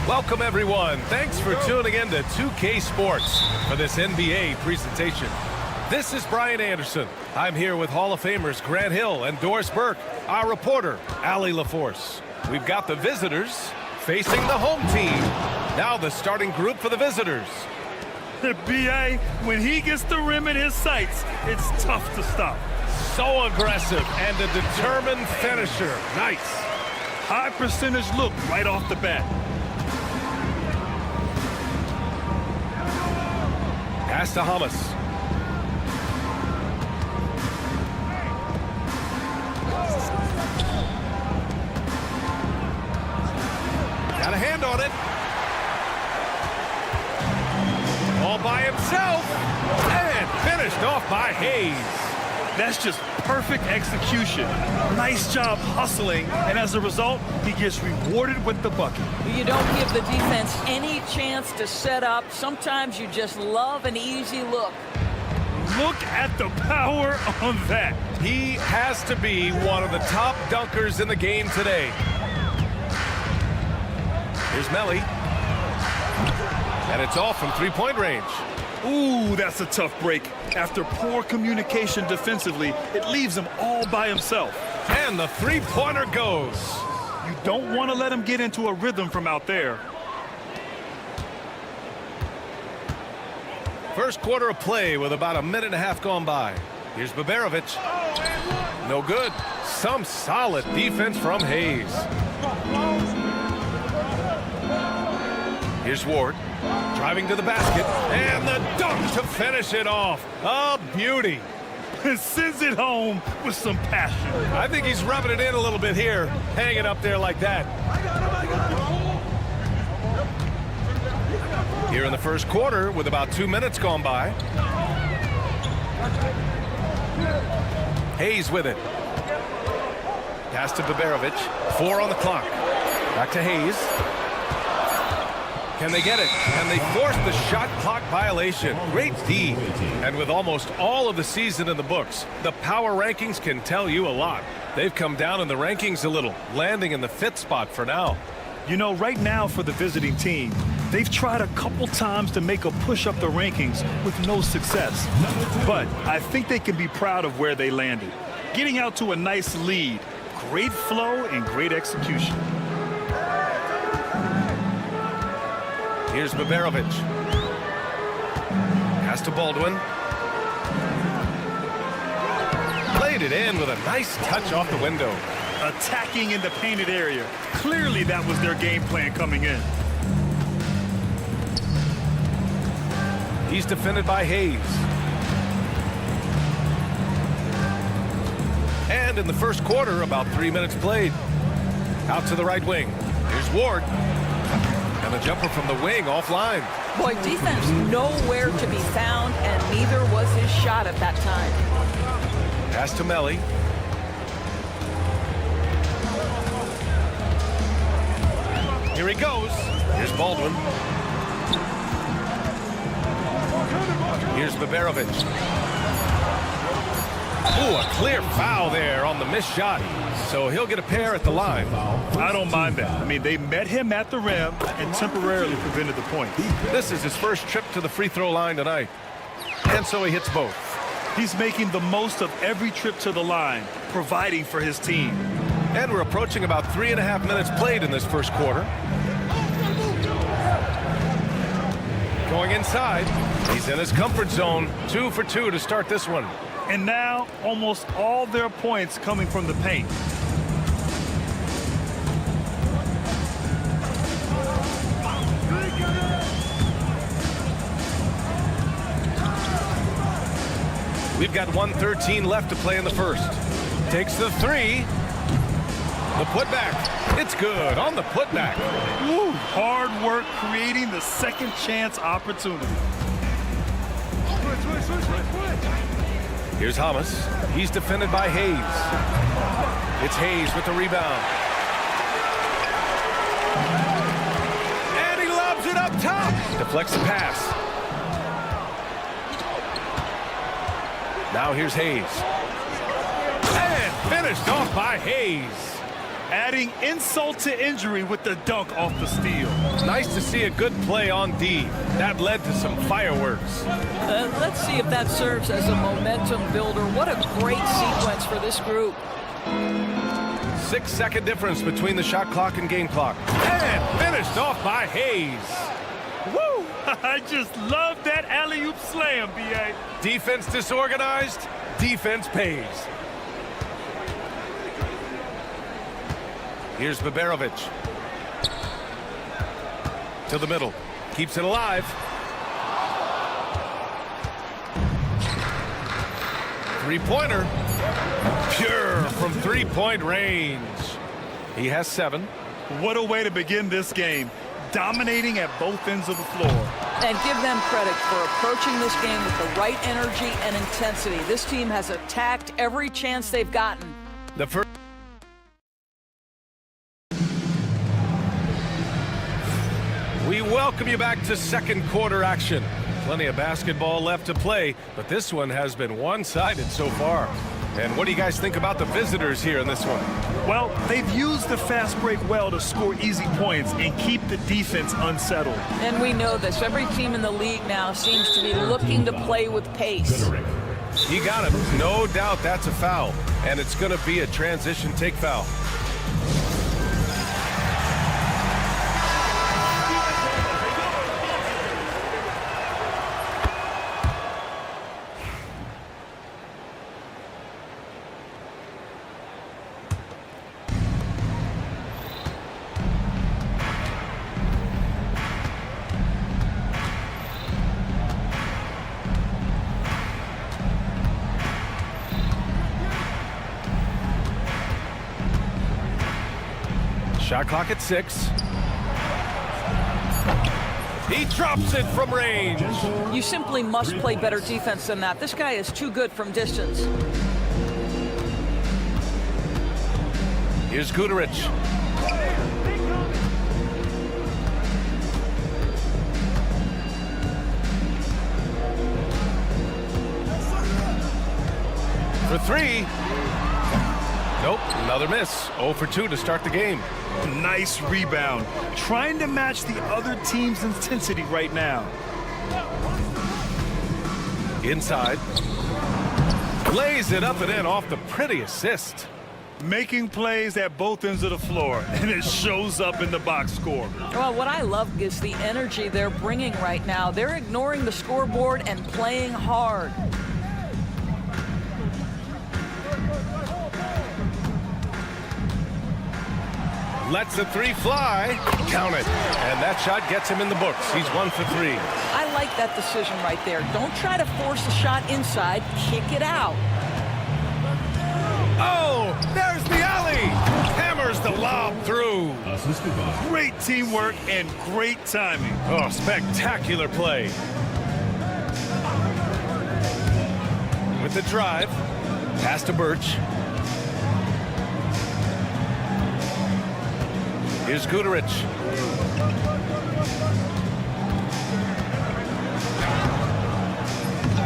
Welcome, everyone. Thanks for tuning in to 2K Sports for this NBA presentation. This is Brian Anderson. I'm here with Hall of Famers Grant Hill and Doris Burke, our reporter, Allie LaForce. We've got the visitors facing the home team. Now the starting group for the visitors. B.A., when he gets the rim in his sights, it's tough to stop. So aggressive and a determined finisher. Nice. High percentage look right off the bat. Pass to Hamas. Got a hand on it. All by himself. And finished off by Hayes. That's just perfect execution. Nice job hustling, and as a result, he gets rewarded with the bucket. You don't give the defense any chance to set up. Sometimes you just love an easy look. Look at the power on that. He has to be one of the top dunkers in the game today. Here's Melly. And it's off from three-point range. Ooh, that's a tough break. After poor communication defensively, it leaves him all by himself. And the three-pointer goes. You don't want to let him get into a rhythm from out there. First quarter of play with about a minute and a half gone by. Here's Baberovic. No good. Some solid defense from Hayes. Here's Ward. Driving to the basket, and the dunk to finish it off. A beauty. Sends it home with some passion. I think he's rubbing it in a little bit here, hanging up there like that. Here in the first quarter, with about 2 minutes gone by. Hayes with it. Pass to Baberovic. 4 on the clock. Back to Hayes. Can they get it? And they force the shot clock violation. Great D. And with almost all of the season in the books, the power rankings can tell you a lot. They've come down in the rankings a little, landing in the 5th spot for now. You know, right now for the visiting team, they've tried a couple times to make a push up the rankings with no success. But I think they can be proud of where they landed. Getting out to a nice lead, great flow and great execution. Here's Baberovic. Pass to Baldwin. Played it in with a nice touch off the window. Attacking in the painted area. Clearly that was their game plan coming in. He's defended by Hayes. And in the first quarter, about 3 minutes played. Out to the right wing. Here's Ward. And a jumper from the wing offline. Boy, defense nowhere to be found, and neither was his shot at that time. Pass to Melly. Here he goes. Here's Baldwin. Here's Baberovic. Ooh, a clear foul there on the missed shot. So he'll get a pair at the line. I don't mind that. I mean, they met him at the rim and temporarily prevented the point. This is his first trip to the free throw line tonight. And so he hits both. He's making the most of every trip to the line, providing for his team. And we're approaching about 3.5 minutes played in this first quarter. Going inside, he's in his comfort zone. 2 for 2 to start this one. And now, almost all their points coming from the paint. We've got 1:13 left to play in the first. Takes the three. The putback. It's good on the putback. Woo, hard work creating the second chance opportunity. Here's Hamas. He's defended by Hayes. It's Hayes with the rebound. And he lobs it up top. Deflects the pass. Now here's Hayes. And finished off by Hayes. Adding insult to injury with the dunk off the steal. Nice to see a good play on D. That led to some fireworks. Let's see if that serves as a momentum builder. What a great sequence for this group. 6-second difference between the shot clock and game clock. And finished off by Hayes. Woo! I just love that alley-oop slam, B.A. Defense disorganized, defense pays. Here's Baberovic. To the middle. Keeps it alive. Three-pointer. Pure from three-point range. He has 7. What a way to begin this game. Dominating at both ends of the floor. And give them credit for approaching this game with the right energy and intensity. This team has attacked every chance they've gotten. The first. We welcome you back to second quarter action. Plenty of basketball left to play, but this one has been one-sided so far. And what do you guys think about the visitors here in this one? Well, they've used the fast break well to score easy points and keep the defense unsettled. And we know this. Every team in the league now seems to be looking to play with pace. You got him. No doubt that's a foul. And it's going to be a transition take foul. Shot clock at 6. He drops it from range. You simply must play better defense than that. This guy is too good from distance. Here's Guduric. For 3. Nope, another miss. 0 for 2 to start the game. Nice rebound. Trying to match the other team's intensity right now. Inside. Lays it up and in off the pretty assist. Making plays at both ends of the floor, and it shows up in the box score. Well, what I love is the energy they're bringing right now. They're ignoring the scoreboard and playing hard. Lets the 3 fly. Count it. And that shot gets him in the books. He's 1 for 3. I like that decision right there. Don't try to force a shot inside. Kick it out. Oh, there's the alley. Hammers the lob through. Great teamwork and great timing. Oh, spectacular play. With the drive. Pass to Birch. Here's Guduric.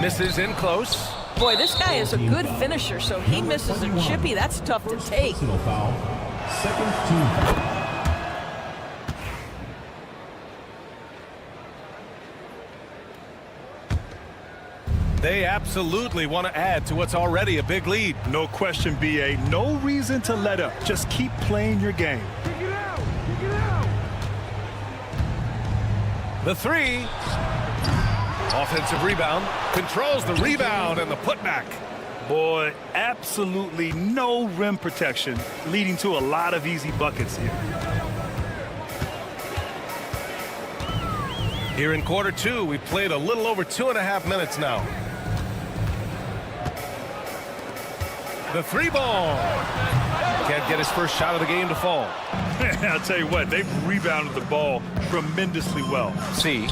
Misses in close. Boy, this guy is a good finisher, so he misses a chippy. That's tough to take. Personal foul. Second team foul. They absolutely want to add to what's already a big lead. No question, B.A. No reason to let up. Just keep playing your game. The three. Offensive rebound. Controls the rebound and the putback. Boy, absolutely no rim protection, leading to a lot of easy buckets here. Here in quarter two, we've played a little over 2.5 minutes now. The three ball. Can't get his first shot of the game to fall. I'll tell you what, they've rebounded the ball tremendously well. C.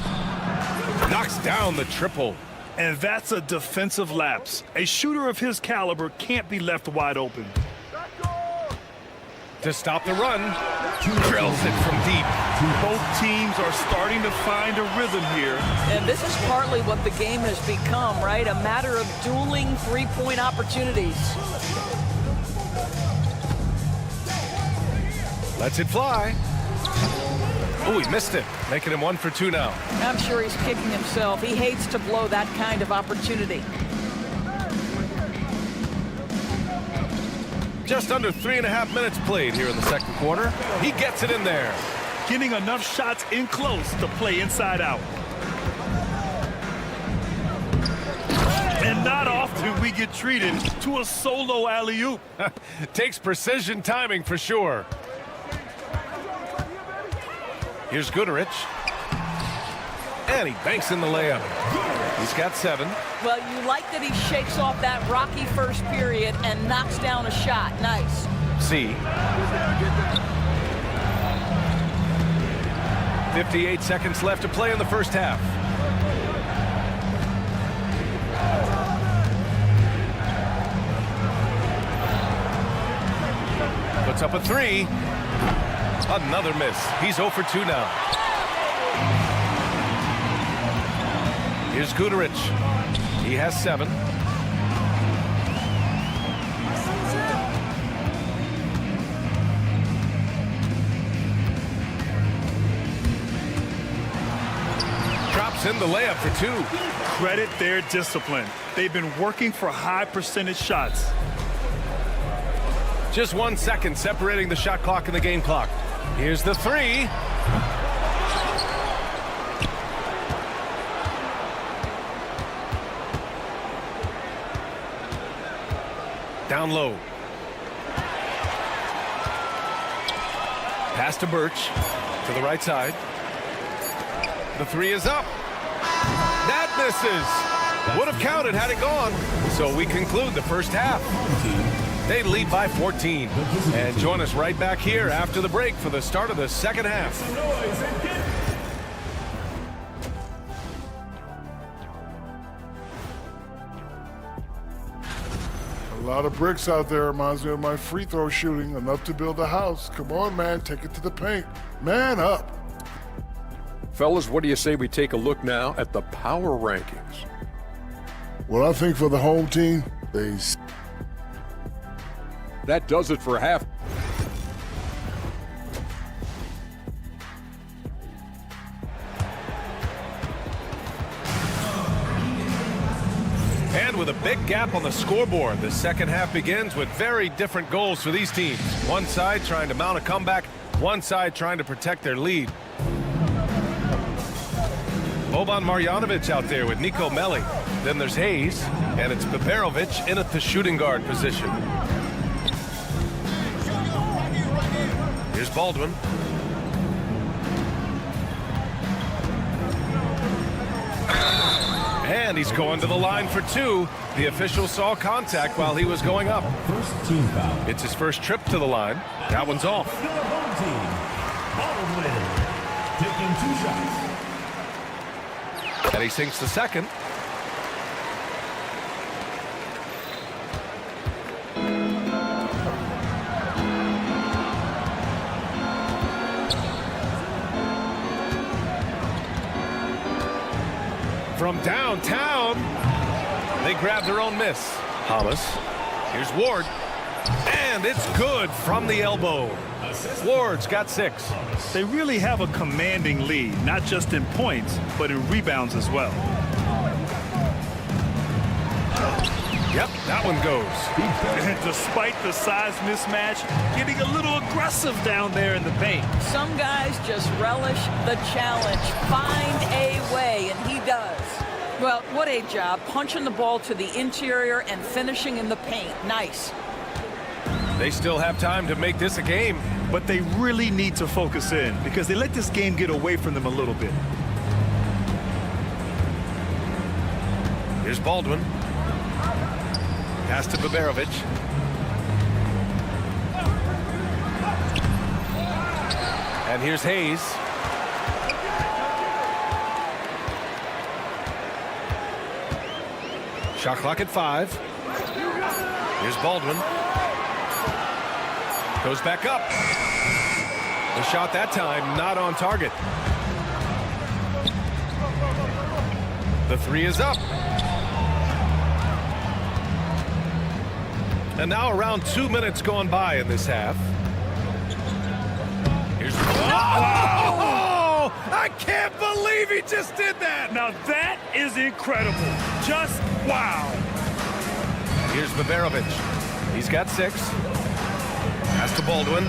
Knocks down the triple. And that's a defensive lapse. A shooter of his caliber can't be left wide open. To stop the run. Drills it from deep. Both teams are starting to find a rhythm here. And this is partly what the game has become, right? A matter of dueling three-point opportunities. Lets it fly. Oh, he missed it. Making him 1 for 2 now. I'm sure he's kicking himself. He hates to blow that kind of opportunity. Just under 3.5 minutes played here in the second quarter. He gets it in there. Getting enough shots in close to play inside out. And not often we get treated to a solo alley-oop. Takes precision timing for sure. Here's Goodrich. And he banks in the layup. He's got 7. Well, you like that he shakes off that rocky first period and knocks down a shot. Nice. C. 58 seconds left to play in the first half. Puts up a 3. Another miss. He's 0 for 2 now. Here's Goodrich. He has 7. Drops in the layup for 2. Credit their discipline. They've been working for high percentage shots. Just 1 second separating the shot clock and the game clock. Here's the 3. Down low. Pass to Birch. To the right side. The 3 is up. That misses. Would have counted had it gone. So we conclude the first half. They lead by 14. And join us right back here after the break for the start of the second half. A lot of bricks out there. Reminds me of my free throw shooting. Enough to build a house. Come on, man. Take it to the paint. Man up. Fellas, what do you say we take a look now at the power rankings? Well, I think for the home team, That does it for half. And with a big gap on the scoreboard, the second half begins with very different goals for these teams. One side trying to mount a comeback, one side trying to protect their lead. Boban Marjanovic out there with Nico Melli. Then there's Hayes, and it's Beberovic in at the shooting guard position. Here's Baldwin. And he's going to the line for 2. The official saw contact while he was going up. First team foul. It's his first trip to the line. That one's off. For the home team, Baldwin taking 2 shots. And he sinks the second. From downtown, They grab their own miss. Hollis. Here's Ward. And it's good from the elbow. Ward's got 6. They really have a commanding lead, not just in points, but in rebounds as well. Yep, that one goes. And despite the size mismatch, getting a little aggressive down there in the paint. Some guys just relish the challenge. Find a way, and he does. Well, what a job. Punching the ball to the interior and finishing in the paint. Nice. They still have time to make this a game. But they really need to focus in because they let this game get away from them a little bit. Here's Baldwin. Pass to Baberovic. And here's Hayes. Shot clock at 5. Here's Baldwin. Goes back up. The shot that time not on target. The 3 is up. And now around 2 minutes gone by in this half. Here's I can't believe he just did that. Now that is incredible. Just wow. Here's Baberovic. He's got 6. Pass to Baldwin.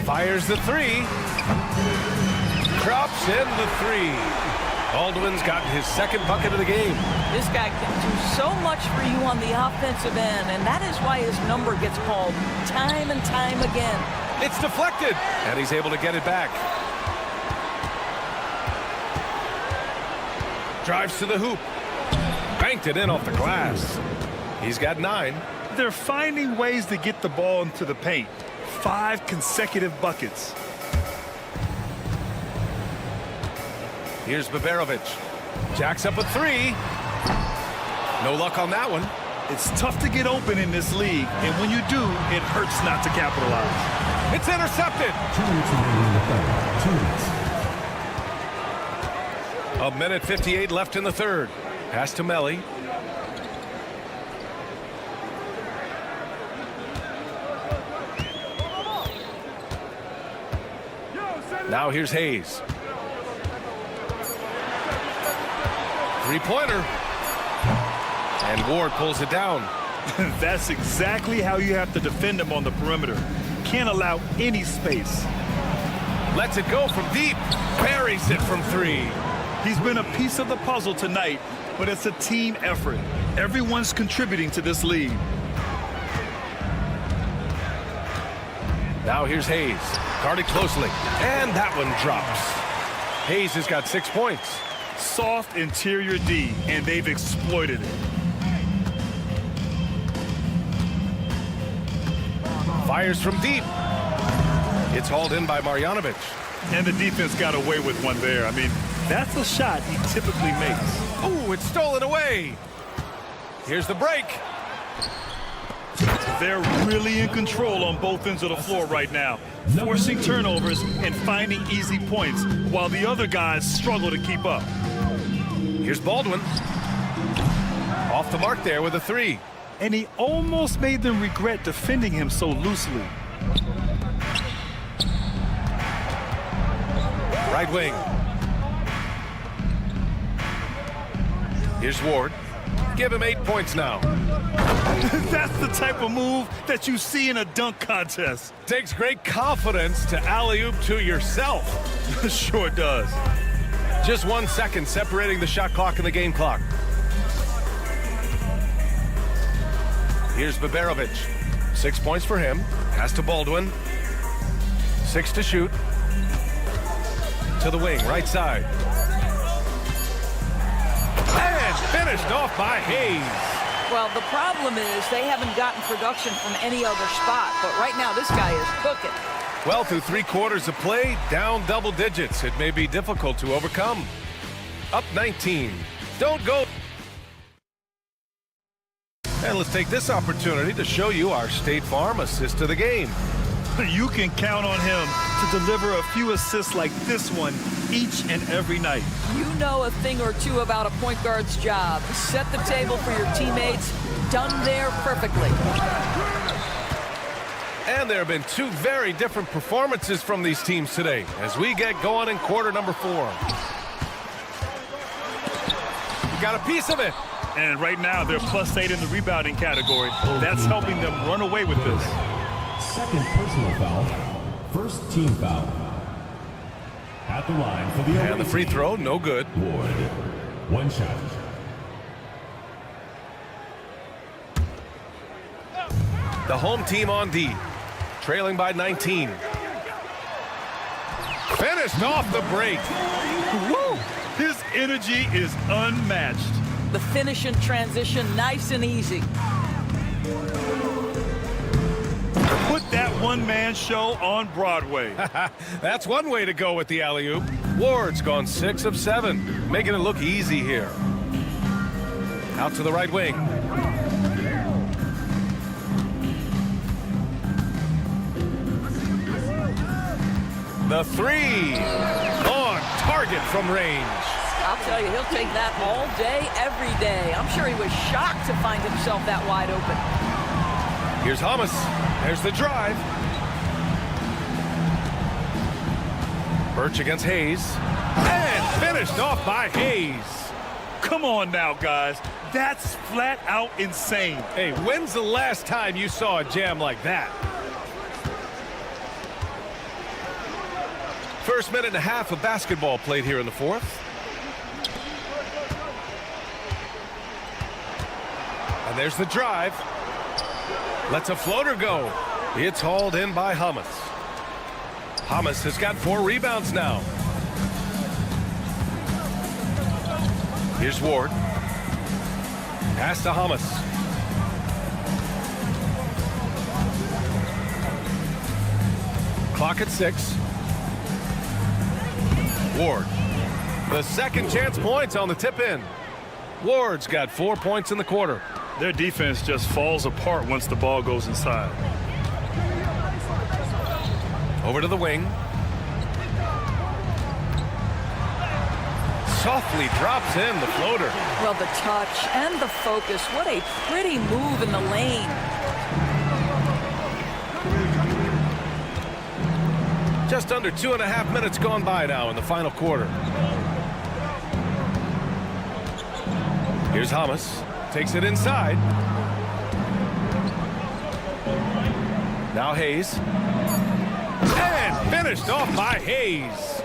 Fires the 3. Drops in the 3. Baldwin's gotten his 2nd bucket of the game. This guy can do so much for you on the offensive end, and that is why his number gets called time and time again. It's deflected, and he's able to get it back. Drives to the hoop. Banked it in off the glass. He's got 9. They're finding ways to get the ball into the paint. 5 consecutive buckets. Here's Baberovic. Jacks up a 3. No luck on that one. It's tough to get open in this league, and when you do, it hurts not to capitalize. It's intercepted. 2 minutes remaining in the third. 2 minutes. 1:58 left in the third. Pass to Melly. Now here's Hayes. 3-pointer. And Ward pulls it down. That's exactly how you have to defend him on the perimeter. Can't allow any space. Lets it go from deep. Buries it from 3. He's been a piece of the puzzle tonight, but it's a team effort. Everyone's contributing to this lead. Now here's Hayes. Guarded closely. And that one drops. Hayes has got 6 points. Soft interior D, and they've exploited it. Fires from deep. It's hauled in by Marjanovic. And the defense got away with one there. I mean, that's a shot he typically makes. Oh, it's stolen away. Here's the break. They're really in control on both ends of the floor right now, forcing turnovers and finding easy points while the other guys struggle to keep up. Here's Baldwin. Off the mark there with a 3. And he almost made them regret defending him so loosely. Right wing. Here's Ward. Give him 8 points now. That's the type of move that you see in a dunk contest. Takes great confidence to alley-oop to yourself. Sure does. Just 1 second separating the shot clock and the game clock. Here's Baberovic. 6 points for him. Pass to Baldwin. 6 to shoot. To the wing, right side. And finished off by Hayes. Well, the problem is they haven't gotten production from any other spot, but right now this guy is cooking. Well, through 3 quarters of play, down double digits. It may be difficult to overcome. Up 19. Don't go. And let's take this opportunity to show you our State Farm assist of the game. You can count on him to deliver a few assists like this one each and every night. You know a thing or two about a point guard's job. Set the table for your teammates. Done there perfectly. And there have been two very different performances from these teams today as we get going in quarter number 4. You got a piece of it. And right now, they're +8 in the rebounding category. That's helping them run away with this. Second personal foul. First team foul. At the line for the And the free throw, no good. Ward. One shot. The home team on D, trailing by 19. Finished off the break. Woo! His energy is unmatched. The finish and transition, nice and easy. Put that one-man show on Broadway. That's one way to go with the alley-oop. Ward's gone 6 of 7, making it look easy here. Out to the right wing. The 3 on target from range. I'll tell you, he'll take that all day, every day. I'm sure he was shocked to find himself that wide open. Here's Hamas. There's the drive. Birch against Hayes. And finished off by Hayes. Come on now, guys. That's flat out insane. Hey, when's the last time you saw a jam like that? First minute and a half of basketball played here in the 4th. And there's the drive. Lets a floater go. It's hauled in by Hamas. Hamas has got 4 rebounds now. Here's Ward. Pass to Hamas. Clock at 6. Ward. The second chance points on the tip in. Ward's got 4 points in the quarter. Their defense just falls apart once the ball goes inside. Over to the wing. Softly drops in the floater. Well, the touch and the focus. What a pretty move in the lane. Just under 2.5 minutes gone by now in the final quarter. Here's Hamas. Takes it inside. Now Hayes. And finished off by Hayes.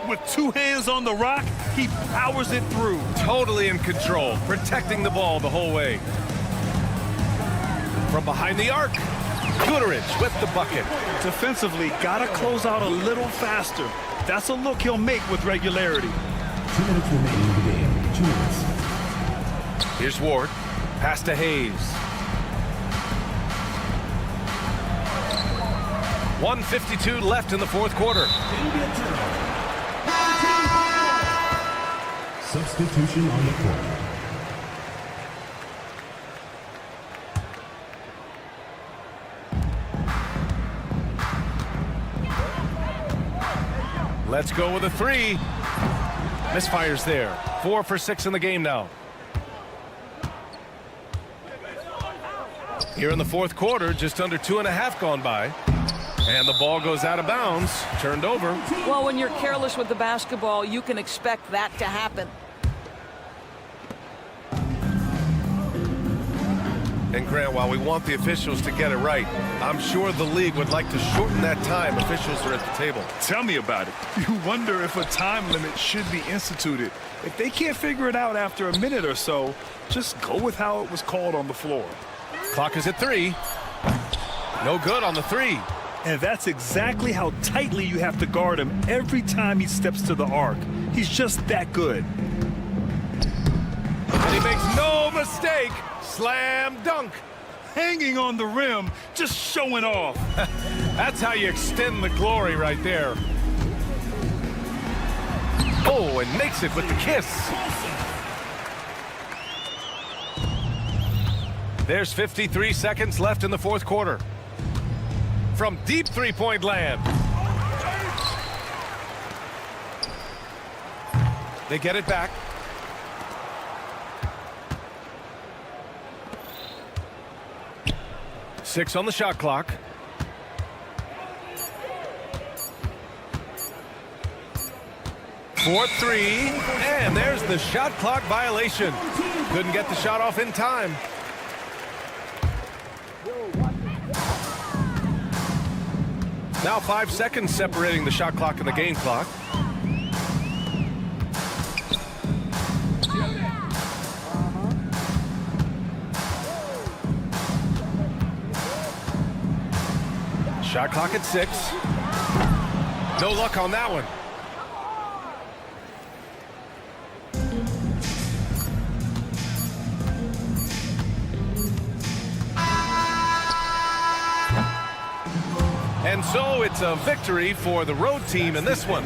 With 2 hands on the rock, he powers it through. Totally in control, protecting the ball the whole way. From behind the arc, Guterich with the bucket. Defensively, gotta close out a little faster. That's a look he'll make with regularity. 2 minutes remaining in the game. 2 minutes. Here's Ward. Pass to Hayes. 1:52 left in the 4th quarter. Substitution on the court. Let's go with a 3. Misfires there. 4 for 6 in the game now. Here in the 4th quarter, just under 2.5 gone by. And the ball goes out of bounds, turned over. Well, when you're careless with the basketball, you can expect that to happen. And Grant, while we want the officials to get it right, I'm sure the league would like to shorten that time officials are at the table. Tell me about it. You wonder if a time limit should be instituted. If they can't figure it out after a minute or so, just go with how it was called on the floor. Clock is at 3. No good on the 3. And that's exactly how tightly you have to guard him every time he steps to the arc. He's just that good. And he makes no mistake. Slam dunk. Hanging on the rim, just showing off. That's how you extend the glory right there. Oh, and makes it with the kiss. There's 53 seconds left in the 4th quarter. From deep 3-point land. They get it back. Six on the shot clock. Fourth three, and there's the shot clock violation. Couldn't get the shot off in time. Now 5 seconds separating the shot clock and the game clock. Shot clock at 6. No luck on that one. And so it's a victory for the road team in this one.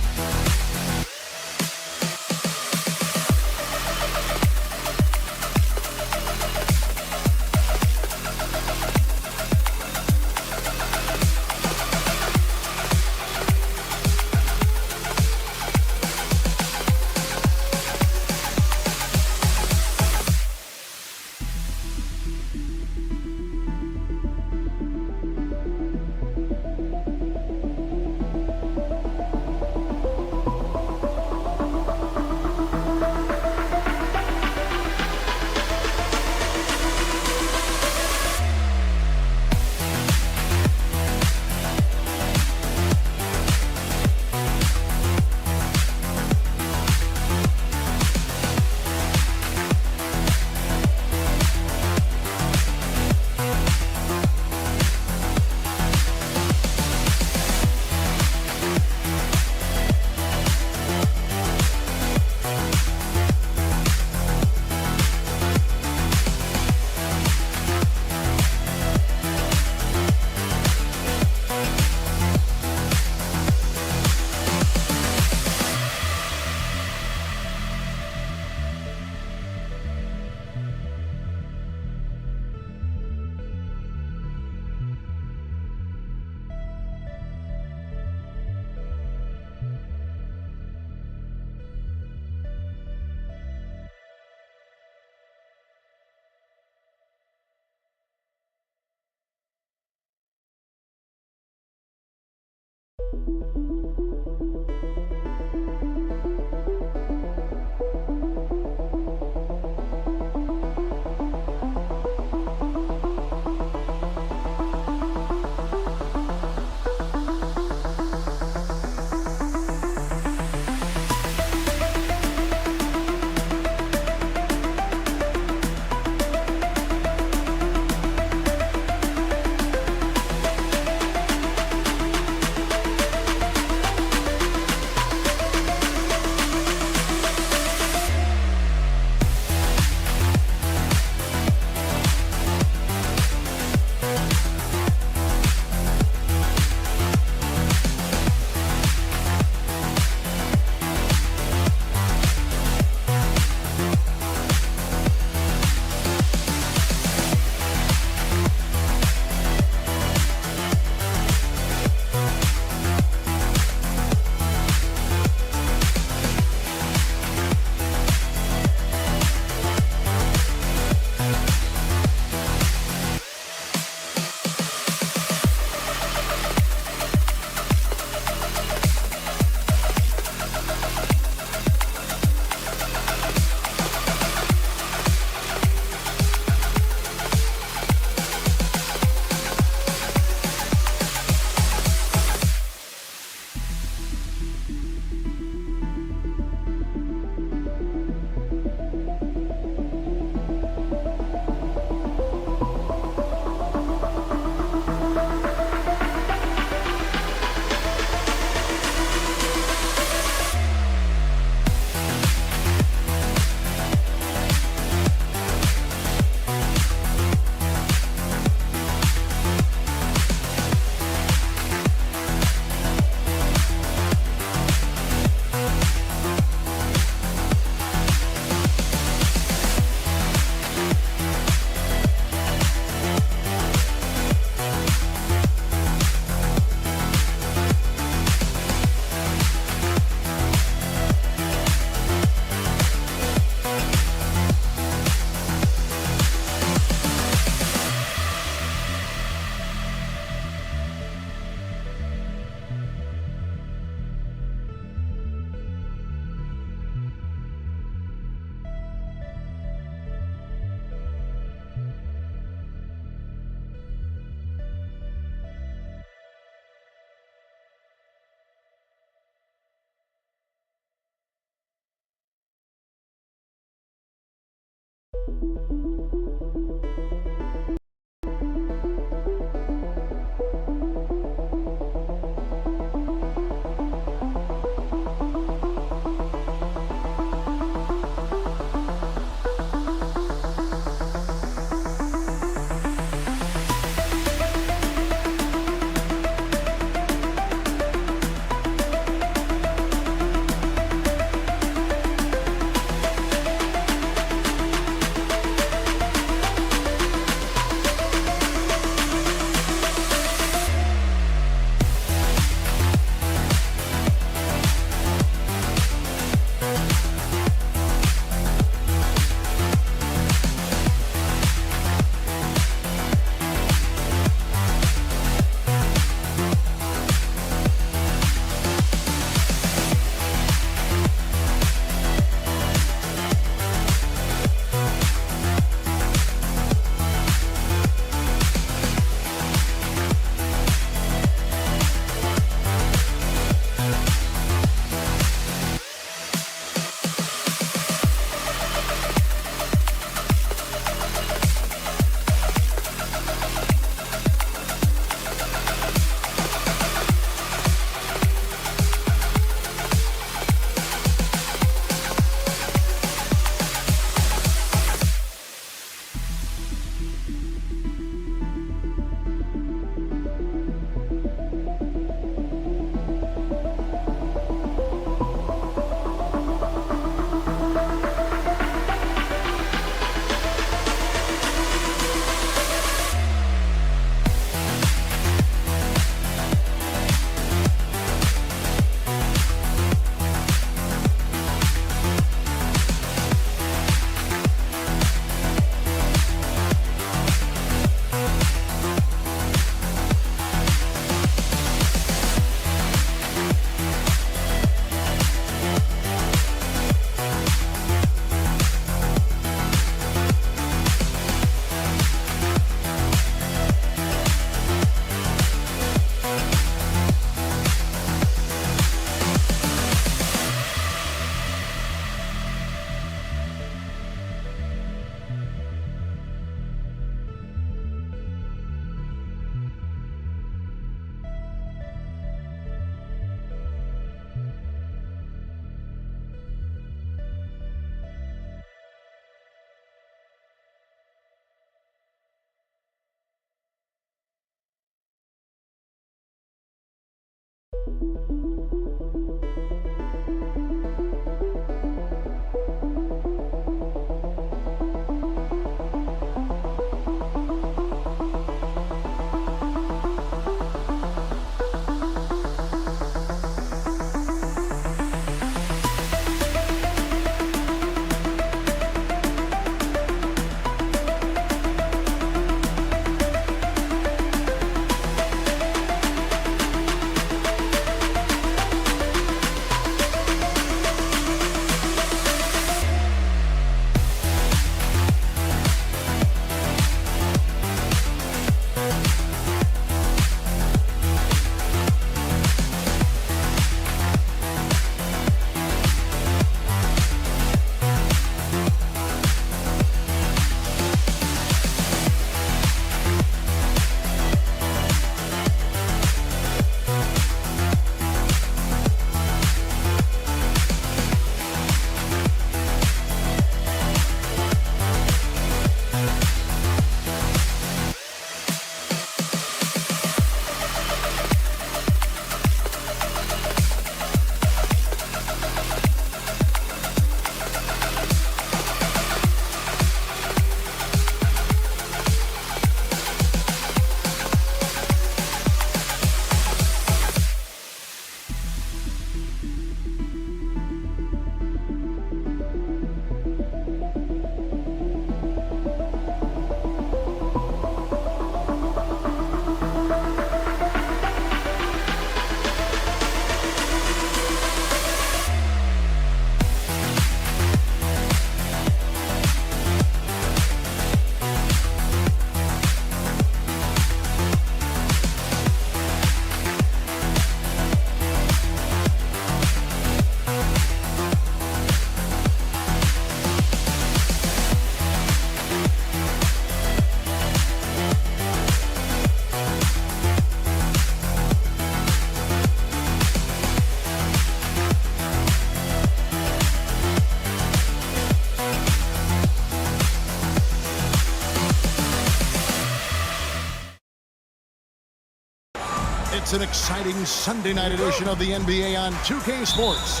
It's an exciting Sunday night edition of the NBA on 2K Sports.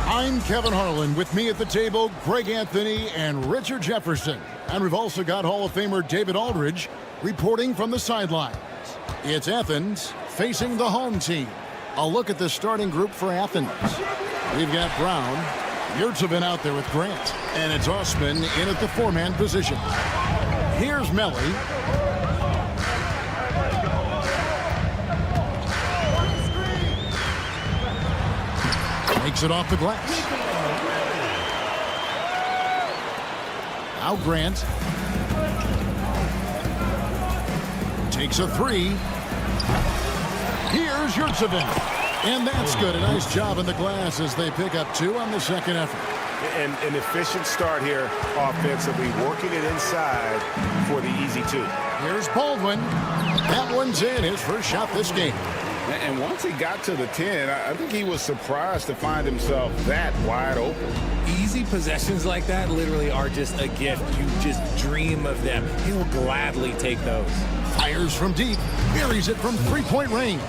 I'm Kevin Harlan. With me at the table, Greg Anthony and Richard Jefferson. And we've also got Hall of Famer David Aldridge reporting from the sidelines. It's Athens facing the home team. A look at the starting group for Athens. We've got Brown. Yurtsevin out there with Grant. And it's Osman in at the four-man position. Here's Melly. Takes it off the glass. Now Grant. Takes a three. Here's Yurtsevin. And that's good. A nice job in the glass as they pick up two on the second effort. And an efficient start here offensively, working it inside for the easy two. Here's Baldwin. That one's in, his first shot this game. And once he got to the 10, I think he was surprised to find himself that wide open. Easy possessions like that literally are just a gift. You just dream of them. He will gladly take those. Fires from deep. Buries it from three-point range.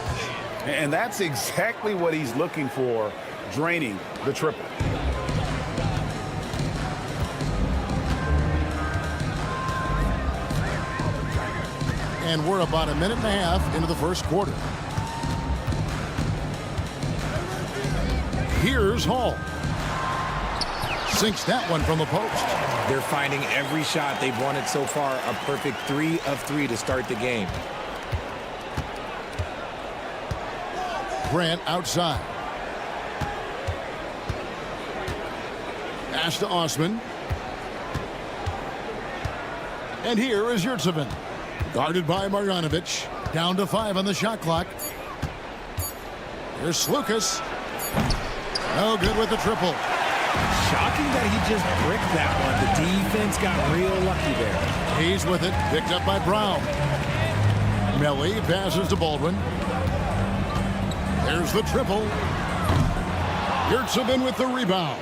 And that's exactly what he's looking for, draining the triple. And we're about a minute and a half into the first quarter. Here's Hall. Sinks that one from the post. They're finding every shot they've wanted so far. A perfect 3 of 3 to start the game. Grant outside. Pass to Osman. And here is Yurtsevin. Guarded by Marjanovic. Down to 5 on the shot clock. Here's Slukas. No good with the triple. Shocking that he just bricked that one. The defense got real lucky there. He's with it. Picked up by Brown. Melly passes to Baldwin. There's the triple. Yurtsevin with the rebound.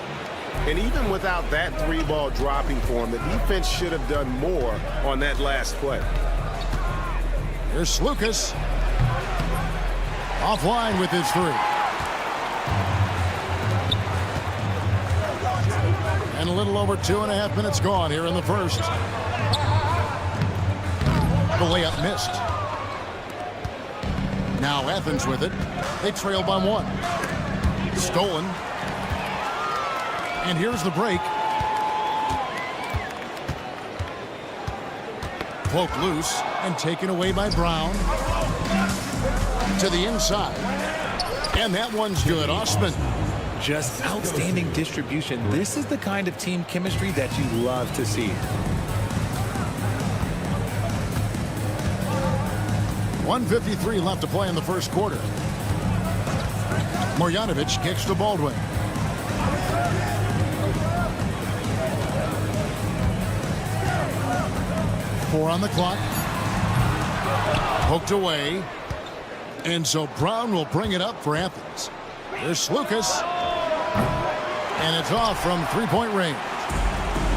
And even without that three ball dropping for him, the defense should have done more on that last play. Here's Slukas. Offline with his three. And a little over 2.5 minutes gone here in the first. The layup missed. Now Athens with it. They trail by 1. Stolen. And here's the break. Poked loose and taken away by Brown. To the inside. And that one's good. Osman. Just outstanding distribution. This is the kind of team chemistry that you love to see. 1:53 left to play in the first quarter. Marjanovic kicks to Baldwin. Four on the clock. Poked away. And so Brown will bring it up for Athens. Here's Slukas. And it's off from three-point range.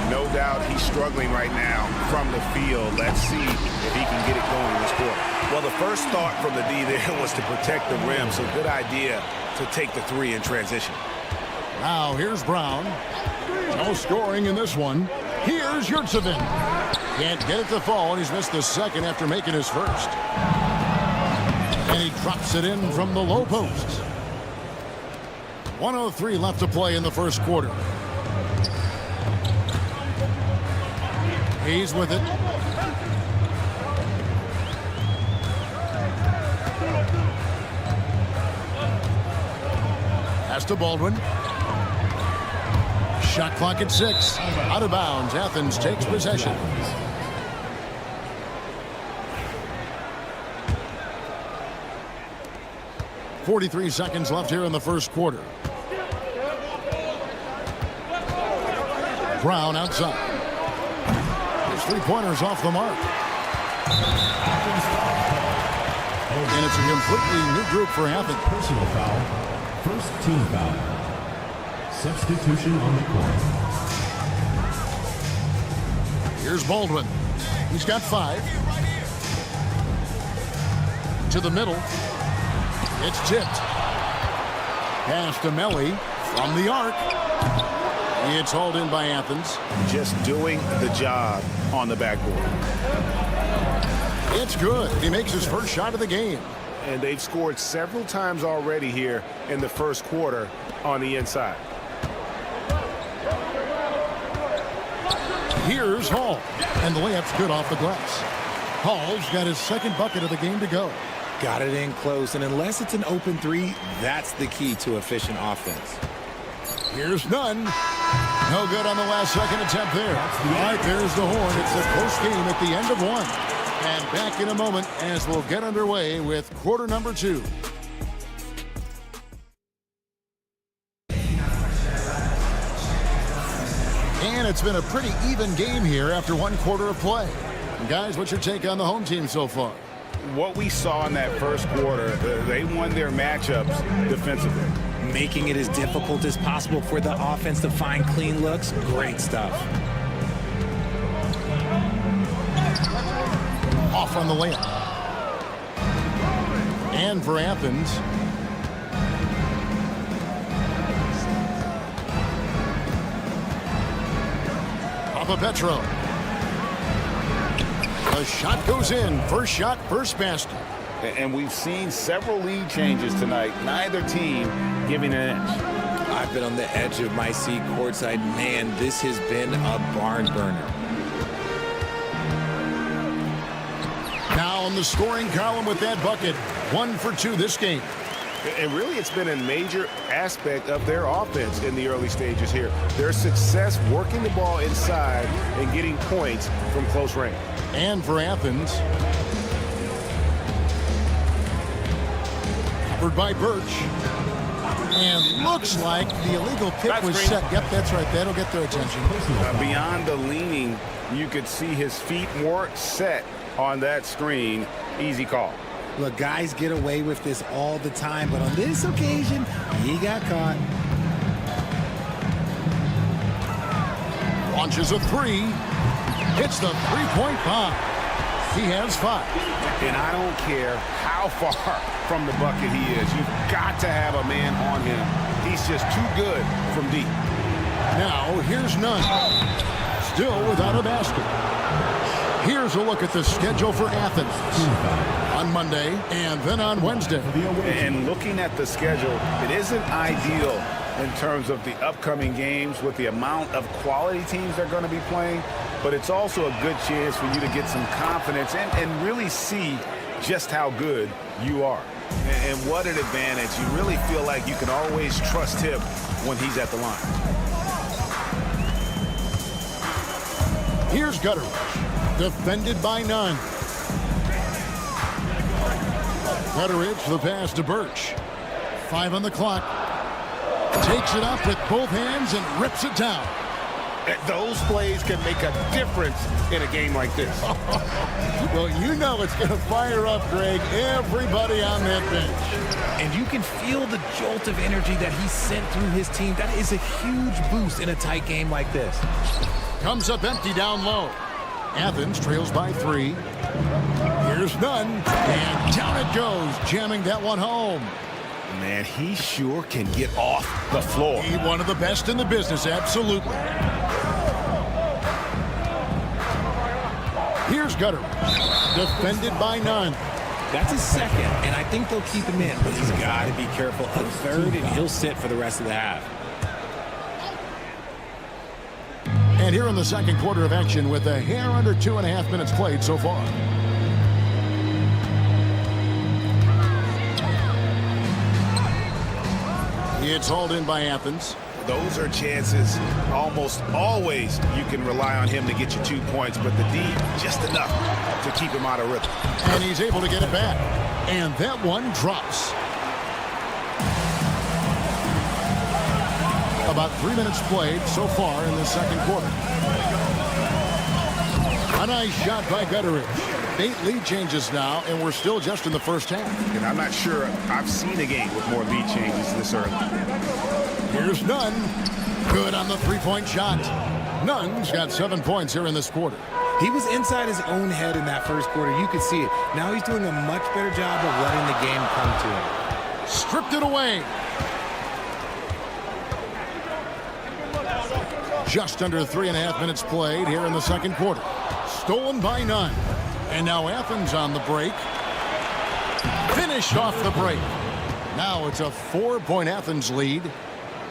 No doubt he's struggling right now from the field. Let's see if he can get it going in this quarter. Well, the first thought from the D there was to protect the rim, so good idea to take the three in transition. Now here's Brown. No scoring in this one. Here's Yurtsevin. Can't get it to fall, and he's missed the second after making his first. And he drops it in from the low post. 1:03 left to play in the first quarter. He's with it. Pass to Baldwin. Shot clock at 6. Out of bounds. Athens takes possession. .43 seconds left here in the first quarter. Brown outside. His three-pointers off the mark. And it's a completely new group for Athens. Personal foul. First team foul. Substitution on the court. Here's Baldwin. He's got 5. To the middle. It's tipped. Pass to Melly from the arc. It's hauled in by Athens. Just doing the job on the backboard. It's good. He makes his first shot of the game. And they've scored several times already here in the first quarter on the inside. Here's Hall. And the layup's good off the glass. Hall's got his second bucket of the game to go. Got it in close, and unless it's an open three, that's the key to efficient offense. Here's none. No good on the last second attempt there. All right, there's the horn. It's a close game at the end of 1. And back in a moment as we'll get underway with quarter number 2. And it's been a pretty even game here after 1 quarter of play. And guys, what's your take on the home team so far? What we saw in that first quarter, they won their matchups defensively. Making it as difficult as possible for the offense to find clean looks. Great stuff. Off on the layup. And for Athens. Petro. The shot goes in. First shot, first basket. And we've seen several lead changes tonight. Neither team giving an edge. I've been on the edge of my seat courtside. Man, this has been a barn burner. Now on the scoring column with that bucket. 1 for 2 this game. And really, it's been a major aspect of their offense in the early stages here. Their success working the ball inside and getting points from close range. And for Athens. Covered by Birch. And looks like the illegal kick was set. Yep, that's right. That'll get their attention. Beyond the leaning, you could see his feet more set on that screen. Easy call. Look, guys get away with this all the time, but on this occasion, he got caught. Launches a 3. Hits the three-point bomb. He has 5. And I don't care how far from the bucket he is. You've got to have a man on him. He's just too good from deep. Now, here's Nunn. Still without a basket. Here's a look at the schedule for Athens on Monday and then on Wednesday. And looking at the schedule, it isn't ideal in terms of the upcoming games with the amount of quality teams they're going to be playing, but it's also a good chance for you to get some confidence and really see just how good you are. And what an advantage. You really feel like you can always trust him when he's at the line. Here's Gutteridge, defended by Nunn. Gutteridge, the pass to Birch. 5 on the clock. Takes it up with both hands and rips it down. Those plays can make a difference in a game like this. Well, you know it's going to fire up, Greg, everybody on that bench. And you can feel the jolt of energy that he sent through his team. That is a huge boost in a tight game like this. Comes up empty down low. Athens trails by 3. Here's Nunn, and down it goes, jamming that one home. Man, he sure can get off the floor. He's one of the best in the business, absolutely. Here's Gutteridge, defended by Nunn. That's his second, and I think they'll keep him in, but he's got to be careful. A third, and he'll sit for the rest of the half. And here in the second quarter of action with a hair under 2.5 minutes played so far. It's hauled in by Athens. Those are chances almost always you can rely on him to get you 2 points, but the D just enough to keep him out of rhythm. And he's able to get it back. And that one drops. About 3 minutes played so far in the second quarter. A nice shot by Gutteridge. 8 lead changes now, and we're still just in the first half. And I'm not sure I've seen a game with more lead changes this early. Here's Nunn. Good on the three-point shot. Nunn's got 7 points here in this quarter. He was inside his own head in that first quarter. You could see it. Now he's doing a much better job of letting the game come to him. Stripped it away. Just under 3.5 minutes played here in the second quarter. Stolen by Nunn. And now Athens on the break. Finished off the break. Now it's a 4-point Athens lead.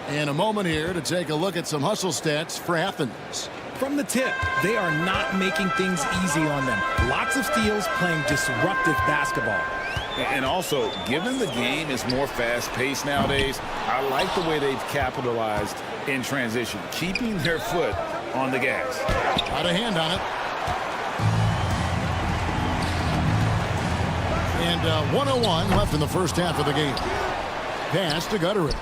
And a moment here to take a look at some hustle stats for Athens. From the tip, they are not making things easy on them. Lots of steals, playing disruptive basketball. And also, given the game is more fast-paced nowadays, I like the way they've capitalized in transition, keeping their foot on the gas. Got a hand on it. And 1:01 left in the first half of the game. Pass to Gutteridge.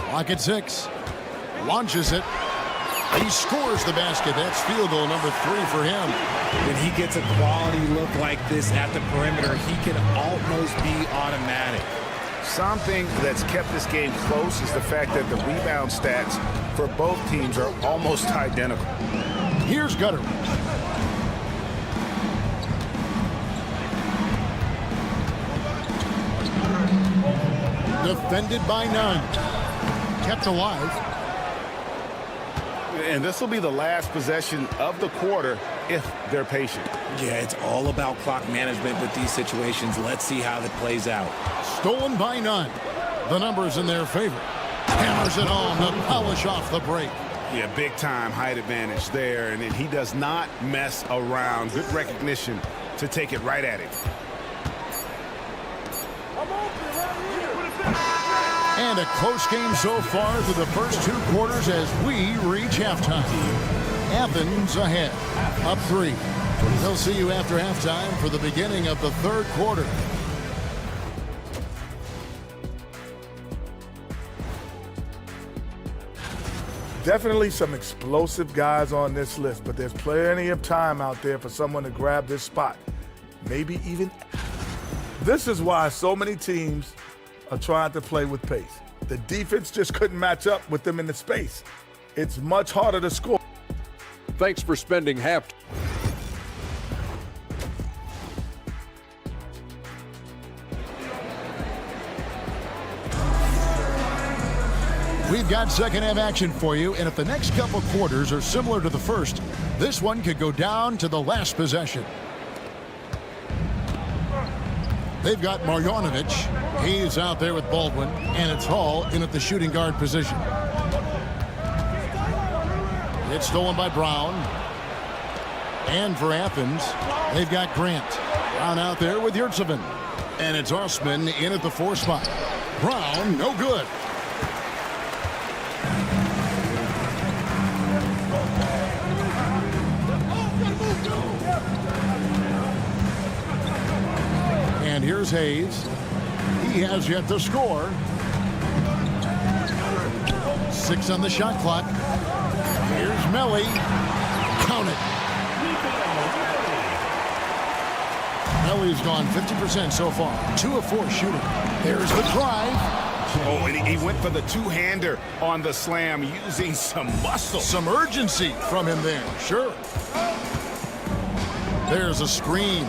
Clock at 6. Launches it. He scores the basket. That's field goal number 3 for him. When he gets a quality look like this at the perimeter, he can almost be automatic. Something that's kept this game close is the fact that the rebound stats for both teams are almost identical. Here's Gutteridge. Defended by Nunn. Kept alive. And this will be the last possession of the quarter if they're patient. Yeah, it's all about clock management with these situations. Let's see how that plays out. Stolen by Nunn. The numbers in their favor. Hammers it home to polish off the break. Yeah, big time height advantage there, and he does not mess around. Good recognition to take it right at him. And a close game so far through the first 2 quarters as we reach halftime. Athens ahead, up 3. They'll see you after halftime for the beginning of the third quarter. Definitely some explosive guys on this list, but there's plenty of time out there for someone to grab this spot. Maybe even. This is why so many teams are trying to play with pace. The defense just couldn't match up with them in the space. It's much harder to score. Thanks for spending half. We've got second half action for you, and if the next couple quarters are similar to the first, this one could go down to the last possession. They've got Marjanovic. He's out there with Baldwin, and it's Hall in at the shooting guard position. It's stolen by Brown. And for Athens, they've got Grant. Brown out there with Yurtsevin. And it's Osman in at the 4 spot. Brown, no good. And here's Hayes. He has yet to score. 6 on the shot clock. Here's Melly. Count it. Melly's gone 50% so far. 2 of 4 shooting. There's the drive. Oh, and he went for the two-hander on the slam using some muscle. Some urgency from him there. Sure. There's a screen.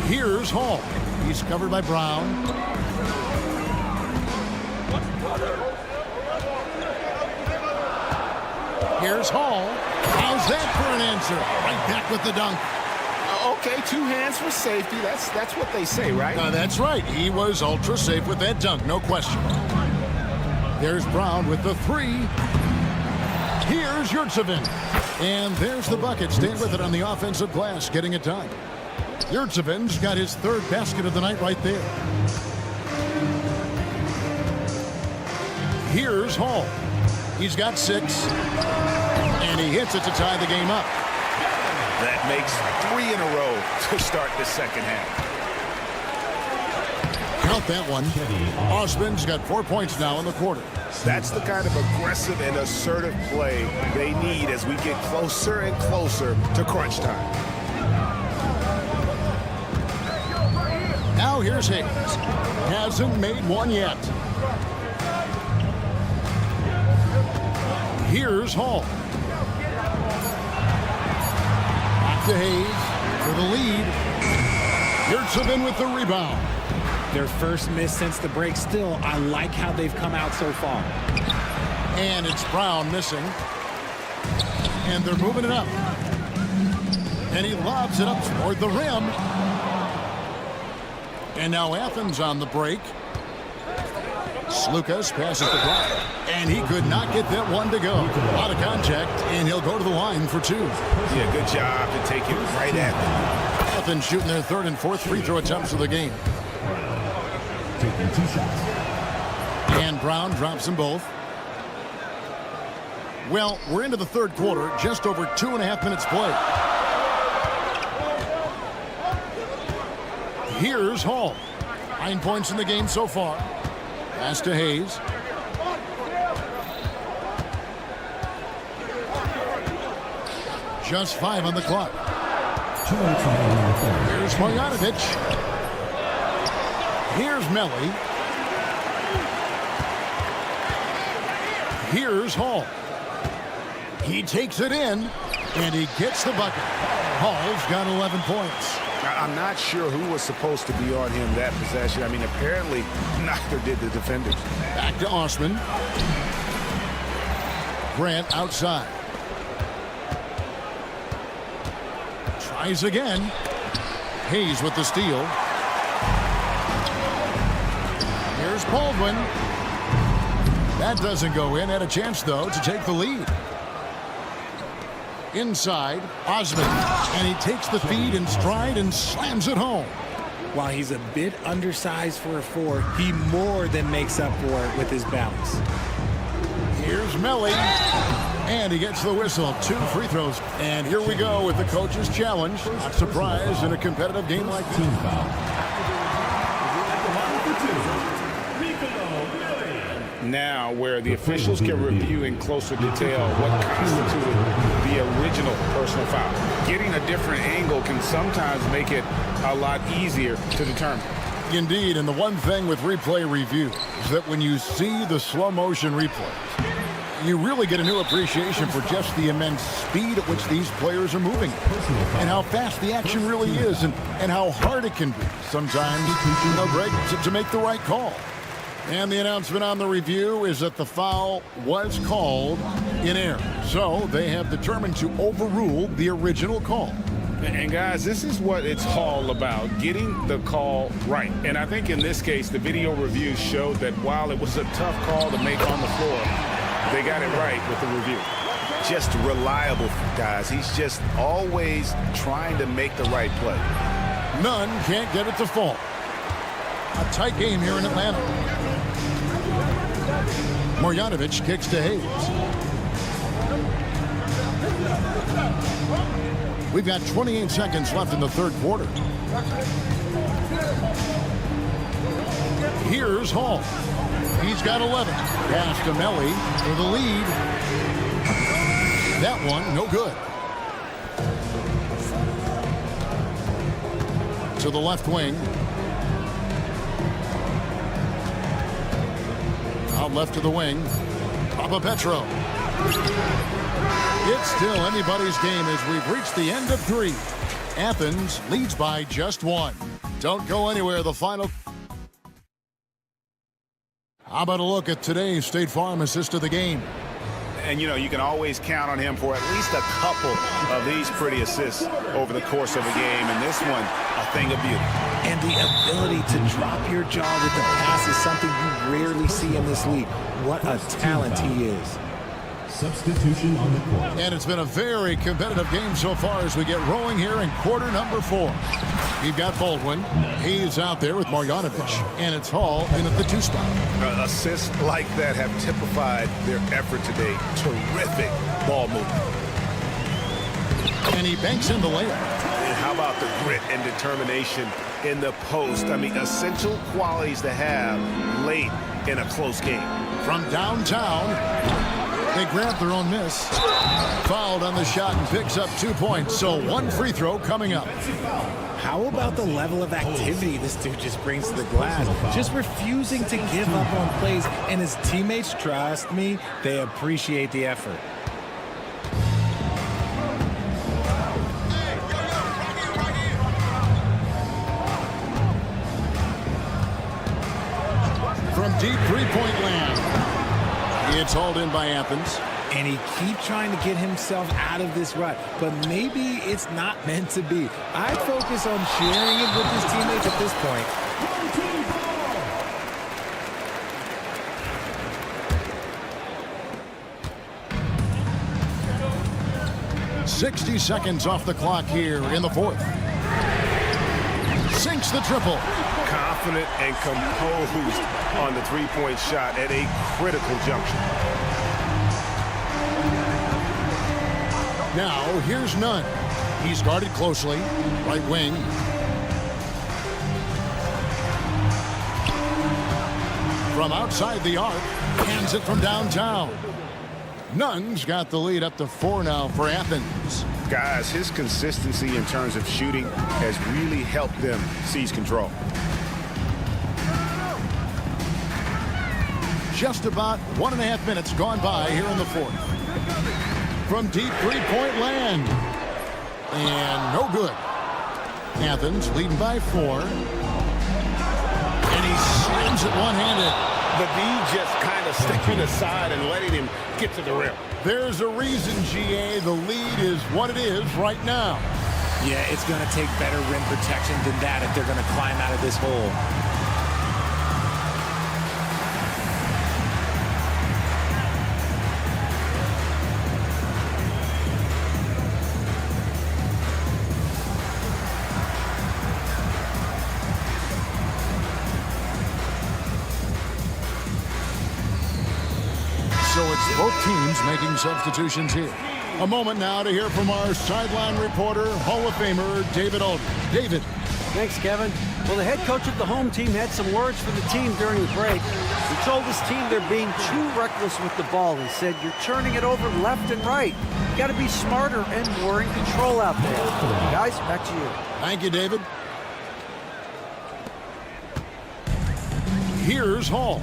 Here's Hall. He's covered by Brown. Here's Hall. How's that for an answer? Right back with the dunk. Okay, 2 hands for safety. That's what they say, right? That's right. He was ultra safe with that dunk, no question. There's Brown with the 3. Here's Yurtsevin. And there's the bucket. Staying with it on the offensive glass, getting it done. Yurtsevin's got his 3rd basket of the night right there. Here's Hall. He's got 6. And he hits it to tie the game up. That makes 3 in a row to start the second half. Count that one. Osman's got 4 points now in the quarter. That's the kind of aggressive and assertive play they need as we get closer and closer to crunch time. Now here's Hayes. Hasn't made one yet. Here's Hall. Back to Hayes for the lead. Yurtsevin with the rebound. Their first miss since the break. Still, I like how they've come out so far. And it's Brown missing. And they're moving it up. And he lobs it up toward the rim. And now Athens on the break. Slukas passes the block. And he could not get that one to go. Out of contact, and he'll go to the line for 2. Yeah, good job to take it right at them. Athens shooting their 3rd and 4th free throw attempts of the game. Taking 2 shots. And Brown drops them both. Well, we're into the 3rd quarter, just over 2.5 minutes played. Here's Hall. 9 points in the game so far. Pass to Hayes. Just 5 on the clock. Here's Marjanovic. Here's Melly. Here's Hall. He takes it in, and he gets the bucket. Hall's got 11 points. I'm not sure who was supposed to be on him that possession. I mean, apparently neither did the defenders. Back to Osman. Grant outside. Tries again. Hayes with the steal. Here's Baldwin. That doesn't go in. Had a chance, though, to take the lead. Inside, Osman. And he takes the feed in stride and slams it home. While he's a bit undersized for a 4, he more than makes up for it with his bounce. Here's Melly. And he gets the whistle. 2 free throws. And here we go with the coach's challenge. Not surprised in a competitive game like this. Team foul. Now, where the officials can review in closer detail what constituted the original personal foul. Getting a different angle can sometimes make it a lot easier to determine. Indeed, and the one thing with replay review is that when you see the slow motion replays, you really get a new appreciation for just the immense speed at which these players are moving and how fast the action really is and how hard it can be sometimes, Greg, to make the right call. And the announcement on the review is that the foul was called in error. So they have determined to overrule the original call. And guys, this is what it's all about, getting the call right. And I think in this case, the video review showed that while it was a tough call to make on the floor, they got it right with the review. Just reliable, guys. He's just always trying to make the right play. Nunn can't get it to fall. A tight game here in Atlanta. Marjanovic kicks to Hayes. We've got 28 seconds left in the third quarter. Here's Hall. He's got 11. Pass to Melly for the lead. That one, no good. To the left wing. Out left to the wing. Papa Petro. It's still anybody's game as we've reached the end of 3. Athens leads by just 1. Don't go anywhere. The final. How about a look at today's State Farm assist of the game? And, you know, you can always count on him for at least a couple of these pretty assists over the course of a game. And this one, a thing of beauty. And the ability to drop your jaw with the pass is something you rarely see in this league. What a talent he is. Substitution on the court. And it's been a very competitive game so far as we get rolling here in quarter number 4. You've got Baldwin. He's out there with Marjanovic. And it's Hall in at the 2 spot. Assists like that have typified their effort today. Terrific ball movement. And he banks in the layup. And how about the grit and determination in the post? I mean, essential qualities to have late in a close game. From downtown, they grab their own miss. Fouled on the shot and picks up 2 points. So 1 free throw coming up. How about the level of activity this dude just brings to the glass? Just refusing to give up on plays. And his teammates, trust me, they appreciate the effort. From deep three-point land. It's hauled in by Athens. And he keeps trying to get himself out of this rut. But maybe it's not meant to be. I'd focus on sharing it with his teammates at this point. 60 seconds off the clock here in the 4th. Sinks the triple. Confident and composed on the three-point shot at a critical junction. Now, here's Nunn. He's guarded closely. Right wing. From outside the arc. Hands it from downtown. Nunn's got the lead up to 4 now for Athens. Guys, his consistency in terms of shooting has really helped them seize control. Just about 1.5 minutes gone by here in the 4th. From deep three-point land. And no good. Athens leading by 4. And he slams it one-handed. The D just kind of stepping aside and letting him get to the rim. There's a reason, GA, the lead is what it is right now. Yeah, it's going to take better rim protection than that if they're going to climb out of this hole. So it's both teams making substitutions here. A moment now to hear from our sideline reporter, Hall of Famer David Aldridge. David. Thanks, Kevin. Well, the head coach of the home team had some words for the team during the break. He told his team they're being too reckless with the ball. He said, you're turning it over left and right. You got to be smarter and more in control out there. Guys, back to you. Thank you, David. Here's Hall.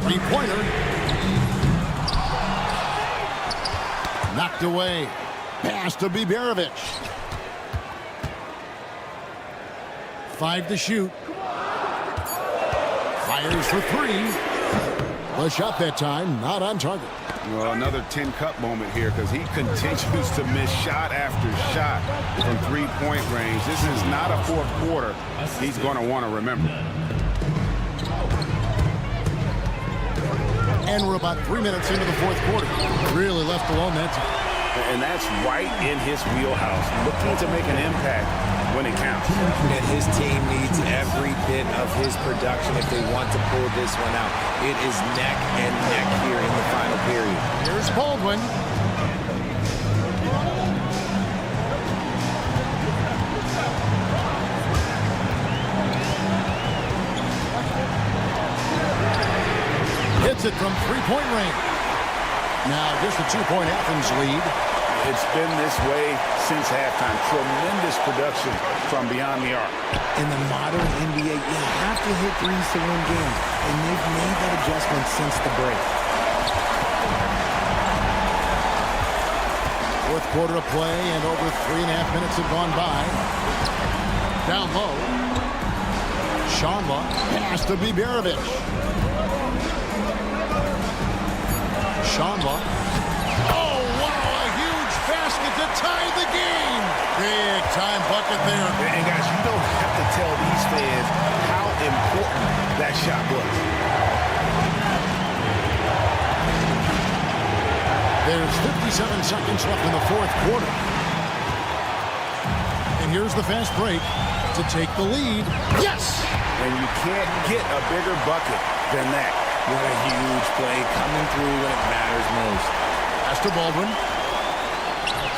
Three-pointer. Knocked away. Pass to Biberovic. 5 to shoot. Fires for 3. The shot that time, not on target. Well, another 10-cup moment here because he continues to miss shot after shot from three-point range. This is not a fourth quarter he's going to want to remember. And we're about 3 minutes into the fourth quarter. Really left alone that time. And that's right in his wheelhouse, looking to make an impact when it counts. And his team needs every bit of his production if they want to pull this one out. It is neck and neck here in the final period. Here's Baldwin. Hits it from three-point range. Now just a 2-point Athens lead. It's been this way since halftime. Tremendous production from beyond the arc. In the modern NBA, you have to hit threes to win games, and they've made that adjustment since the break. Fourth quarter of play, and over 3.5 minutes have gone by. Down low. Sharma, pass to Biberovic. Sharma. Oh, wow, a huge basket to tie the game. Big time bucket there. And guys, you don't have to tell these fans how important that shot was. There's 57 seconds left in the fourth quarter. And here's the fast break to take the lead. Yes! And you can't get a bigger bucket than that. What a huge play coming through when it matters most. Pass to Baldwin.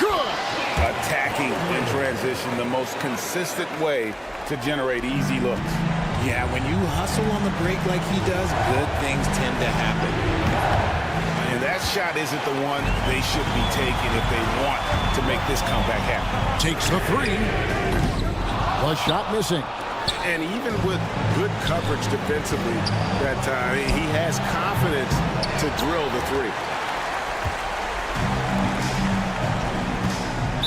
Good! Attacking in transition, the most consistent way to generate easy looks. Yeah, when you hustle on the break like he does, good things tend to happen. And that shot isn't the one they should be taking if they want to make this comeback happen. Takes the 3. The shot missing. And even with good coverage defensively that time, he has confidence to drill the 3.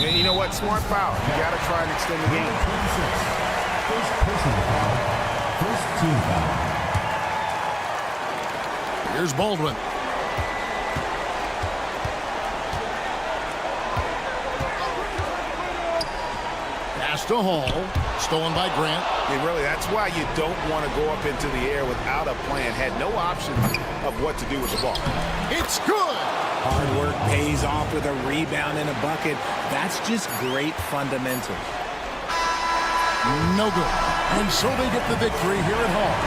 And you know what? Smart foul. You got to try and extend the game. First personal foul. First team foul. Here's Baldwin. Pass to Hall. Stolen by Grant. And really, that's why you don't want to go up into the air without a plan. Had no option of what to do with the ball. It's good! Hard work pays off with a rebound and a bucket. That's just great fundamentals. No good. And so they get the victory here at home.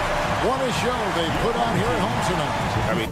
What a show they put on here at home tonight. I mean,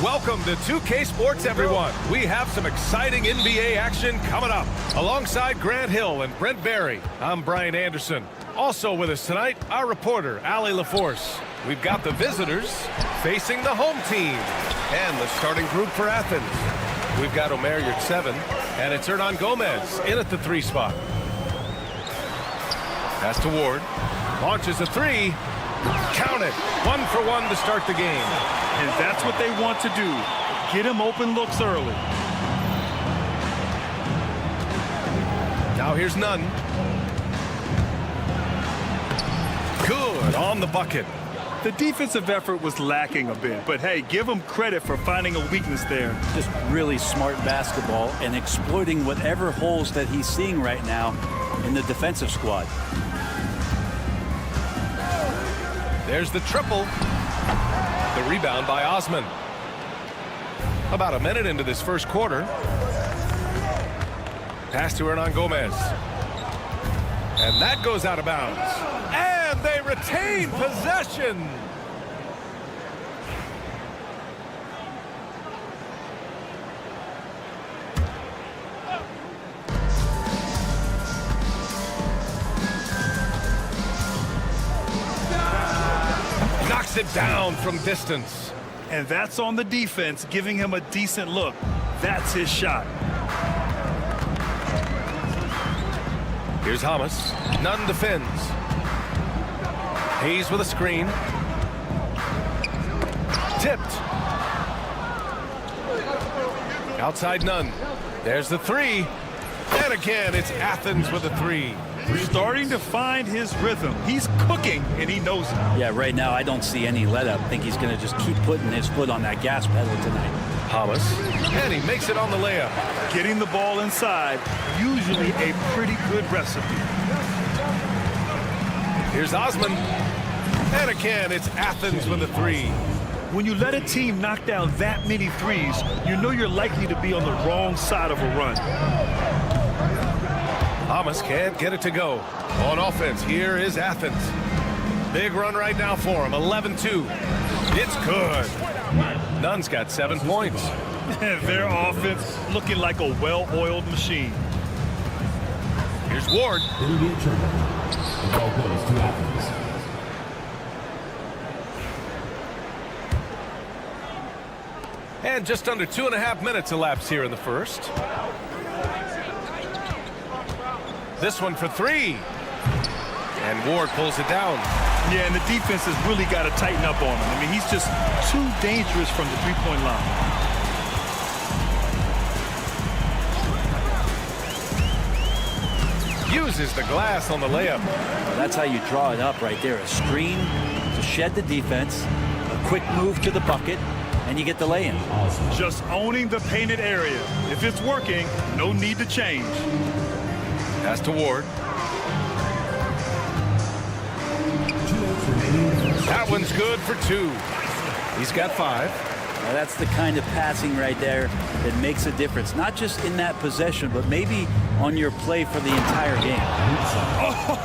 Welcome to 2K Sports, everyone. We have some exciting NBA action coming up. Alongside Grant Hill and Brent Barry, I'm Brian Anderson. Also with us tonight, our reporter, Allie LaForce. We've got the visitors facing the home team and the starting group for Athens. We've got Omer Yurtseven, and it's Hernan Gomez in at the 3 spot. Pass to Ward. Launches a 3. Count it. 1 for 1 to start the game. And that's what they want to do. Get him open looks early. Now here's Nunn. Good on the bucket. The defensive effort was lacking a bit, but hey, give him credit for finding a weakness there. Just really smart basketball and exploiting whatever holes that he's seeing right now in the defensive squad. There's the triple. The rebound by Osman. About a minute into this first quarter. Pass to Hernan Gomez. And that goes out of bounds. And they retain possession. Knocks it down from distance. And that's on the defense, giving him a decent look. That's his shot. Here's Hamas. Nunn defends. Hayes with a screen. Tipped. Outside Nunn. There's the 3. And again, it's Athens with a 3. Starting to find his rhythm. He's cooking, and he knows it. Yeah, right now I don't see any let-up. I think he's going to just keep putting his foot on that gas pedal tonight. Hamas. And he makes it on the layup. Getting the ball inside, usually a pretty good recipe. Here's Osman. And again, it's Athens with a 3. When you let a team knock down that many threes, you know you're likely to be on the wrong side of a run. Hamas can't get it to go. On offense, here is Athens. Big run right now for him, 11-2. It's good. Nunn's got 7 points. Their offense looking like a well-oiled machine. Here's Ward. It'll be a turnover. The ball goes to Athens. And just under 2.5 minutes elapsed here in the first. This one for 3. And Ward pulls it down. Yeah, and the defense has really got to tighten up on him. I mean, he's just too dangerous from the three-point line. Uses the glass on the layup. Well, that's how you draw it up right there. A screen to shed the defense, a quick move to the bucket, and you get the lay-in. Just owning the painted area. If it's working, no need to change. Pass to Ward. That one's good for 2. He's got 5. Now that's the kind of passing right there that makes a difference, not just in that possession, but maybe on your play for the entire game.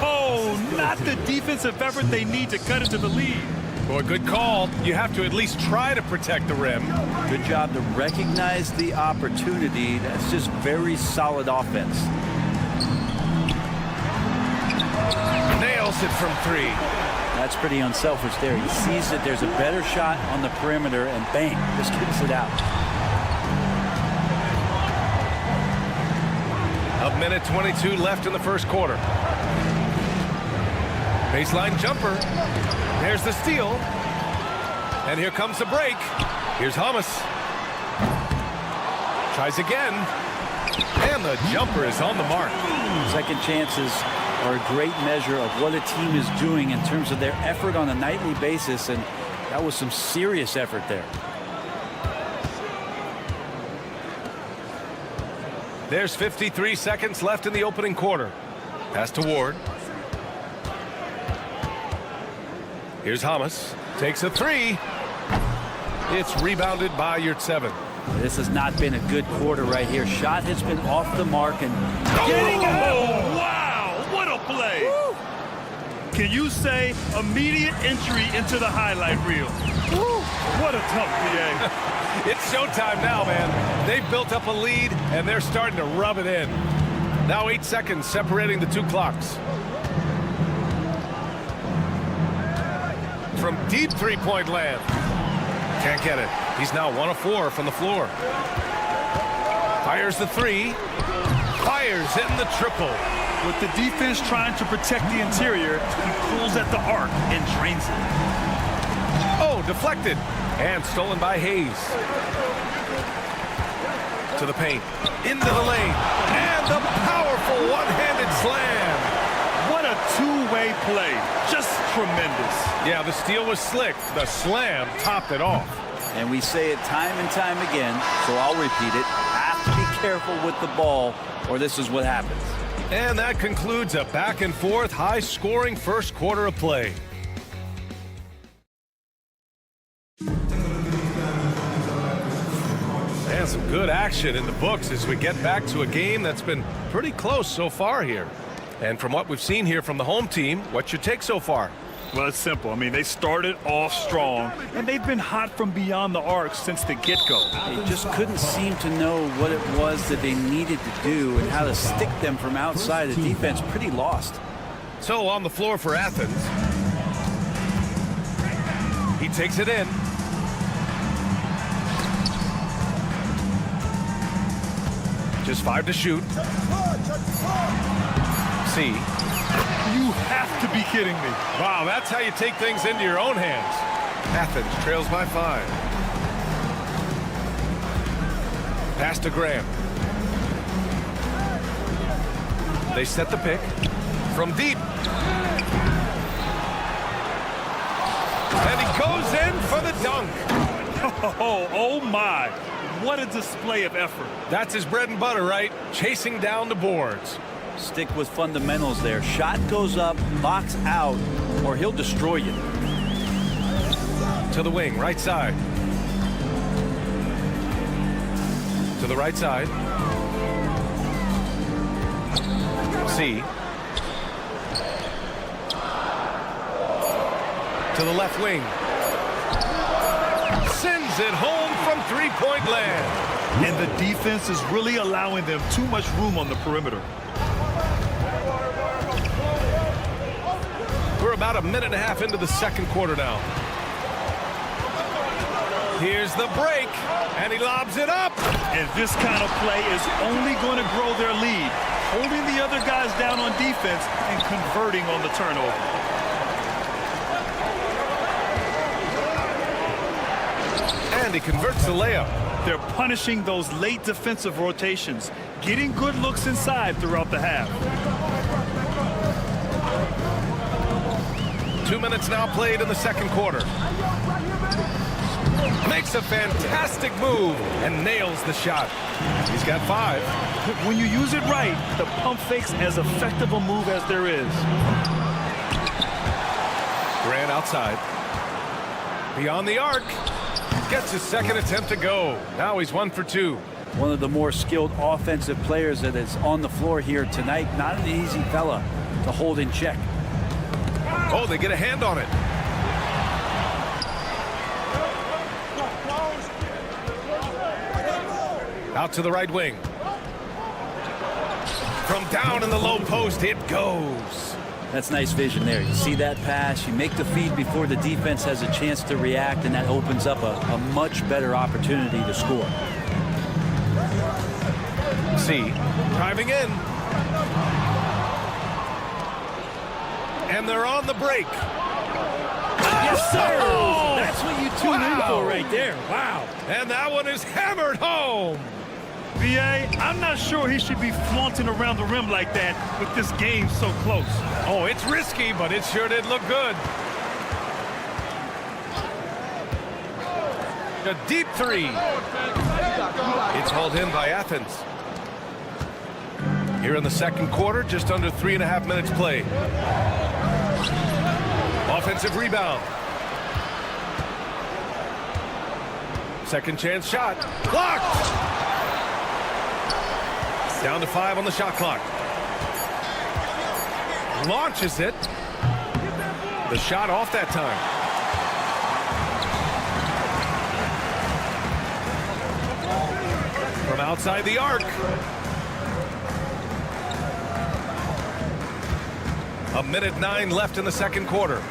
Oh, not the defensive effort they need to cut into the lead. Boy, good call. You have to at least try to protect the rim. Good job to recognize the opportunity. That's just very solid offense. Nails it from 3. That's pretty unselfish there. He sees that there's a better shot on the perimeter, and bang, just kicks it out. A minute 22 left in the first quarter. Baseline jumper. There's the steal. And here comes the break. Here's Hamas. Tries again. And the jumper is on the mark. Second chances are a great measure of what a team is doing in terms of their effort on a nightly basis, and that was some serious effort there. There's 53 seconds left in the opening quarter. Pass to Ward. Here's Hamas. Takes a 3. It's rebounded by Yurtseven. This has not been a good quarter right here. Shot has been off the mark and getting out. Oh, wow, what a play. Woo. Can you say immediate entry into the highlight reel? Woo. What a tough PA. It's showtime now, man. They've built up a lead, and they're starting to rub it in. Now 8 seconds separating the two clocks. From deep three-point land. Can't get it. He's now 1 of 4 from the floor. Fires the 3. Fires in the triple. With the defense trying to protect the interior, he pulls at the arc and drains it. Oh, deflected. And stolen by Hayes. To the paint. Into the lane. And the powerful one-handed slam. What a two-way play. Just tremendous. Yeah, the steal was slick. The slam topped it off. And we say it time and time again, so I'll repeat it. Have to be careful with the ball, or this is what happens. And that concludes a back-and-forth, high-scoring first quarter of play. And some good action in the books as we get back to a game that's been pretty close so far here. And from what we've seen here from the home team, what's your take so far? Well, it's simple. I mean, they started off strong, and they've been hot from beyond the arc since the get-go. They just couldn't seem to know what it was that they needed to do and how to stick them from outside. The defense pretty lost. So on the floor for Athens. He takes it in. Just 5 to shoot. C. You have to be kidding me. Wow, that's how you take things into your own hands. Athens trails by 5. Pass to Graham. They set the pick. From deep. And he goes in for the dunk. Oh my. What a display of effort. That's his bread and butter, right? Chasing down the boards. Stick with fundamentals there. Shot goes up, box out, or he'll destroy you. To the wing, right side. To the right side. C. To the left wing. Sends it home from three-point land. And the defense is really allowing them too much room on the perimeter. We're about a minute and a half into the second quarter now. Here's the break, and he lobs it up. And this kind of play is only going to grow their lead, holding the other guys down on defense and converting on the turnover. And he converts the layup. They're punishing those late defensive rotations, getting good looks inside throughout the half. 2 minutes now played in the second quarter. Makes a fantastic move and nails the shot. He's got 5. When you use it right, the pump fake's as effective a move as there is. Grant outside. Beyond the arc. Gets his second attempt to go. Now he's 1 for 2. One of the more skilled offensive players that is on the floor here tonight. Not an easy fella to hold in check. Oh, they get a hand on it. Out to the right wing. From down in the low post, it goes. That's nice vision there. You see that pass, you make the feed before the defense has a chance to react, and that opens up a much better opportunity to score. C driving in. And they're on the break. Yes, sir! Oh, that's what you tune in for right there. Wow. And that one is hammered home. BA, I'm not sure he should be flaunting around the rim like that with this game so close. Oh, it's risky, but it sure did look good. A deep three. It's hauled in by Athens. Here in the second quarter, just under 3.5 minutes played. Offensive rebound. Second chance shot. Blocked! Down to 5 on the shot clock. Launches it. The shot off that time. From outside the arc. A minute 9 left in the second quarter.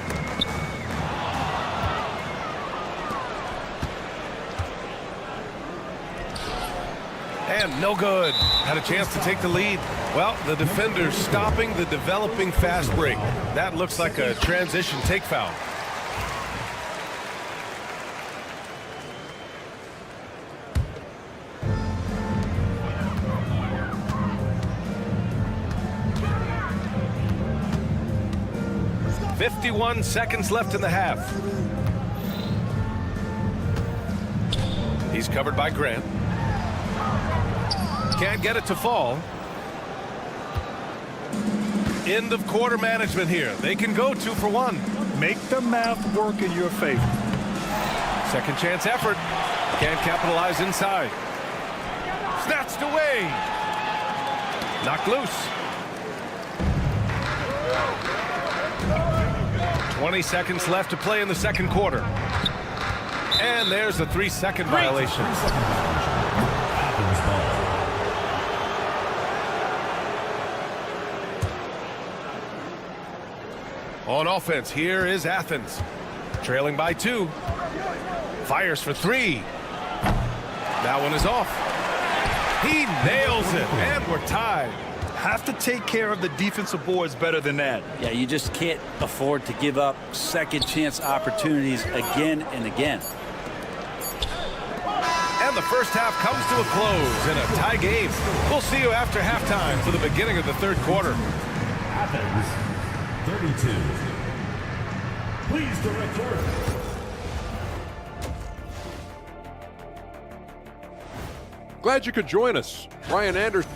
And no good. Had a chance to take the lead. Well, the defender's stopping the developing fast break. That looks like a transition take foul. .51 seconds left in the half. He's covered by Grant. Can't get it to fall. End of quarter management here. They can go 2 for 1. Make the math work in your favor. Second chance effort. Can't capitalize inside. Snatched away. Knocked loose. 20 seconds left to play in the second quarter. And there's a 3-second violation. On offense, here is Athens. Trailing by 2. Fires for 3. That one is off. He nails it, and we're tied. Have to take care of the defensive boards better than that. Yeah, you just can't afford to give up second chance opportunities again and again. And the first half comes to a close in a tie game. We'll see you after halftime for the beginning of the third quarter. Athens, 32. Please direct your... Glad you could join us. Brian Anderson.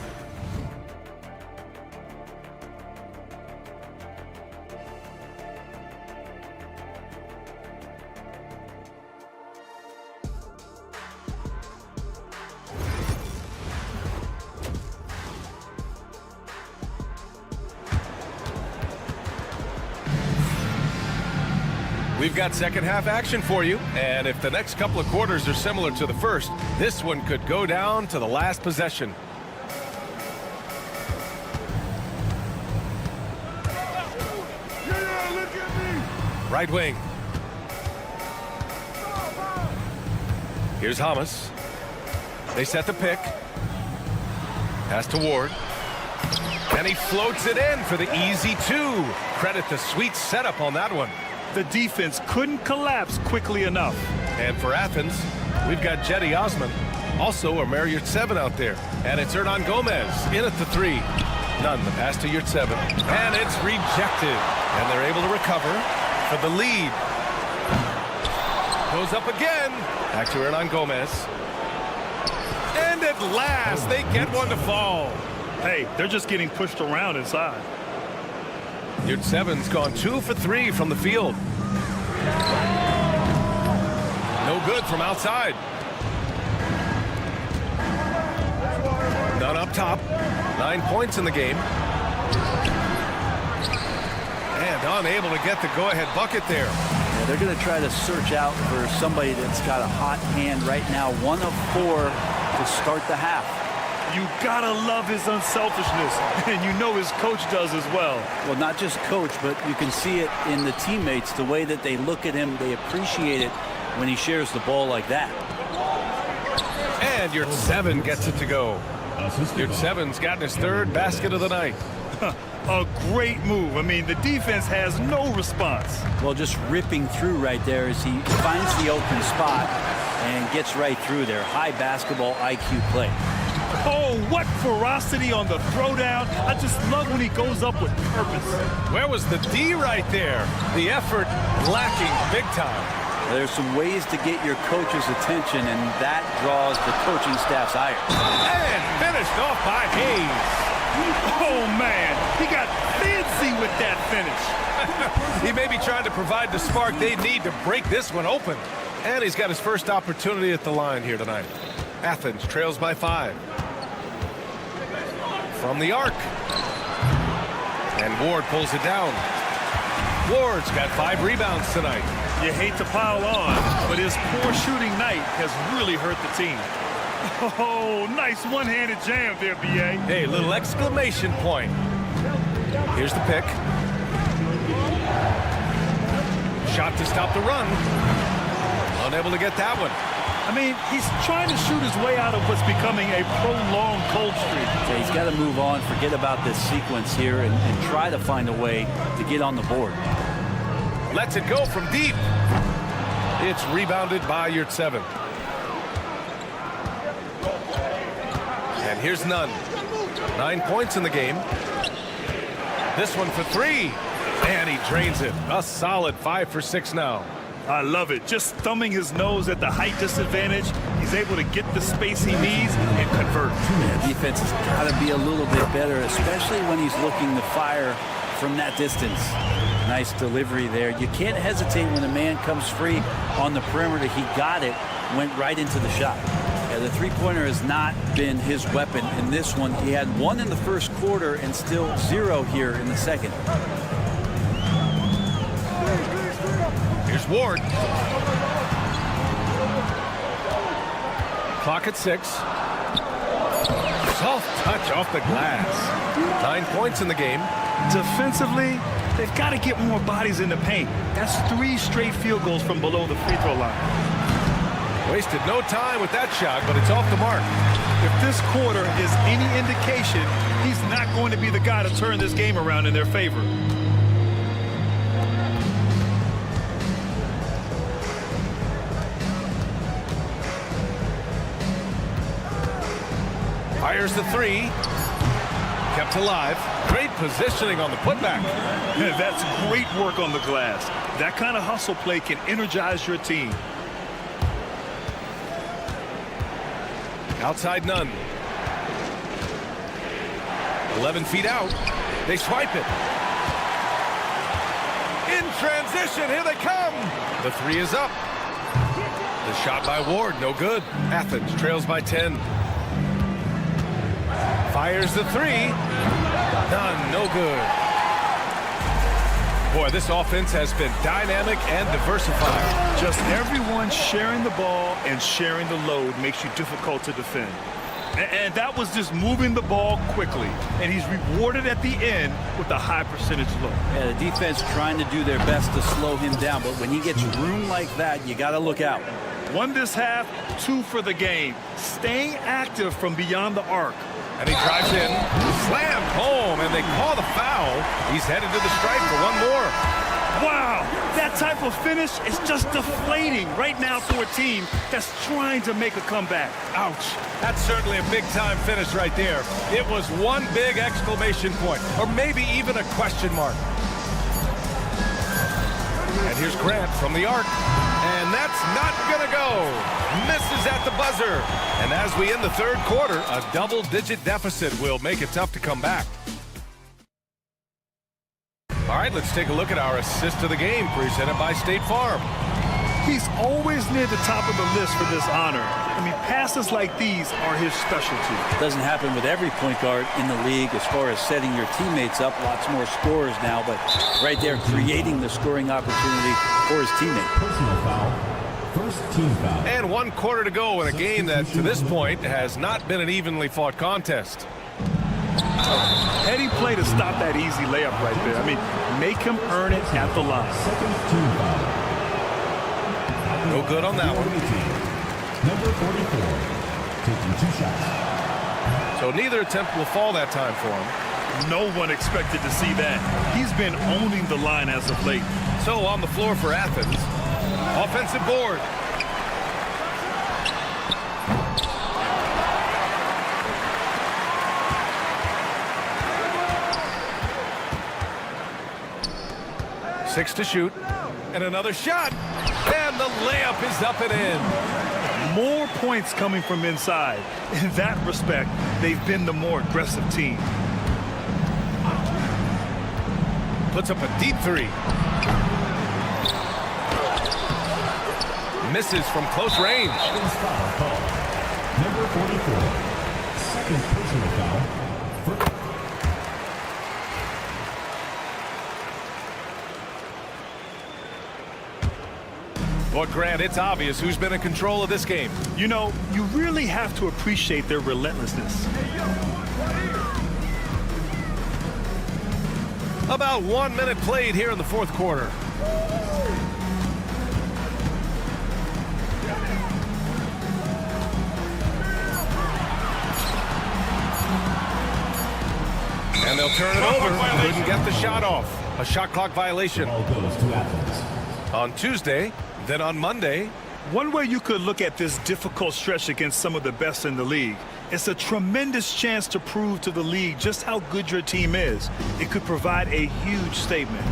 We've got second half action for you, and if the next couple of quarters are similar to the first, this one could go down to the last possession. Right wing. Here's Hamas. They set the pick. Pass to Ward. And he floats it in for the easy 2. Credit the sweet setup on that one. The defense couldn't collapse quickly enough. And for Athens, we've got Jedi Osman, also a Marriott 7 out there. And it's Hernan Gomez in at the 3. None, the pass to Yurt 7. And it's rejected. And they're able to recover for the lead. Goes up again. Back to Hernan Gomez. And at last, they get one to fall. Hey, they're just getting pushed around inside. Yurt 7's gone 2 for 3 from the field. No good from outside. None up top. 9 points in the game. And unable to get the go-ahead bucket there. Yeah, they're going to try to search out for somebody that's got a hot hand right now. 1 of 4 to start the half. You gotta love his unselfishness, and you know his coach does as well. Well, not just coach, but you can see it in the teammates, the way that they look at him. They appreciate it when he shares the ball like that. And your 7 gets it to go. Your 7's gotten his 3rd basket of the night. A great move. I mean, the defense has no response. Well, just ripping through right there as he finds the open spot and gets right through there. High basketball IQ play. Oh, what ferocity on the throwdown. I just love when he goes up with purpose. Where was the D right there? The effort lacking big time. There's some ways to get your coach's attention, and that draws the coaching staff's ire. And finished off by Hayes. Oh, man, he got fancy with that finish. He may be trying to provide the spark they need to break this one open. And he's got his first opportunity at the line here tonight. Athens trails by 5. From the arc. And Ward pulls it down. Ward's got 5 rebounds tonight. You hate to pile on, but his poor shooting night has really hurt the team. Oh, nice one-handed jam there, B.A. Hey, little exclamation point. Here's the pick. Shot to stop the run. Unable to get that one. I mean, he's trying to shoot his way out of what's becoming a prolonged cold streak. So he's got to move on, forget about this sequence here, and try to find a way to get on the board. Lets it go from deep. It's rebounded by your 7. And here's Nunn. 9 points in the game. This one for 3. And he drains it. A solid 5 for 6 now. I love it. Just thumbing his nose at the height disadvantage. He's able to get the space he needs and convert. Yeah, defense has got to be a little bit better, especially when he's looking to fire from that distance. Nice delivery there. You can't hesitate when a man comes free on the perimeter. He got it, went right into the shot. Yeah, the three-pointer has not been his weapon in this one. He had 1 in the first quarter and still 0 here in the second. Here's Ward. Clock at 6. Soft touch off the glass. 9 points in the game. Defensively, they've got to get more bodies in the paint. That's 3 straight field goals from below the free throw line. Wasted no time with that shot, but it's off the mark. If this quarter is any indication, he's not going to be the guy to turn this game around in their favor. Fires the 3. Kept alive. Great positioning on the putback. That's great work on the glass. That kind of hustle play can energize your team. Outside Nunn. 11 feet out. They swipe it. In transition, here they come. The 3 is up. The shot by Ward, no good. Athens trails by 10. Fires the 3. None, no good. Boy, this offense has been dynamic and diversified. Just everyone sharing the ball and sharing the load makes you difficult to defend. And that was just moving the ball quickly. And he's rewarded at the end with a high percentage look. Yeah, the defense trying to do their best to slow him down, but when he gets room like that, you got to look out. 1 this half, 2 for the game. Staying active from beyond the arc. And he drives in, slammed home, and they call the foul. He's headed to the stripe for 1 more. Wow, that type of finish is just deflating right now for a team that's trying to make a comeback. Ouch. That's certainly a big-time finish right there. It was 1 big exclamation point, or maybe even a question mark. And here's Grant from the arc. And that's not going to go. Misses at the buzzer. And as we end the 3rd quarter, a double-digit deficit will make it tough to come back. All right, let's take a look at our assist of the game presented by State Farm. He's always near the top of the list for this honor. I mean, passes like these are his specialty. Doesn't happen with every point guard in the league as far as setting your teammates up. Lots more scorers now, but right there creating the scoring opportunity for his teammate. Personal foul. First team foul. And 1 quarter to go in a game that, to this point, has not been an evenly fought contest. Heady play to stop that easy layup right there. I mean, make him earn it at the line. Second team foul. No good on that one. Number 44, taking 2 shots. So neither attempt will fall that time for him. No one expected to see that. He's been owning the line as of late. So on the floor for Athens. Offensive board. Six to shoot. And another shot. And the layup is up and in. More points coming from inside. In that respect, they've been the more aggressive team. Puts up a deep three. Misses from close range. Foul call. Number 44, second personal foul. But Grant, it's obvious who's been in control of this game. You know, you really have to appreciate their relentlessness. About 1 minute played here in the fourth quarter. And they'll turn it over. Couldn't get the shot off. A shot clock violation. Ball goes to Athens. On Tuesday, then on Monday. One way you could look at this difficult stretch against some of the best in the league, it's a tremendous chance to prove to the league just how good your team is. It could provide a huge statement.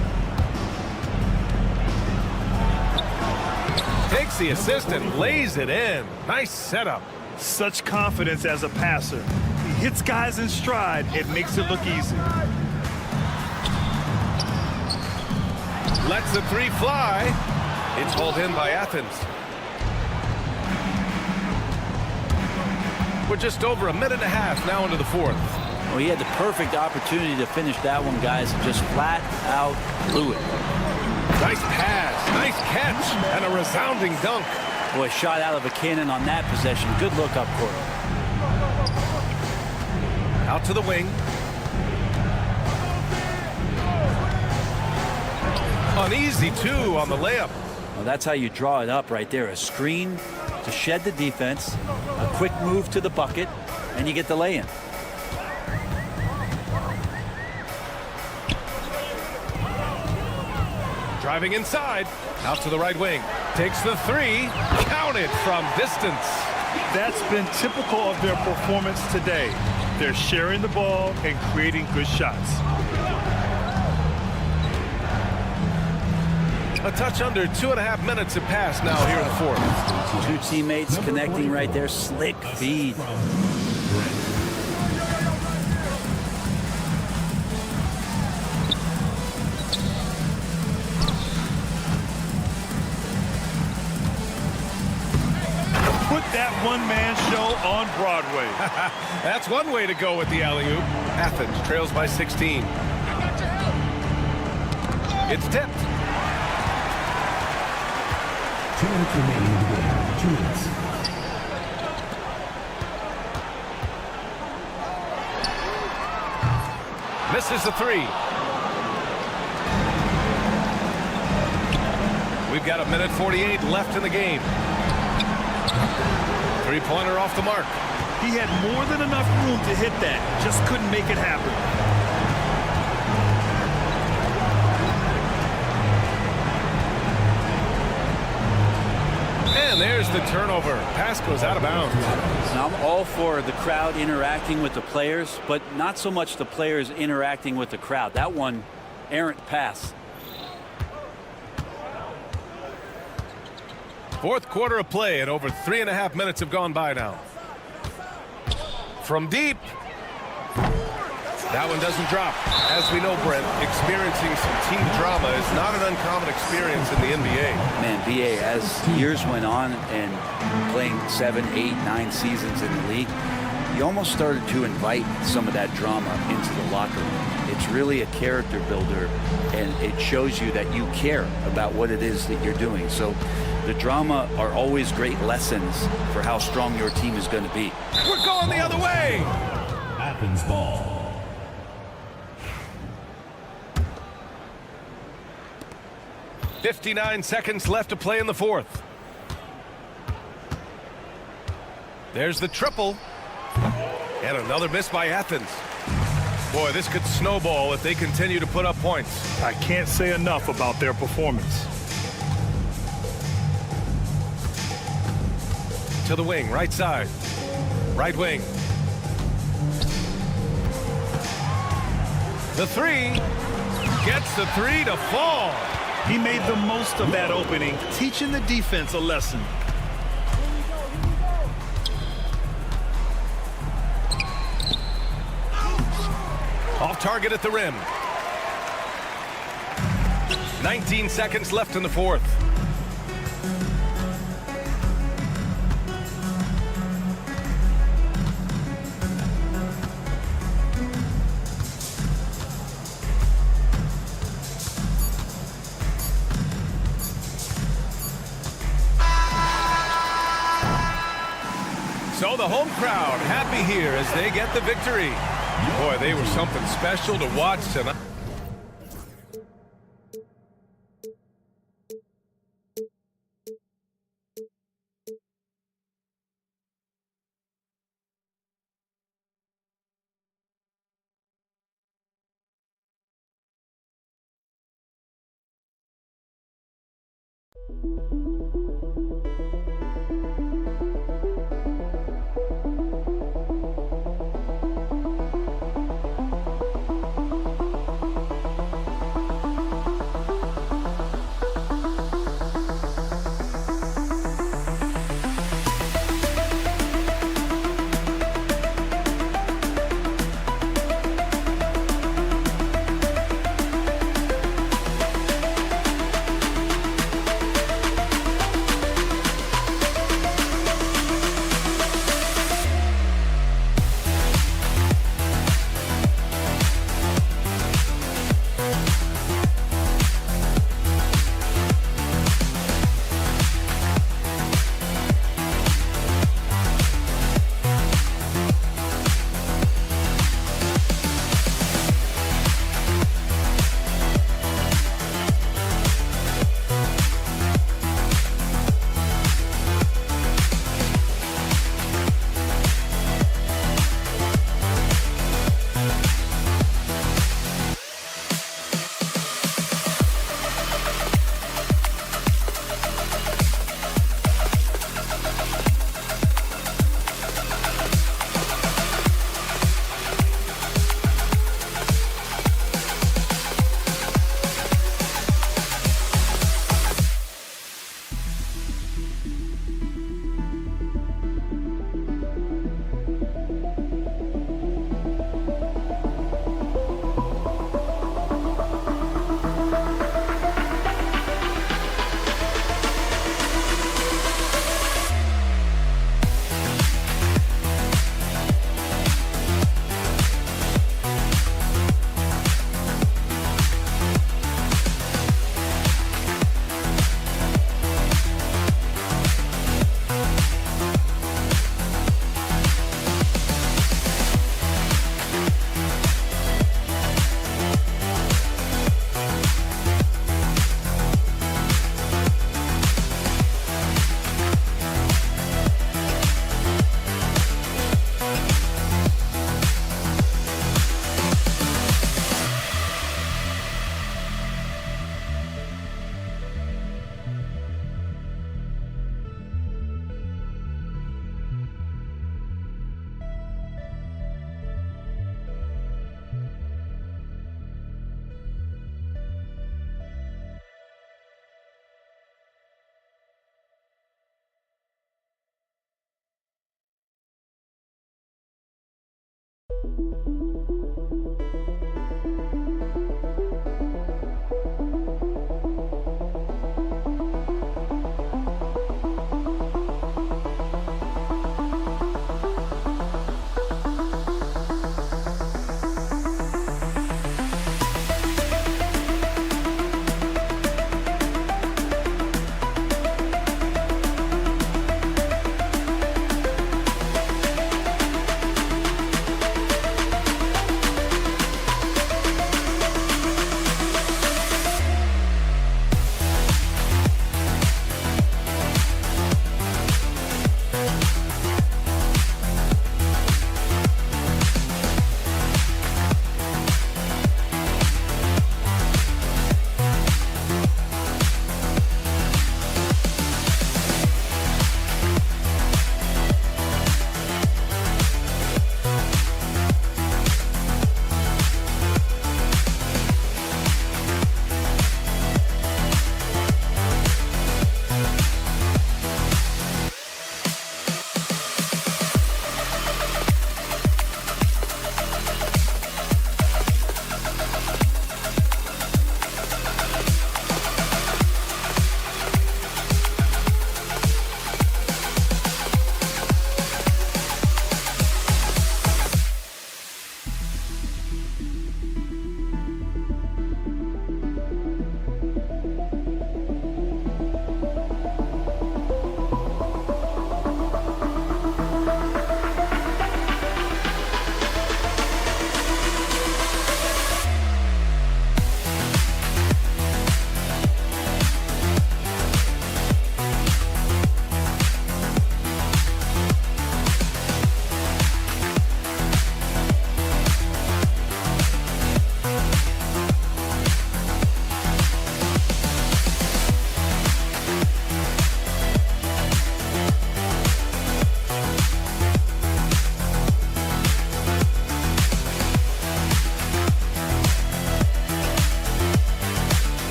Takes the assist and lays it in. Nice setup. Such confidence as a passer. He hits guys in stride. It makes it look easy. Lets the three fly. It's hauled in by Athens. We're just over a minute and a half now into the fourth. Well, he had the perfect opportunity to finish that one, guys, and just flat out blew it. Nice pass, nice catch, and a resounding dunk. Boy, shot out of a cannon on that possession. Good look up court. Out to the wing. An easy two on the layup. Well, that's how you draw it up right there. A screen to shed the defense, a quick move to the bucket, and you get the lay-in. Driving inside, out to the right wing. Takes the three, counted from distance. That's been typical of their performance today. They're sharing the ball and creating good shots. A touch under 2.5 minutes have passed now here in the fourth. Two teammates connecting right there. Slick feed. Put that one-man show on Broadway. That's one way to go with the alley-oop. Athens trails by 16. It's tipped. 2 minutes remaining in the game. 2 minutes. Misses the three. We've got 1:48 left in the game. Three-pointer off the mark. He had more than enough room to hit that. Just couldn't make it happen. And there's the turnover. Pass goes out of bounds. Now, I'm all for the crowd interacting with the players, but not so much the players interacting with the crowd. That one, errant pass. Fourth quarter of play, and over 3.5 minutes have gone by now. From deep. That one doesn't drop. As we know, Brent, experiencing some team drama is not an uncommon experience in the NBA. Man, BA, as years went on and playing 7, 8, 9 seasons in the league, you almost started to invite some of that drama into the locker room. It's really a character builder, and it shows you that you care about what it is that you're doing. So the drama are always great lessons for how strong your team is going to be. We're going the other way! Athens ball. 59 seconds left to play in the fourth. There's the triple. And another miss by Athens. Boy, this could snowball if they continue to put up points. I can't say enough about their performance. To the wing, right side. Right wing. The three. Gets the three to fall. He made the most of that opening, teaching the defense a lesson. Off target at the rim. 19 seconds left in the fourth. So the home crowd happy here as they get the victory. Boy, they were something special to watch tonight.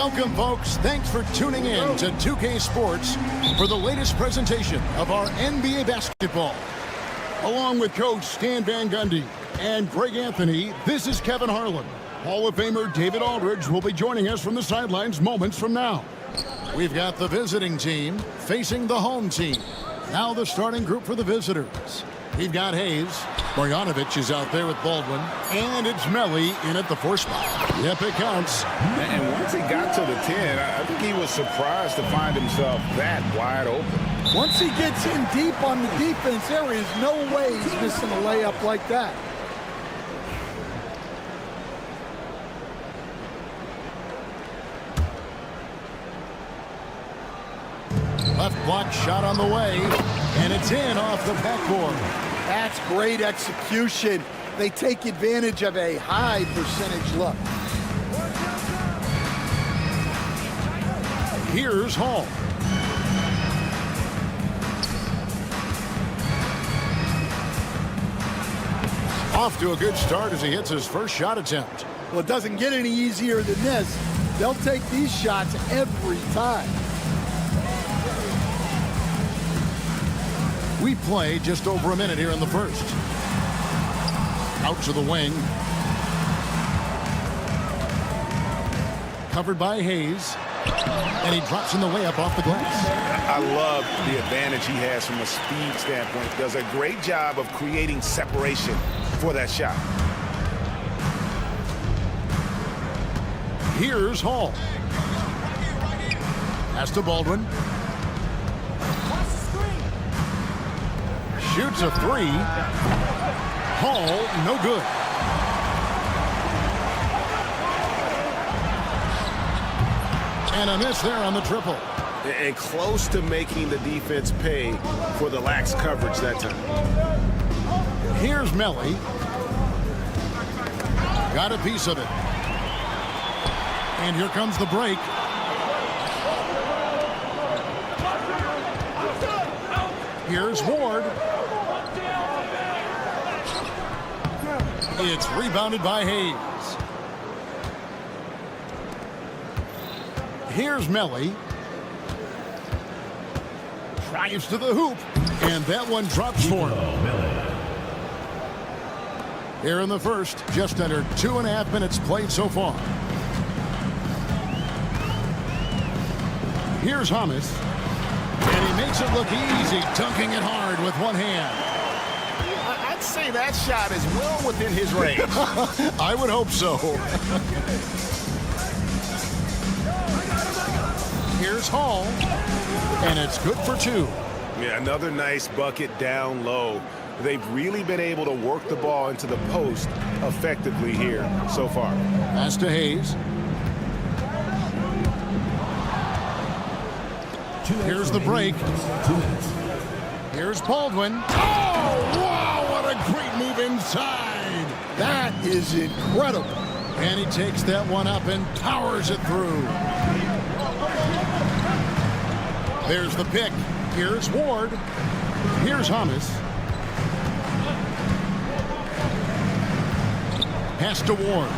Welcome, folks. Thanks for tuning in to 2K Sports for the latest presentation of our NBA basketball. Along with Coach Stan Van Gundy and Greg Anthony, this is Kevin Harlan. Hall of Famer David Aldridge will be joining us from the sidelines moments from now. We've got the visiting team facing the home team. Now the starting group for the visitors. We've got Hayes. Marjanovic is out there with Baldwin. And it's Melly in at the 4 spot. Yep, it counts. And once he got to the 10, I think he was surprised to find himself that wide open. Once he gets in deep on the defense, there is no way he's missing a layup like that. Left block shot on the way, and it's in off the backboard. That's great execution. They take advantage of a high percentage look. Here's Hall. Off to a good start as he hits his first shot attempt. Well, it doesn't get any easier than this. They'll take these shots every time. We play just over a minute here in the first. Out to the wing. Covered by Hayes. And he drops in the layup off the glass. I love the advantage he has from a speed standpoint. Does a great job of creating separation for that shot. Here's Hall. Pass to Baldwin. Shoots a 3. Hall, no good. And a miss there on the triple. And close to making the defense pay for the lax coverage that time. Here's Melly. Got a piece of it. And here comes the break. Here's Ward. It's rebounded by Hayes. Here's Melly. Drives to the hoop. And that one drops for him. Here in the first, just under 2.5 minutes played so far. Here's Hamas. And he makes it look easy, dunking it hard with one hand. I'd say that shot is well within his range. I would hope so. Here's Hall. And it's good for 2. Yeah, another nice bucket down low. They've really been able to work the ball into the post effectively here so far. Pass to Hayes. Here's the break. Here's Baldwin. Oh, wow, what a great move inside. That is incredible. And he takes that one up and powers it through. There's the pick. Here's Ward. Here's Hamas. Pass to Ward.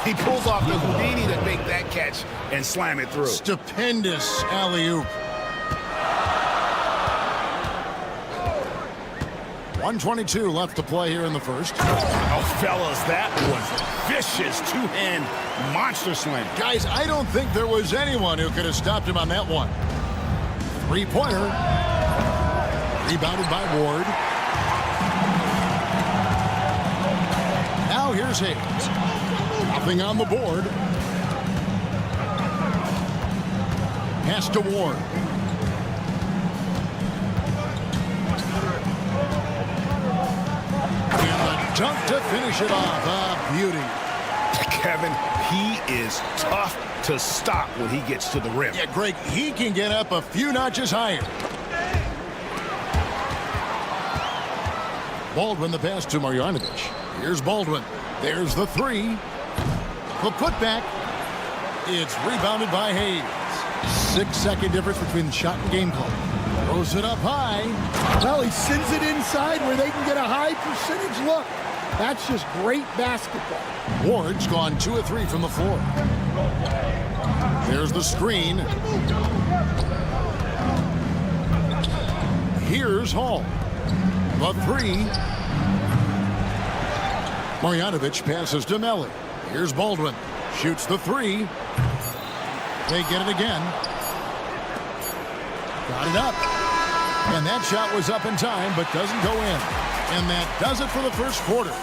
He pulls off the Houdini to make that catch and slam it through. Stupendous alley-oop. 1:22 left to play here in the first. Oh, fellas, that was vicious two-hand monster slam. Guys, I don't think there was anyone who could have stopped him on that one. 3-pointer. Rebounded by Ward. Now here's Hayes. Nothing on the board. Pass to Ward. And the dunk to finish it off. A beauty. Kevin, he is tough to stop when he gets to the rim. Yeah, Greg, he can get up a few notches higher. Baldwin the pass to Marjanovic. Here's Baldwin. There's the 3. The putback. It's rebounded by Hayes. 6-second difference between the shot and game clock. Throws it up high. Well, he sends it inside where they can get a high percentage look. That's just great basketball. Ward's gone 2 of 3 from the floor. There's the screen. Here's Hall. The three. Marjanovic passes to Melli. Here's Baldwin. Shoots the three. They get it again. Got it up. And that shot was up in time, but doesn't go in. And that does it for the first quarter.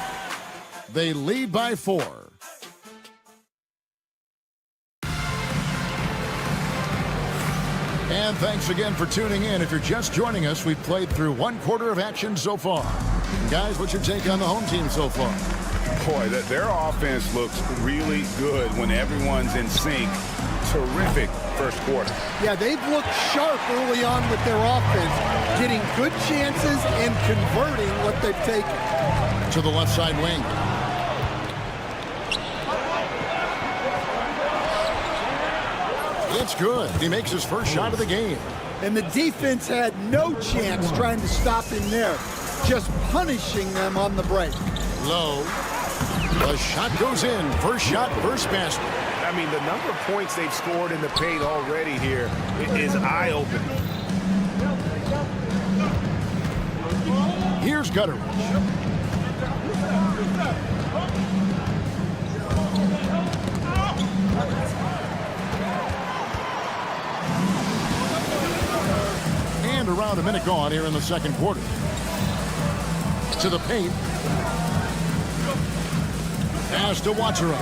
They lead by 4. And thanks again for tuning in. If you're just joining us, we've played through 1 quarter of action so far. Guys, what's your take on the home team so far? Boy, their offense looks really good when everyone's in sync. Terrific first quarter. Yeah, they've looked sharp early on with their offense, getting good chances and converting what they've taken. To the left side wing. It's good. He makes his first shot of the game. And the defense had no chance trying to stop him there, just punishing them on the break. Low. The shot goes in. First shot, first basket. I mean, the number of points they've scored in the paint already here is eye-opening. Here's Gutteridge. And around a minute gone here in the second quarter. To the paint. Pass to Watchera.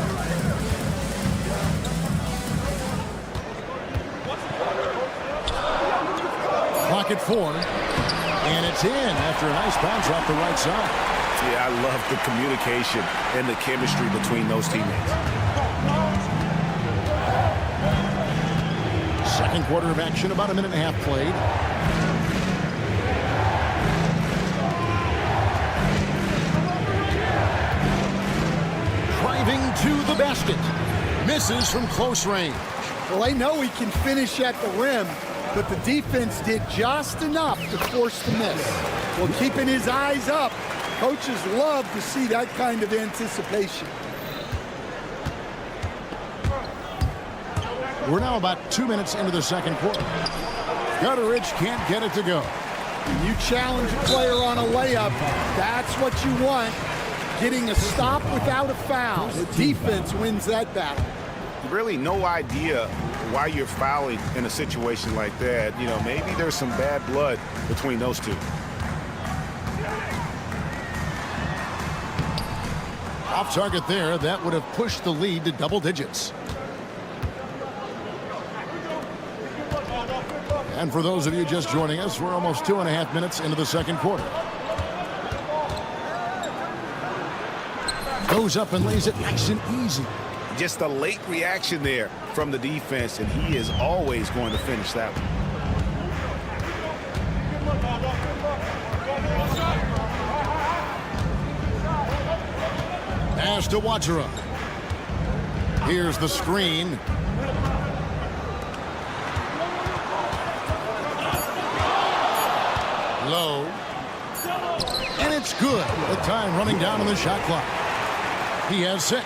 Clock at 4. And it's in after a nice bounce off the right side. Yeah, I love the communication and the chemistry between those teammates. Second quarter of action, about a minute and a half played. Driving to the basket. Misses from close range. Well, they know he can finish at the rim, but the defense did just enough to force the miss. Well, keeping his eyes up, coaches love to see that kind of anticipation. We're now about 2 minutes into the second quarter. Gutteridge can't get it to go. When you challenge a player on a layup, that's what you want. Getting a stop without a foul. The defense wins that battle. Really no idea why you're fouling in a situation like that. You know, maybe there's some bad blood between those two. Off target there. That would have pushed the lead to double digits. And for those of you just joining us, we're almost 2.5 minutes into the second quarter. Goes up and lays it nice and easy. Just a late reaction there from the defense, and he is always going to finish that one. Pass to Watchera. Here's the screen. Low. And it's good. The time running down on the shot clock. He has 6.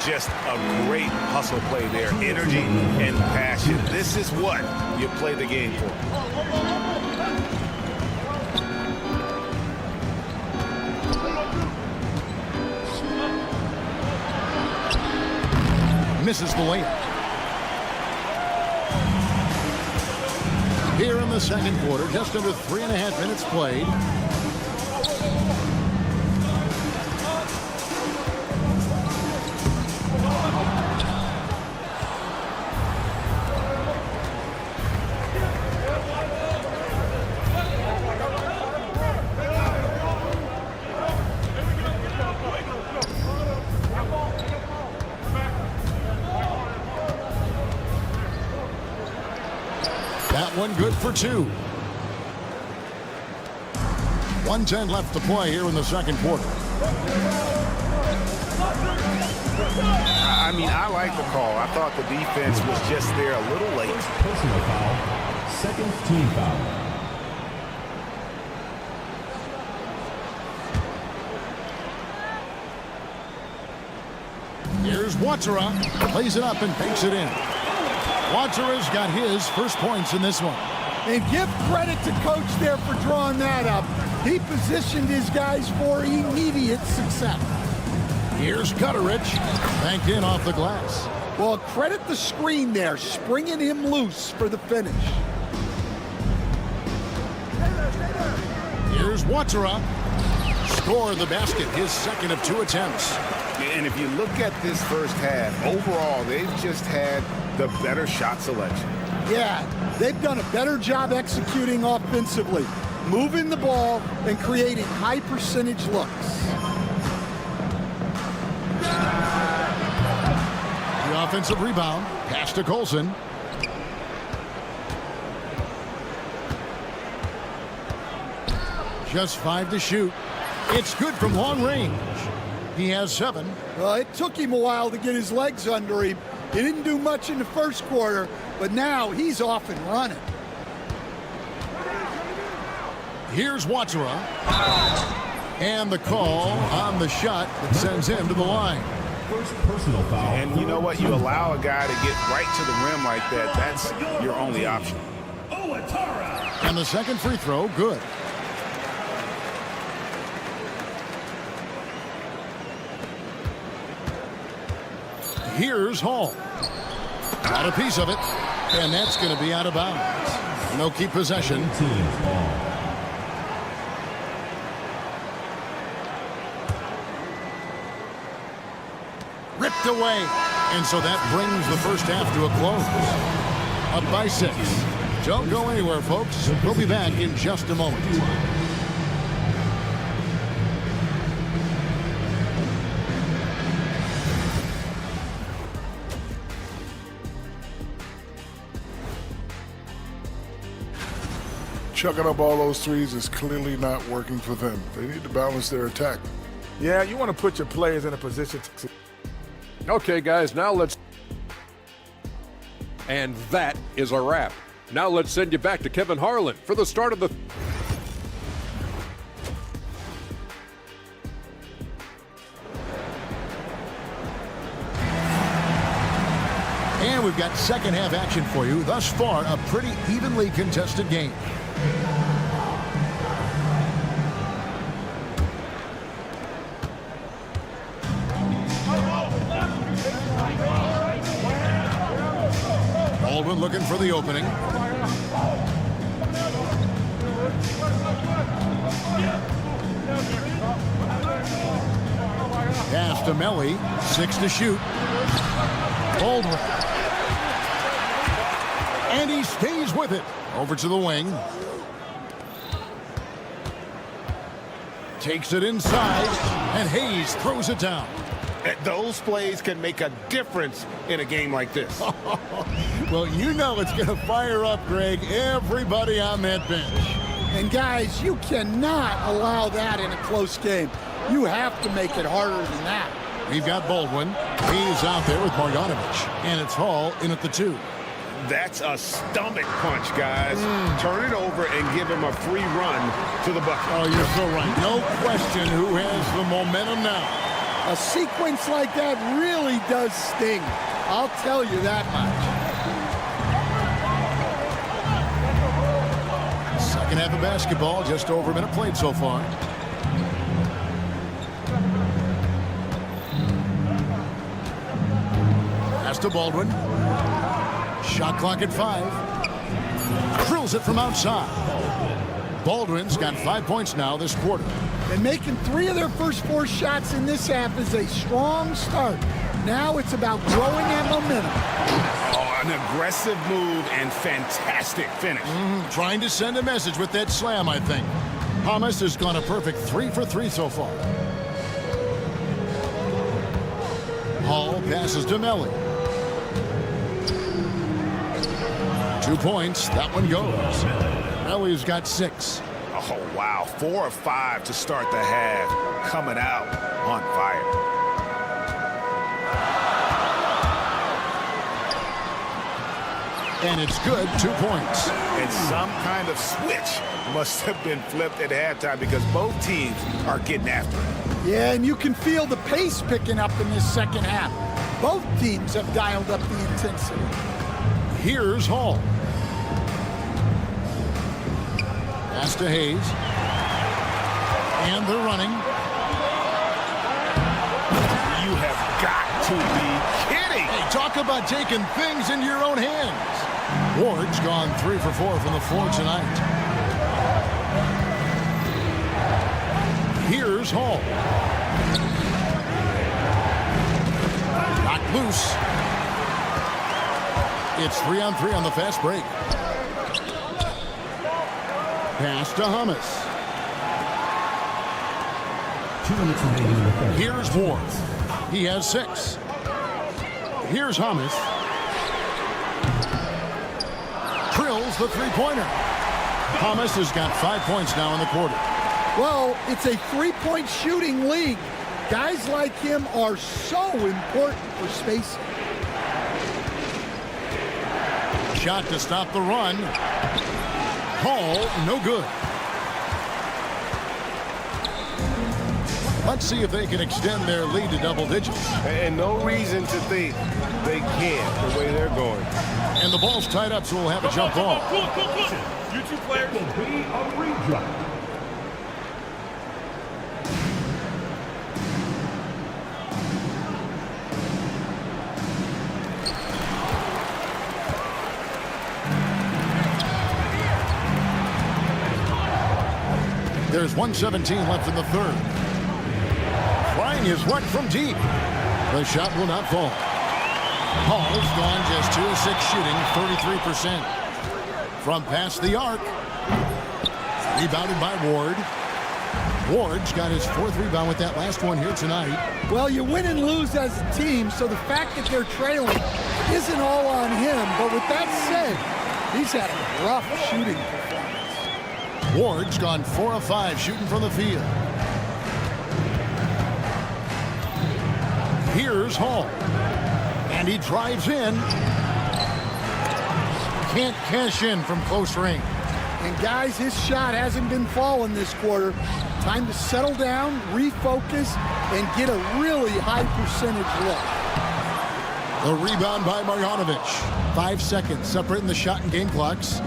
Just a great hustle play there. Energy and passion. This is what you play the game for. Misses the layup. Here in the second quarter, just under 3.5 minutes played. That one good for 2. 1:10 left to play here in the second quarter. I mean, I like the call. I thought the defense was just there a little late. Personal foul. Second team foul. Here's Watchera. Plays it up and banks it in. Watchera's got his first points in this one. And give credit to coach there for drawing that up. He positioned his guys for immediate success. Here's Gutteridge, banked in off the glass. Well, credit the screen there, springing him loose for the finish. Here's Watera. Score the basket, his second of 2 attempts. And if you look at this first half, overall, they've just had the better shot selection. Yeah, they've done a better job executing offensively, moving the ball and creating high percentage looks. The offensive rebound, pass to Colson. Just 5 to shoot. It's good from long range. He has 7. Well, it took him a while to get his legs under him. He didn't do much in the first quarter, but now he's off and running. Here's Watera. And the call on the shot that sends him to the line. First personal foul. And you know what? You allow a guy to get right to the rim like that, that's your only option. And the second free throw, good. Here's Hall. Got a piece of it, and that's going to be out of bounds. No keep possession. Ripped away, and so that brings the first half to a close. Up by 6. Don't go anywhere, folks. We'll be back in just a moment. Chucking up all those threes is clearly not working for them. They need to balance their attack. Yeah, you want to put your players in a position to... Okay, guys, now let's... And that is a wrap. Now let's send you back to Kevin Harlan for the start of the... And we've got second half action for you. Thus far, a pretty evenly contested game. Baldwin looking for the opening. Pass to Melly. 6 to shoot. Baldwin. And he stays with it. Over to the wing. Takes it inside. And Hayes throws it down. Those plays can make a difference in a game like this. Well, you know it's going to fire up, Greg, everybody on that bench. And guys, you cannot allow that in a close game. You have to make it harder than that. We've got Baldwin. He's out there with Marjanovic. And it's Hall in at the 2. That's a stomach punch, guys. Turn it over and give him a free run to the bucket. Oh, you're so right. No question who has the momentum now. A sequence like that really does sting. I'll tell you that much. Second half of basketball, just over a minute played so far. Pass to Baldwin. Shot clock at 5. Drills it from outside. Baldwin's got 5 points now this quarter. And making 3 of their first 4 shots in this half is a strong start. Now it's about growing that momentum. Oh, an aggressive move and fantastic finish. Trying to send a message with that slam, I think. Hamas has gone a perfect 3 for 3 so far. Hall passes to Melly. 2 points. That one goes. Melly's got 6. Oh, wow. 4 of 5 to start the half. Coming out on fire. And it's good. 2 points. And some kind of switch must have been flipped at halftime because both teams are getting after it. Yeah, and you can feel the pace picking up in this second half. Both teams have dialed up the intensity. Here's Hall. Pass to Hayes. And they're running. You have got to be kidding. Hey, talk about taking things into your own hands. Ward's gone 3 for 4 from the floor tonight. Here's Hall. Knocked loose. It's 3-on-3 on the fast break. Pass to Hummus. 2 minutes remaining in the third. Here's Ward. He has 6. Here's Hummus. Drills the three-pointer. Hummus has got 5 points now in the quarter. Well, it's a three-point shooting league. Guys like him are so important for spacing. Shot to stop the run. Hall, no good. Let's see if they can extend their lead to double digits. And no reason to think they can't the way they're going. And the ball's tied up, so we'll have a jump ball. You two players will be a redraw. There's 1:17 left in the third. Trying his luck from deep. The shot will not fall. Hall's gone just 2 of 6 shooting, 33%. From past the arc. Rebounded by Ward. Ward's got his 4th rebound with that last one here tonight. Well, you win and lose as a team, so the fact that they're trailing isn't all on him. But with that said, he's had a rough shooting performance. Ward's gone 4 of 5 shooting from the field. Here's Hall. And he drives in. Can't cash in from close range. And guys, his shot hasn't been falling this quarter. Time to settle down, refocus, and get a really high percentage look. The rebound by Marjanovic. 5 seconds separating the shot and game clocks.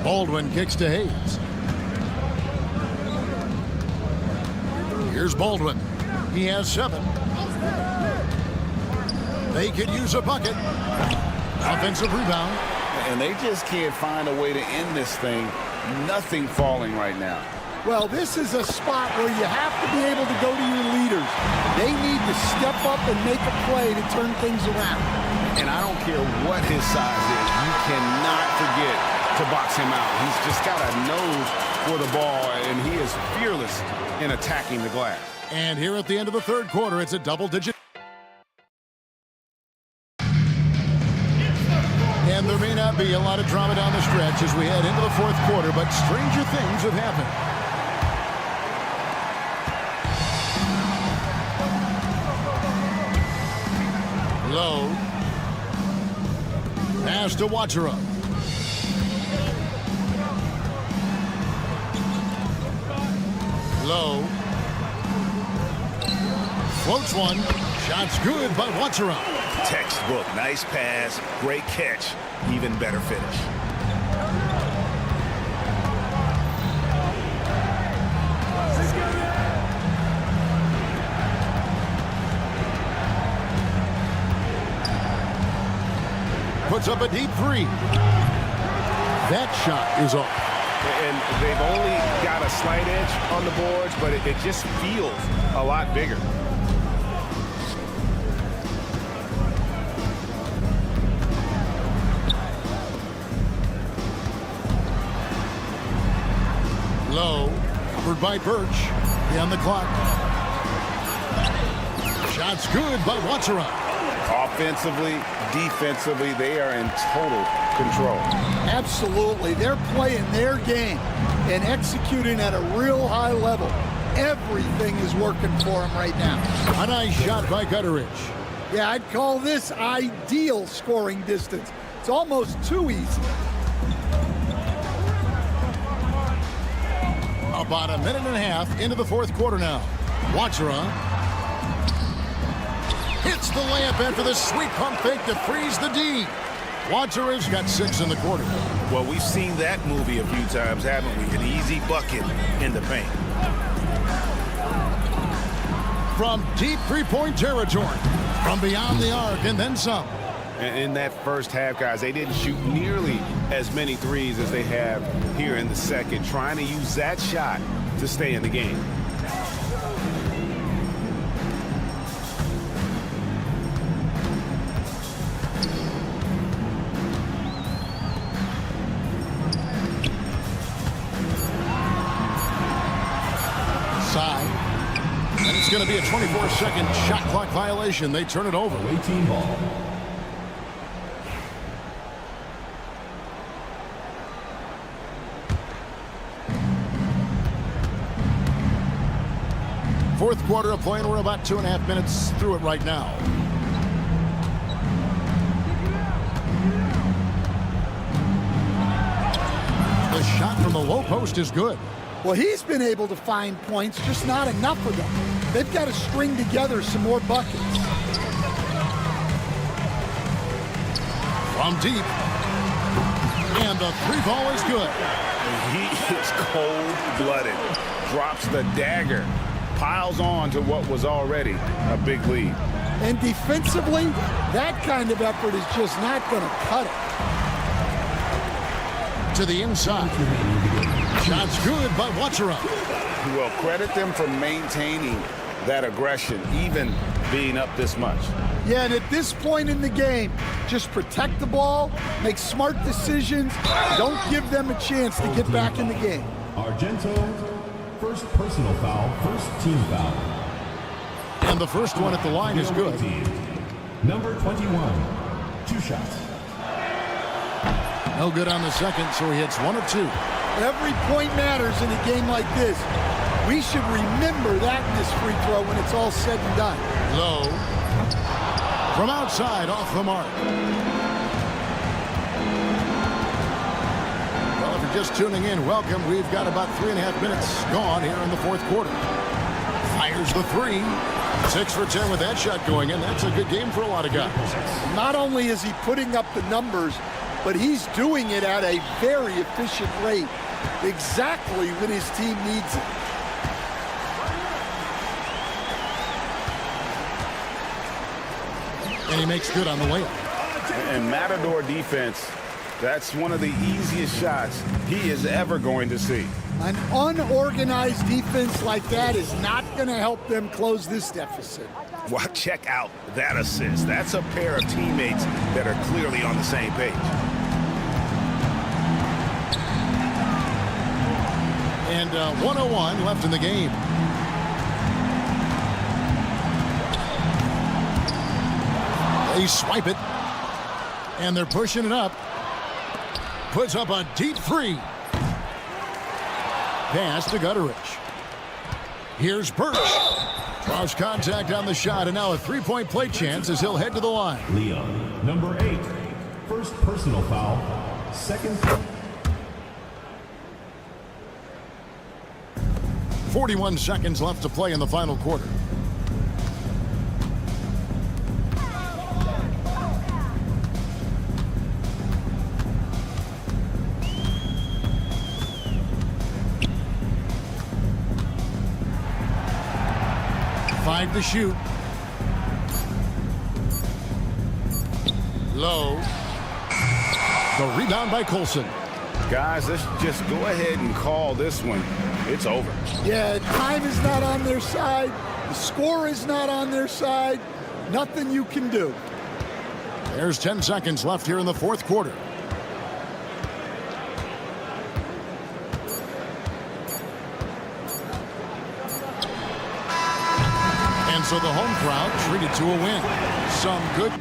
Baldwin kicks to Hayes. Here's Baldwin. He has 7. They could use a bucket. Offensive rebound. And they just can't find a way to end this thing. Nothing falling right now. Well, this is a spot where you have to be able to go to your leaders. They need to step up and make a play to turn things around. And I don't care what his size is. You cannot forget to box him out. He's just got a nose for the ball, and he is fearless in attacking the glass. And here at the end of the third quarter, it's a double-digit. And there may not be a lot of drama down the stretch as we head into the fourth quarter, but stranger things have happened. Low. Pass to Wachera. Low. Floats one. Shot's good by Wachera. Textbook. Nice pass. Great catch. Even better finish. Puts up a deep 3. That shot is off. And they've only got a slight edge on the boards, but it just feels a lot bigger. Low, covered by Birch. On the clock. Shot's good by Wachera. Offensively, defensively, they are in total control. Absolutely. They're playing their game and executing at a real high level. Everything is working for them right now. A nice shot by Gutteridge. Yeah, I'd call this ideal scoring distance. It's almost too easy. About a minute and a half into the fourth quarter now. Wachera hits the layup after the sweet pump fake to freeze the D. Wanderer's got 6 in the quarter. Well, we've seen that movie a few times, haven't we? An easy bucket in the paint. From deep three-point territory, from beyond the arc, and then some. In that first half, guys, they didn't shoot nearly as many threes as they have here in the second, trying to use that shot to stay in the game. And it's going to be a 24-second shot clock violation. They turn it over. Away team ball. Fourth quarter of play, and we're about 2.5 minutes through it right now. The shot from the low post is good. Well, he's been able to find points, just not enough of them. They've got to string together some more buckets. From deep. And the three ball is good. He is cold-blooded. Drops the dagger. Piles on to what was already a big lead. And defensively, that kind of effort is just not going to cut it. To the inside. Shot's good by Watchera. Well, credit them for maintaining that aggression, even being up this much. Yeah, and at this point in the game, just protect the ball, make smart decisions, don't give them a chance to get back in the game. Argento, first personal foul, first team foul. And the first one at the line is good. Number 21, 2 shots. No good on the second, so he hits 1 of 2. Every point matters in a game like this. We should remember that in this free throw when it's all said and done. Low. From outside, off the mark. Well, if you're just tuning in, welcome. We've got about 3.5 minutes gone here in the fourth quarter. Fires the 3. 6 for 10 with that shot going in. That's a good game for a lot of guys. Not only is he putting up the numbers, but he's doing it at a very efficient rate, exactly when his team needs it. And he makes good on the layup. And Matador defense, that's one of the easiest shots he is ever going to see. An unorganized defense like that is not going to help them close this deficit. Well, check out that assist. That's a pair of teammates that are clearly on the same page. And 1:01 left in the game. They swipe it. And they're pushing it up. Puts up a deep 3. Pass to Gutteridge. Here's Birch. Draws contact on the shot, and now a 3-point play chance as he'll head to the line. Leon, number 8, first personal foul, second. 41 seconds left to play in the final quarter. To shoot. Low. The rebound by Colson. Guys, let's just go ahead and call this one. It's over. Yeah, time is not on their side. The score is not on their side. Nothing you can do. There's 10 seconds left here in the fourth quarter. So the home crowd treated to a win. Some good.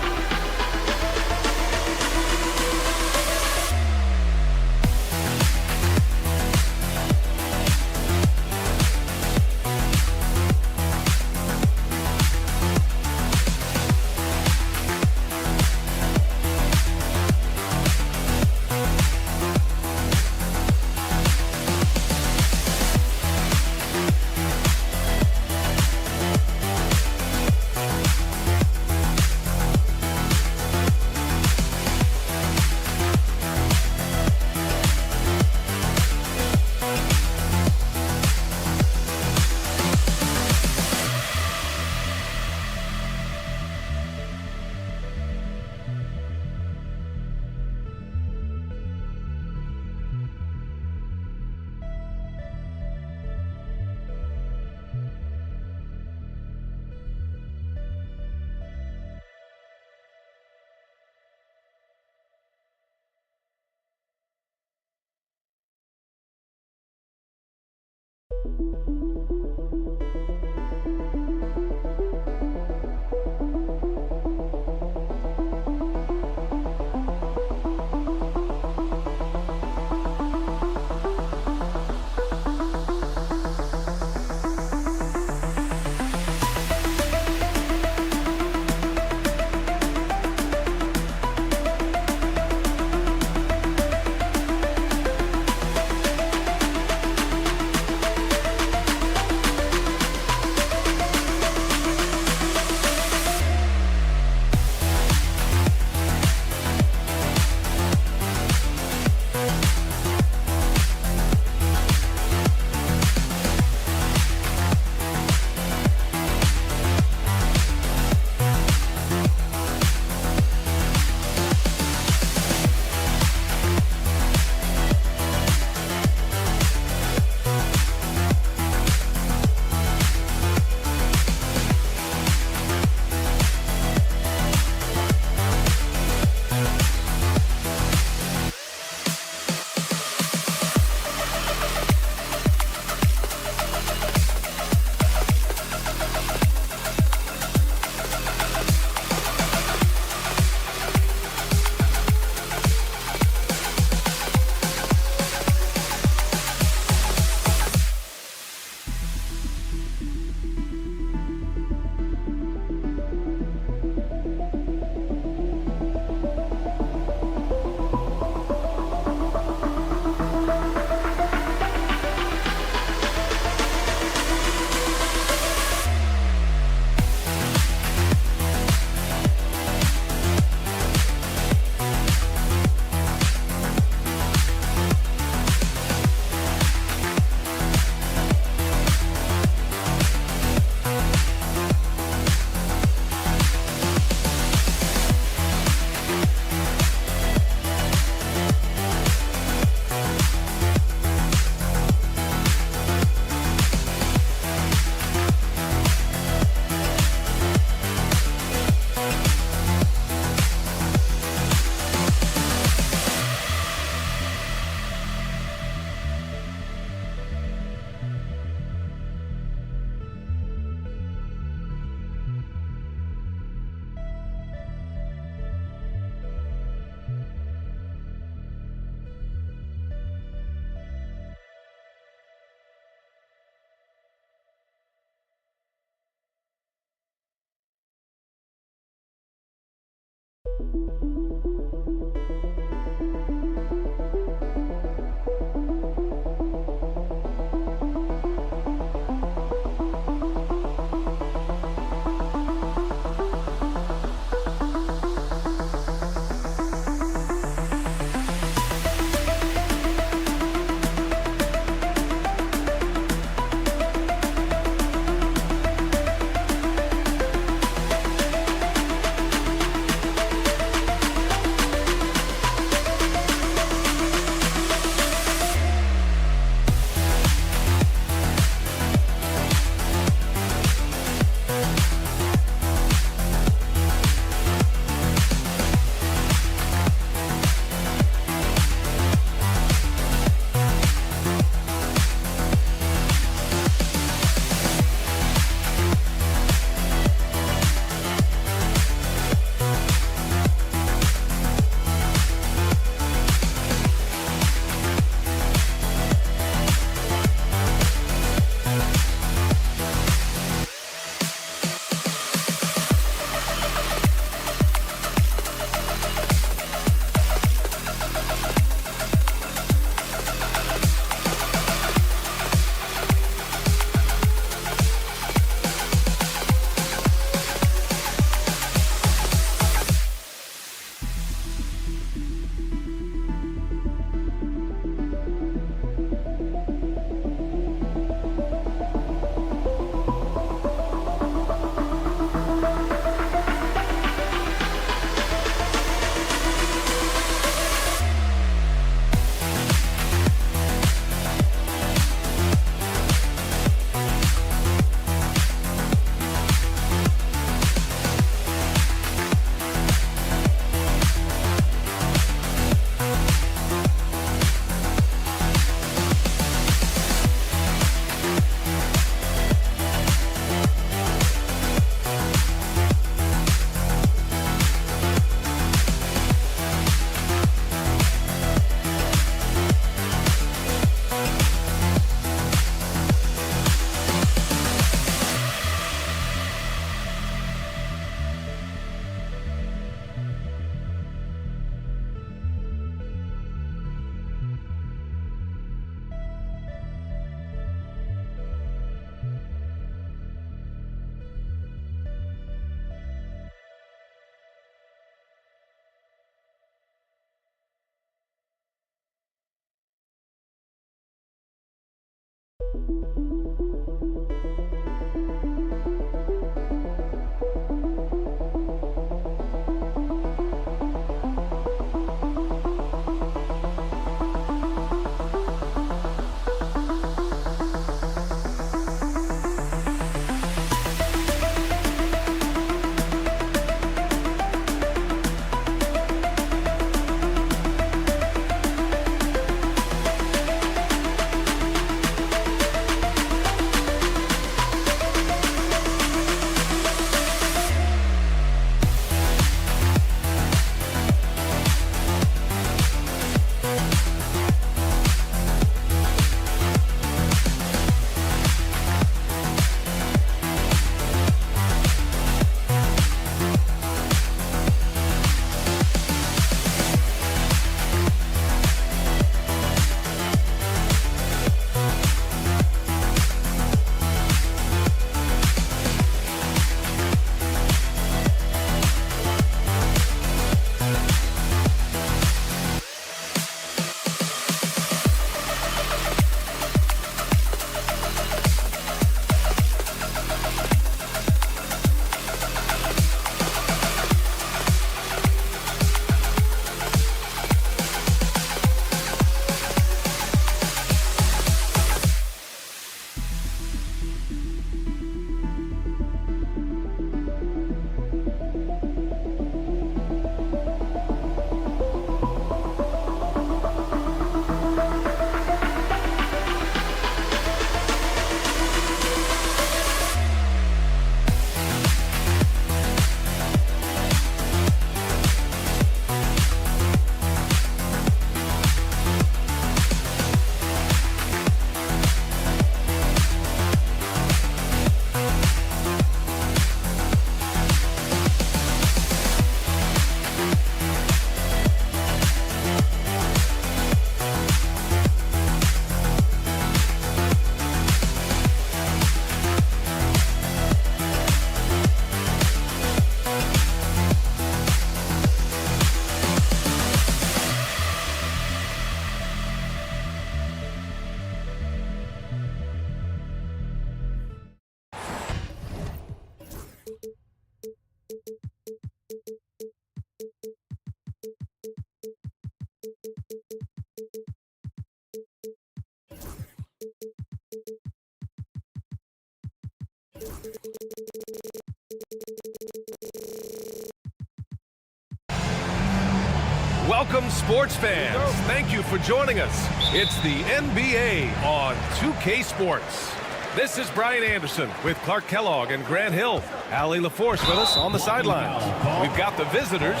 Welcome, sports fans. Thank you for joining us. It's the NBA on 2K Sports. This is Brian Anderson with Clark Kellogg and Grant Hill. Allie LaForce with us on the sidelines. We've got the visitors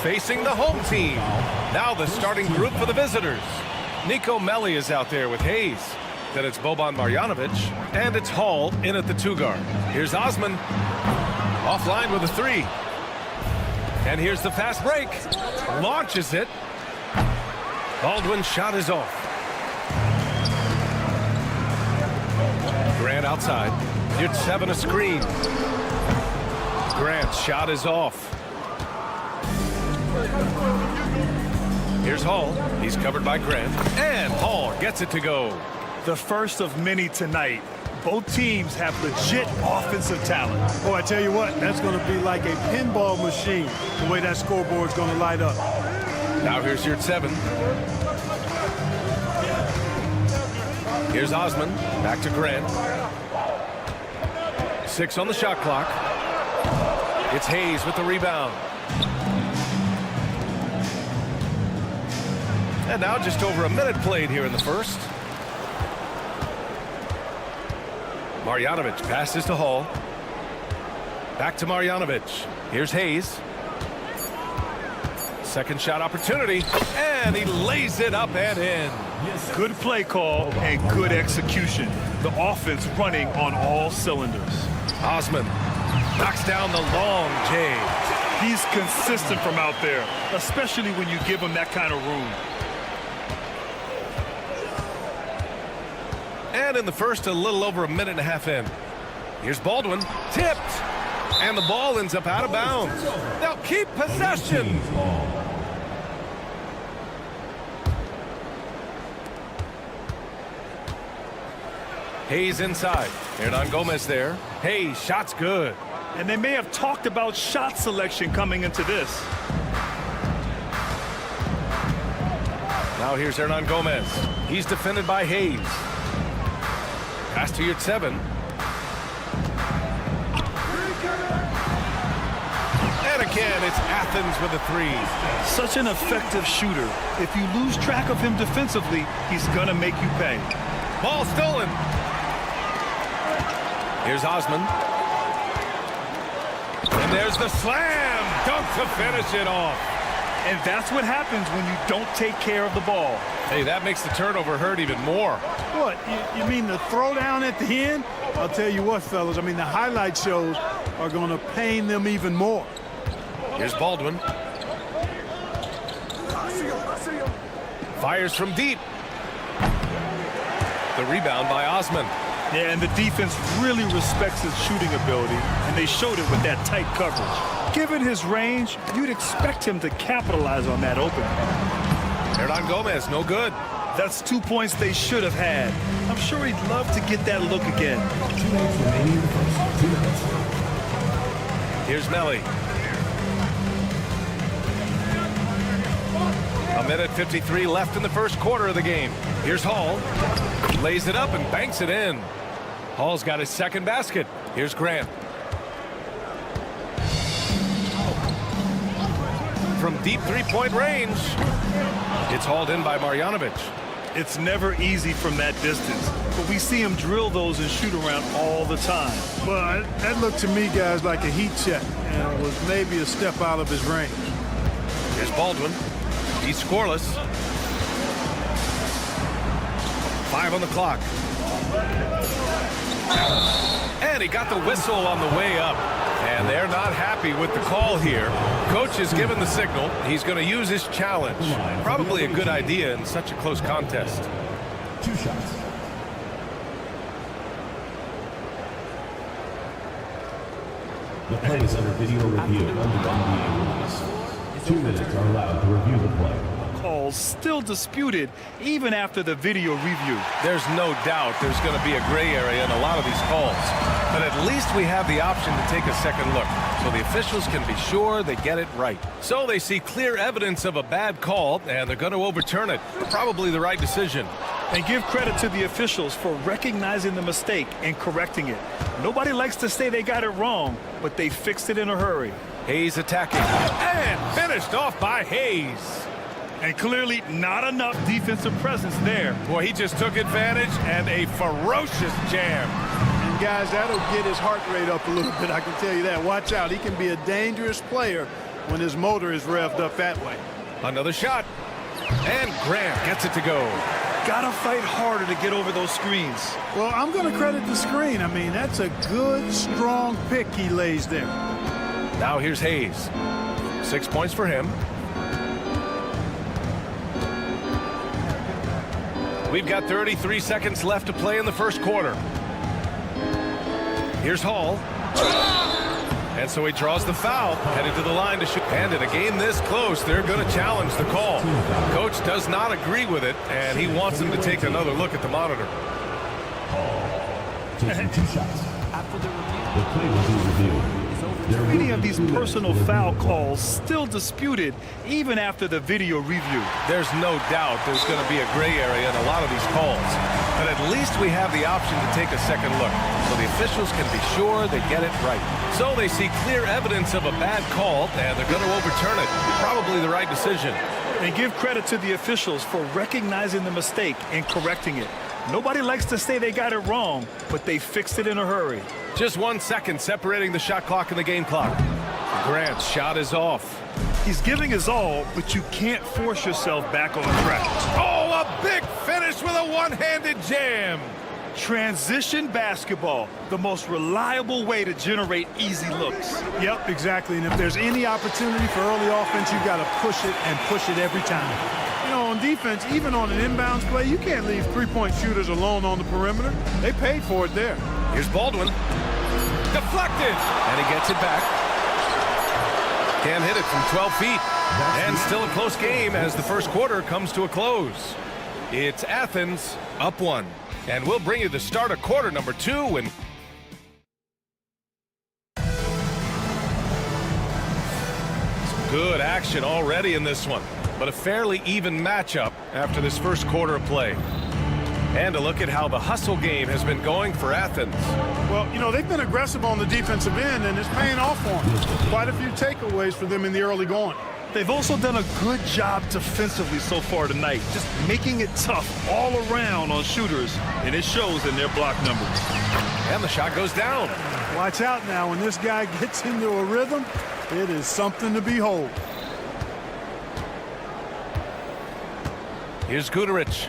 facing the home team. Now the starting group for the visitors. Nico Melli is out there with Hayes. Then it's Boban Marjanovic. And it's Hall in at the 2-guard. Here's Osman. Offline with a 3. And here's the fast break. Launches it. Baldwin's shot is off. Grant outside. It's 7 a screen. Grant's shot is off. Here's Hall. He's covered by Grant. And Hall gets it to go. The first of many tonight. Both teams have legit offensive talent. Oh, I tell you what, that's going to be like a pinball machine, the way that scoreboard's going to light up. Now here's your 7. Here's Osman. Back to Grant. 6 on the shot clock. It's Hayes with the rebound. And now just over a minute played here in the first. Marjanovic passes to Hall. Back to Marjanovic. Here's Hayes. Second shot opportunity. And he lays it up and in. Good play call and good execution. The offense running on all cylinders. Osman knocks down the long J. He's consistent from out there, especially when you give him that kind of room. And in the first, a little over a minute and a half in. Here's Baldwin. Tipped. And the ball ends up out of bounds. They'll keep possession. Hayes inside. Hernan Gomez there. Hayes, shot's good. And they may have talked about shot selection coming into this. Now here's Hernan Gomez. He's defended by Hayes. Pass to Yurtseven. And again, it's Athens with a three. Such an effective shooter. If you lose track of him defensively, he's going to make you pay. Ball stolen. Here's Osman. And there's the slam. Dunk to finish it off. And that's what happens when you don't take care of the ball. Hey, that makes the turnover hurt even more. What, you mean the throwdown at the end? I'll tell you what, fellas, I mean, the highlight shows are going to pain them even more. Here's Baldwin. Fires from deep. The rebound by Osman. Yeah, and the defense really respects his shooting ability, and they showed it with that tight coverage. Given his range, you'd expect him to capitalize on that opening. Hernan Gomez, no good. That's 2 points they should have had. I'm sure he'd love to get that look again. 2 minutes remaining in the first. 2 minutes. Here's Melly. A minute 53 left in the first quarter of the game. Here's Hall. Lays it up and banks it in. Hall's got his second basket. Here's Grant. From deep three-point range. It's hauled in by Marjanovic. It's never easy from that distance, but we see him drill those and shoot around all the time. Well, that looked to me, guys, like a heat check, and was maybe a step out of his range. Here's Baldwin. He's scoreless. 5 on the clock. And he got the whistle on the way up. And they're not happy with the call here. Coach has given the signal. He's going to use his challenge. Probably a good idea in such a close contest. 2 shots. The play is under video review under NBA rules. 2 minutes are allowed to review the play. Calls still disputed even after the video review. There's no doubt there's going to be a gray area in a lot of these calls. But at least we have the option to take a second look, so the officials can be sure they get it right. So they see clear evidence of a bad call, and they're going to overturn it. Probably the right decision. And give credit to the officials for recognizing the mistake and correcting it. Nobody likes to say they got it wrong, but they fixed it in a hurry. Hayes attacking. And finished off by Hayes. And clearly not enough defensive presence there. Boy, he just took advantage and a ferocious jam. And guys, that'll get his heart rate up a little bit, I can tell you that. Watch out, he can be a dangerous player when his motor is revved up that way. Another shot. And Grant gets it to go. Gotta fight harder to get over those screens. Well, I'm going to credit the screen. I mean, that's a good, strong pick he lays there. Now here's Hayes. 6 points for him. We've got 33 seconds left to play in the first quarter. Here's Hall. And so he draws the foul, headed to the line to shoot. And in a game this close, they're going to challenge the call. Coach does not agree with it, and he wants him to take another look at the monitor. Hall taking 2 shots. The play will be reviewed. Many of these personal foul calls still disputed even after the video review. There's no doubt there's going to be a gray area in a lot of these calls. But at least we have the option to take a second look, so the officials can be sure they get it right. So they see clear evidence of a bad call, and they're going to overturn it. Probably the right decision. And give credit to the officials for recognizing the mistake and correcting it. Nobody likes to say they got it wrong, but they fixed it in a hurry. Just 1 second separating the shot clock and the game clock. Grant's shot is off. He's giving his all, but you can't force yourself back on track. Oh, a big finish with a one-handed jam. Transition basketball, the most reliable way to generate easy looks. Yep, exactly. And if there's any opportunity for early offense, you've got to push it and push it every time. You know, on defense, even on an inbounds play, you can't leave three-point shooters alone on the perimeter. They paid for it there. Here's Baldwin. Deflected. And he gets it back. Can't hit it from 12 feet. And still a close game as the first quarter comes to a close. It's Athens up 1. And we'll bring you the start of quarter number 2. And some good action already in this one, but a fairly even matchup after this first quarter of play. And a look at how the hustle game has been going for Athens. Well, you know, they've been aggressive on the defensive end, and it's paying off for them. Quite a few takeaways for them in the early going. They've also done a good job defensively so far tonight, just making it tough all around on shooters, and it shows in their block numbers. And the shot goes down. Watch out now. When this guy gets into a rhythm, it is something to behold. Here's Guduric.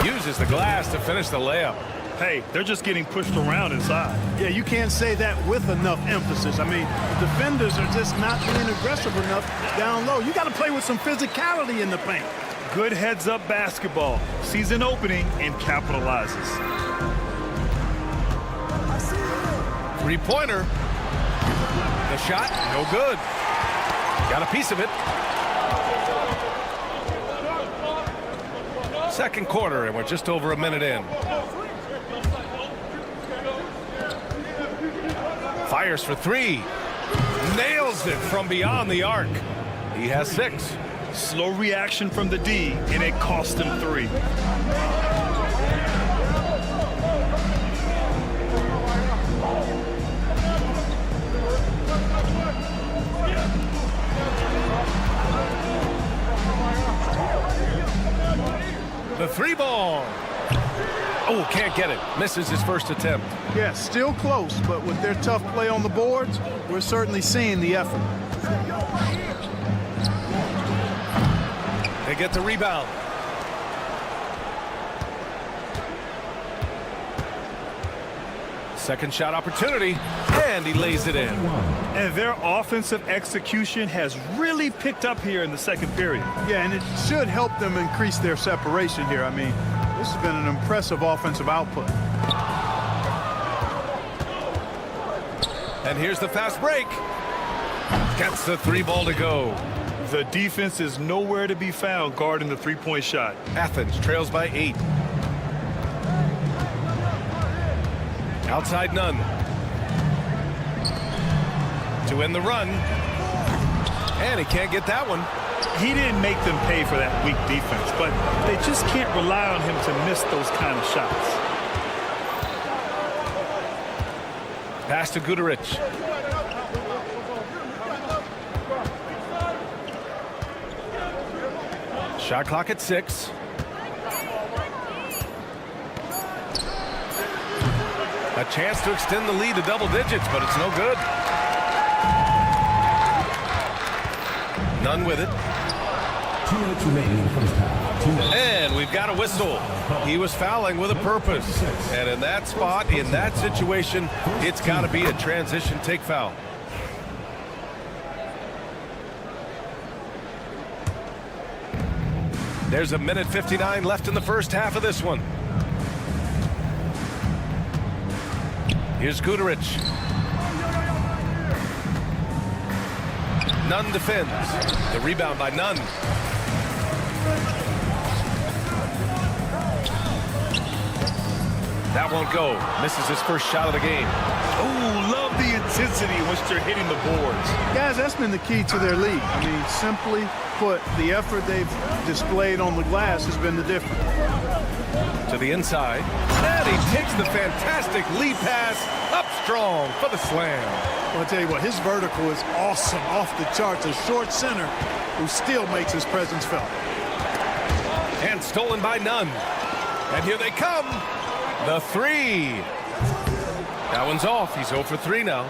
Uses the glass to finish the layup. Hey, they're just getting pushed around inside. Yeah, you can't say that with enough emphasis. I mean, the defenders are just not being aggressive enough down low. You got to play with some physicality in the paint. Good heads-up basketball. Sees an opening and capitalizes. Three-pointer. The shot, no good. Got a piece of it. Second quarter, and we're just over a minute in. Fires for 3. Nails it from beyond the arc. He has 6. Slow reaction from the D, and it cost him 3. The 3-ball. Oh, can't get it. Misses his first attempt. Yeah, still close, but with their tough play on the boards, we're certainly seeing the effort. They get the rebound. Second shot opportunity, and he lays it in. And their offensive execution has really picked up here in the second period. Yeah, and it should help them increase their separation here. I mean, this has been an impressive offensive output. And here's the fast break. Gets the 3-ball to go. The defense is nowhere to be found guarding the three-point shot. Athens trails by 8. Outside Nunn. To end the run. And he can't get that one. He didn't make them pay for that weak defense, but they just can't rely on him to miss those kind of shots. Pass to Guduric. Shot clock at 6. A chance to extend the lead to double digits, but it's no good. None with it. 2 minutes remaining in the first half. 2 minutes. And we've got a whistle. He was fouling with a purpose. And in that spot, in that situation, it's got to be a transition take foul. There's a minute 59 left in the first half of this one. Here's Guduric. Nunn defends. The rebound by Nunn. That won't go. Misses his first shot of the game. Oh, love the intensity in which they're hitting the boards. Guys, that's been the key to their lead. I mean, simply put, the effort they've displayed on the glass has been the difference. To the inside. And he takes the fantastic lead pass up strong for the slam. Well, I'll tell you what, his vertical is awesome, off the charts. A short center who still makes his presence felt. And stolen by Nunn. And here they come. The 3. That one's off. He's 0 for 3 now.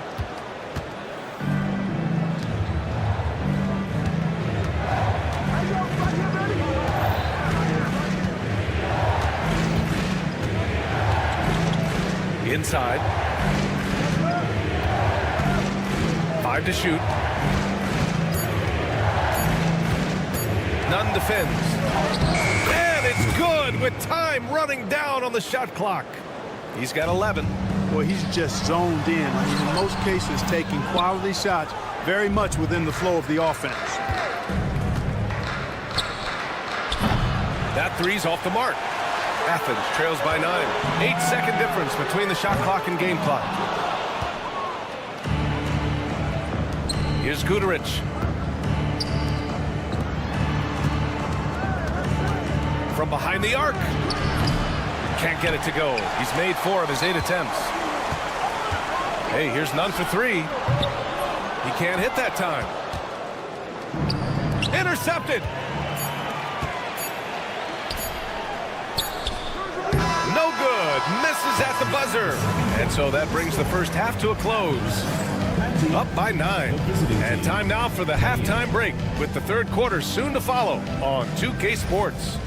Inside. 5 to shoot. Nunn defends. And it's good with time running down on the shot clock. He's got 11. Well, he's just zoned in. I mean, in most cases, taking quality shots very much within the flow of the offense. three's off the mark. Athens trails by 9. 8-second difference between the shot clock and game clock. Here's Guduric. From behind the arc. Can't get it to go. He's made 4 of his 8 attempts. Hey, here's none for 3. He can't hit that time. Intercepted. No good. Misses at the buzzer. And so that brings the first half to a close. Up by 9. And time now for the halftime break, with the third quarter soon to follow on 2K Sports.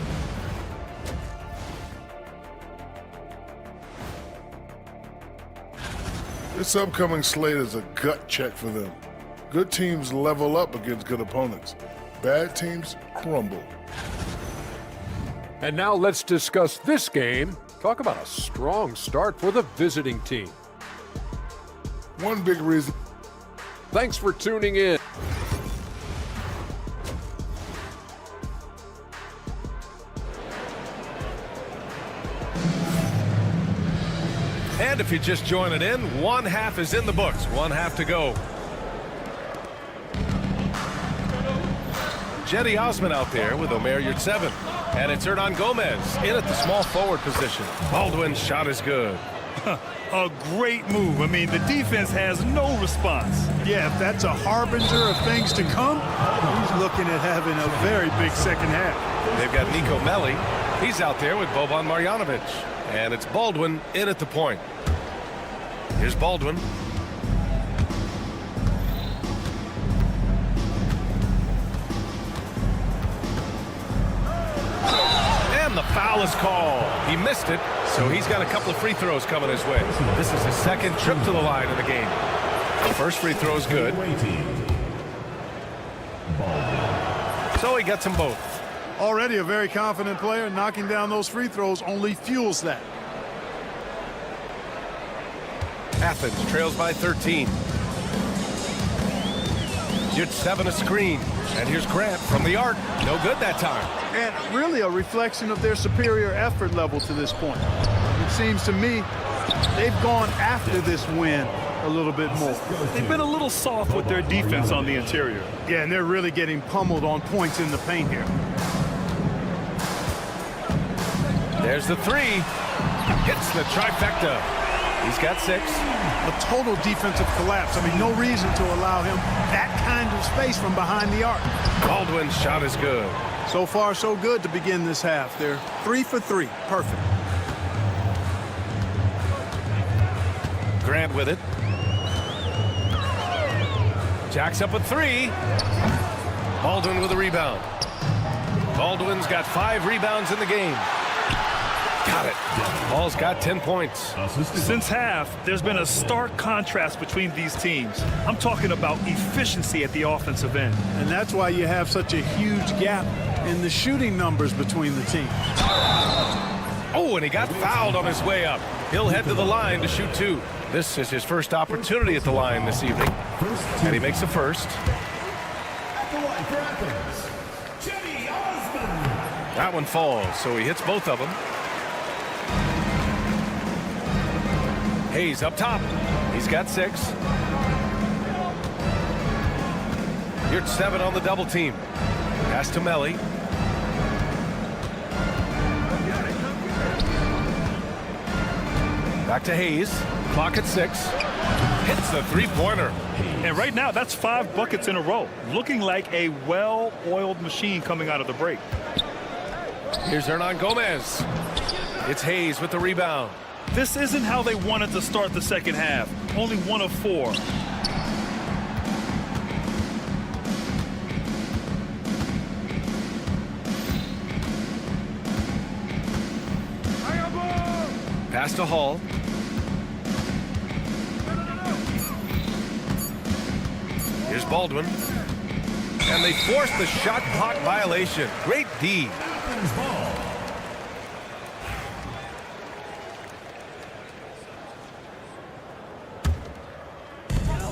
This upcoming slate is a gut check for them. Good teams level up against good opponents. Bad teams crumble. And now let's discuss this game. Talk about a strong start for the visiting team. One big reason. Thanks for tuning in. And if you're just joining in, one half is in the books. One half to go. Jedi Osman out there with Omer Yurtseven. And it's Hernan Gomez in at the small forward position. Baldwin's shot is good. A great move. I mean, the defense has no response. Yeah, if that's a harbinger of things to come, he's looking at having a very big second half. They've got Nico Melli. He's out there with Boban Marjanovic. And it's Baldwin in at the point. Here's Baldwin. And the foul is called. He missed it, so he's got a couple of free throws coming his way. This is his second trip to the line in the game. The first free throw is good. So he gets them both. Already a very confident player. Knocking down those free throws only fuels that. Athens trails by 13. Yurtseven a screen. And here's Grant from the arc. No good that time. And really a reflection of their superior effort level to this point. It seems to me they've gone after this win a little bit more. They've been a little soft with their defense on the interior. Yeah, and they're really getting pummeled on points in the paint here. There's the 3. Hits the trifecta. He's got 6. A total defensive collapse. I mean, no reason to allow him that kind of space from behind the arc. Baldwin's shot is good. So far, so good to begin this half. They're 3 for 3. Perfect. Grant with it. Jacks up a 3. Baldwin with a rebound. Baldwin's got 5 rebounds in the game. Got it. Ball's got 10 points. Since half, there's been a stark contrast between these teams. I'm talking about efficiency at the offensive end. And that's why you have such a huge gap in the shooting numbers between the teams. Oh, and he got fouled on his way up. He'll head to the line to shoot 2. This is his first opportunity at the line this evening. And he makes the first. That one falls, so he hits both of them. Hayes up top. He's got 6. Yurtseven on the double team. Pass to Melli. Back to Hayes. Clock at 6. Hits the three-pointer. And right now, that's 5 buckets in a row. Looking like a well-oiled machine coming out of the break. Here's Hernan Gomez. It's Hayes with the rebound. This isn't how they wanted to start the second half. Only 1 of 4. Pass to Hall. Here's Baldwin. And they force the shot clock violation. Great D.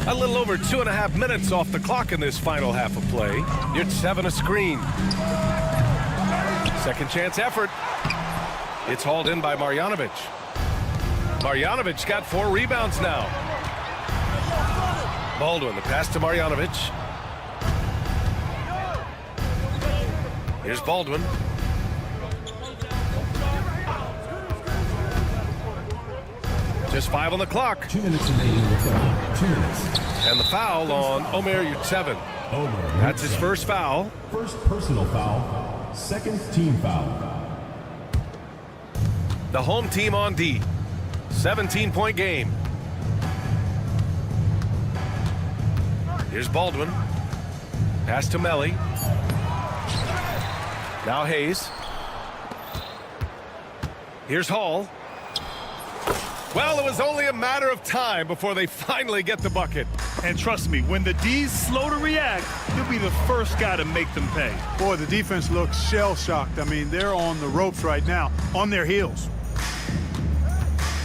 A little over 2.5 minutes off the clock in this final half of play. Yurtseven a screen. Second chance effort. It's hauled in by Marjanovic. Marjanovic got 4 rebounds now. Baldwin, the pass to Marjanovic. Here's Baldwin. Just 5 on the clock. 2 minutes remaining in the third. 2 minutes. And the foul on Omer Yurtseven. That's his first foul. First personal foul. Second team foul. The home team on D. 17-point game. Here's Baldwin. Pass to Melly. Now Hayes. Here's Hall. Well, it was only a matter of time before they finally get the bucket. And trust me, when the D's slow to react, he'll be the first guy to make them pay. Boy, the defense looks shell-shocked. I mean, they're on the ropes right now, on their heels.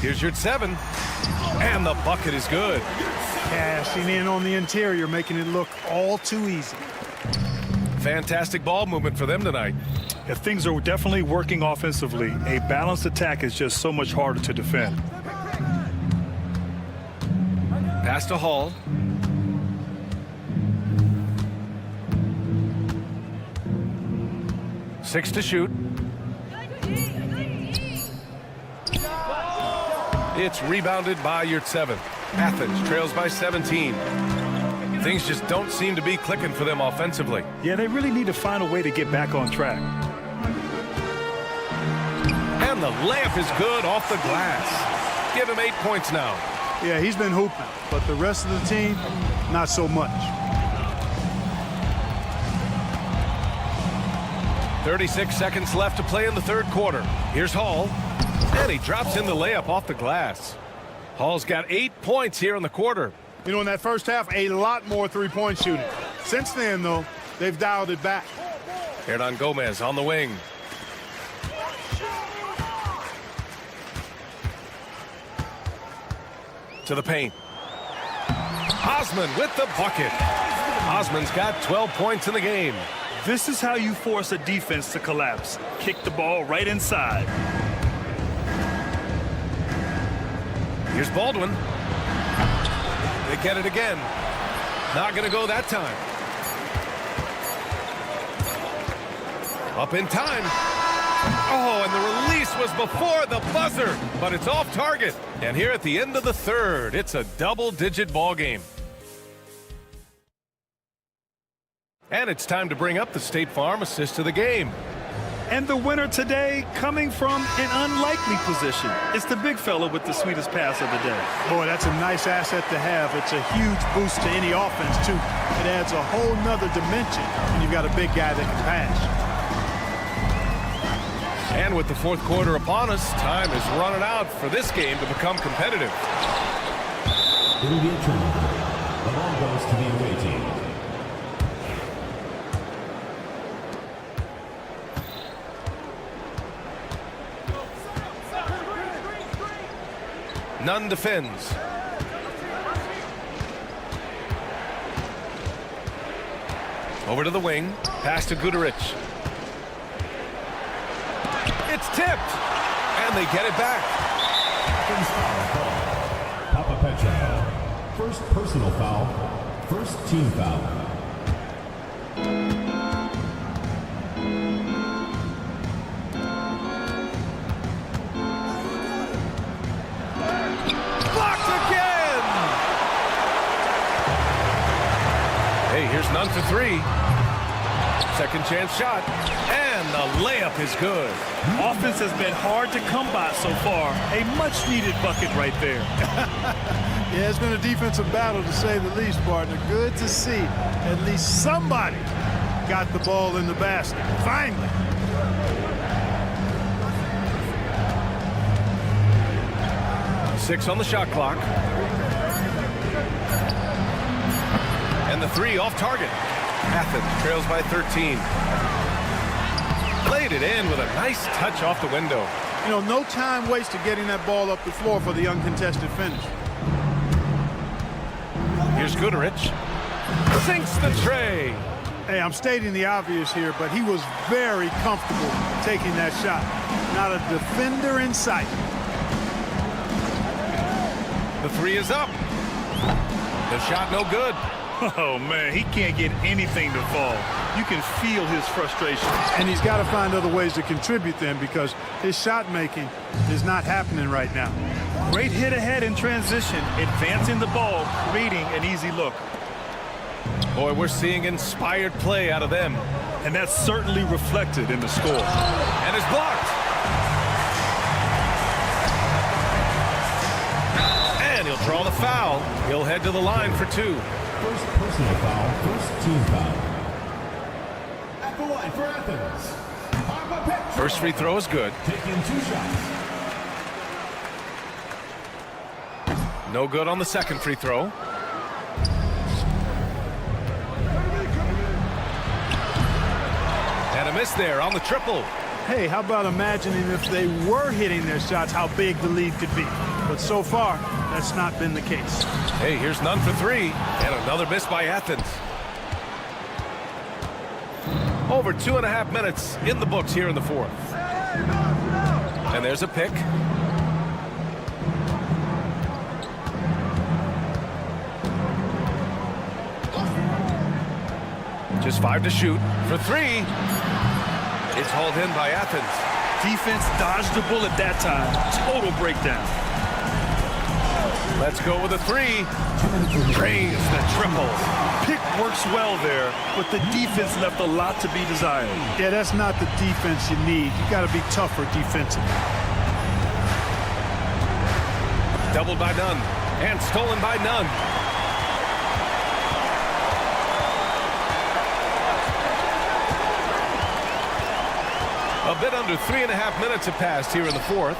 Here's Yurtseven. And the bucket is good. Cashing in on the interior, making it look all too easy. Fantastic ball movement for them tonight. If things are definitely working offensively, a balanced attack is just so much harder to defend. Pass to Hall. Six to shoot. It's rebounded by Yurtseven. Athens trails by 17. Things just don't seem to be clicking for them offensively. Yeah, they really need to find a way to get back on track. And the layup is good off the glass. Give him 8 points now. Yeah, he's been hooping, but the rest of the team, not so much. 36 seconds left to play in the third quarter. Here's Hall, and he drops in the layup off the glass. Hall's got 8 points here in the quarter. You know, in that first half, a lot more three-point shooting. Since then, though, they've dialed it back. Hernan Gomez on the wing. To the paint. Osman with the bucket. Osman's got 12 points in the game. This is how you force a defense to collapse. Kick the ball right inside. Here's Baldwin. They get it again. Not going to go that time. Up in time. Oh, and the release was before the buzzer, but it's off target. And here at the end of the third, it's a double-digit ball game. And it's time to bring up the State Farm assist of the game. And the winner today coming from an unlikely position. It's the big fella with the sweetest pass of the day. Boy, that's a nice asset to have. It's a huge boost to any offense, too. It adds a whole nother dimension when you've got a big guy that can pass. And with the fourth quarter upon us, time is running out for this game to become competitive. It'll be a turnover. The ball goes to the away team. Nunn defends. Over to the wing. Pass to Guduric. It's tipped. And they get it back. Papa Petra. First personal foul. First team foul. Here's Nunn for three. Second chance shot. And the layup is good. Offense has been hard to come by so far. A much-needed bucket right there. Yeah, it's been a defensive battle to say the least, partner. Good to see at least somebody got the ball in the basket. Finally. Six on the shot clock. And the three off target. Athens trails by 13. Played it in with a nice touch off the window. You know, no time wasted getting that ball up the floor for the uncontested finish. Here's Guduric. Sinks the tray. Hey, I'm stating the obvious here, but he was very comfortable taking that shot. Not a defender in sight. The three is up. The shot no good. Oh, man, he can't get anything to fall. You can feel his frustration. And he's got to find other ways to contribute then, because his shot making is not happening right now. Great hit ahead in transition, advancing the ball, creating an easy look. Boy, we're seeing inspired play out of them. And that's certainly reflected in the score. And it's blocked. And he'll draw the foul. He'll head to the line for two. First personal foul, first team foul. At the line for Athens. First free throw is good. Taking 2 shots. No good on the second free throw. And a miss there on the triple. Hey, how about imagining if they were hitting their shots, how big the lead could be. But so far, that's not been the case. Hey, here's none for three. And another miss by Athens. Over 2.5 minutes in the books here in the fourth. And there's a pick. Just 5 to shoot. For three. It's hauled in by Athens. Defense dodged the bullet that time. Total breakdown. Let's go with a three. Drains the triple. Pick works well there, but the defense left a lot to be desired. Yeah, that's not the defense you need. You got to be tougher defensively. Doubled by Nunn. And stolen by Nunn. A bit under 3.5 minutes have passed here in the fourth.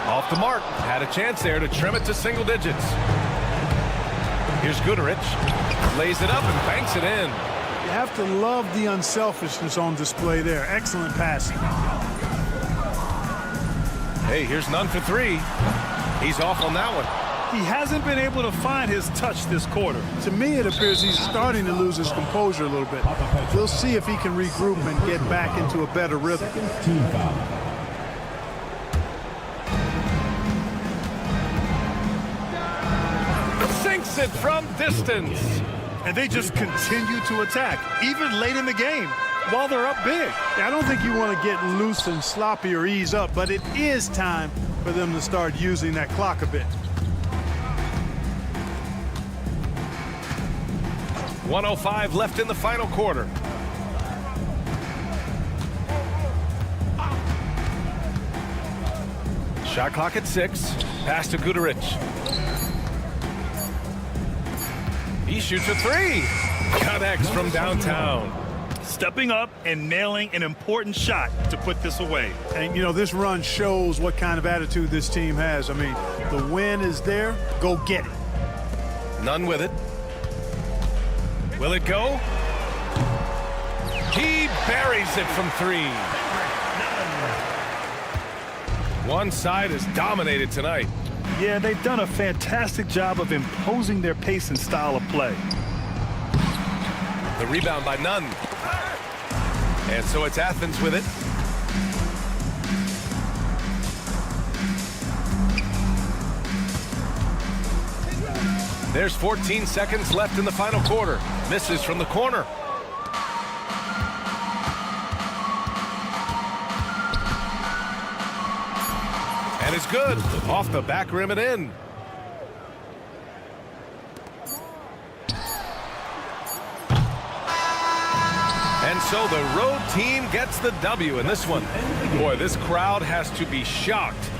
Off the mark. Had a chance there to trim it to single digits. Here's Goodrich. Lays it up and banks it in. You have to love the unselfishness on display there. Excellent passing. Hey, here's Nunn for three. He's off on that one. He hasn't been able to find his touch this quarter. To me, it appears he's starting to lose his composure a little bit. We'll see if he can regroup and get back into a better rhythm. Team foul. Sinks it from distance. And they just continue to attack, even late in the game, while they're up big. I don't think you want to get loose and sloppy or ease up, but it is time for them to start using that clock a bit. 1:05 left in the final quarter. Shot clock at 6. Pass to Goodrich. He shoots a three. Connects from downtown. Stepping up and nailing an important shot to put this away. And, you know, this run shows what kind of attitude this team has. I mean, the win is there. Go get it. None with it. Will it go? He buries it from three. One side is dominated tonight. Yeah, they've done a fantastic job of imposing their pace and style of play. The rebound by Nunn. And so it's Athens with it. There's 14 seconds left in the final quarter. Misses from the corner. And it's good. Off the back rim and in. And so the road team gets the W in this one. Boy, this crowd has to be shocked.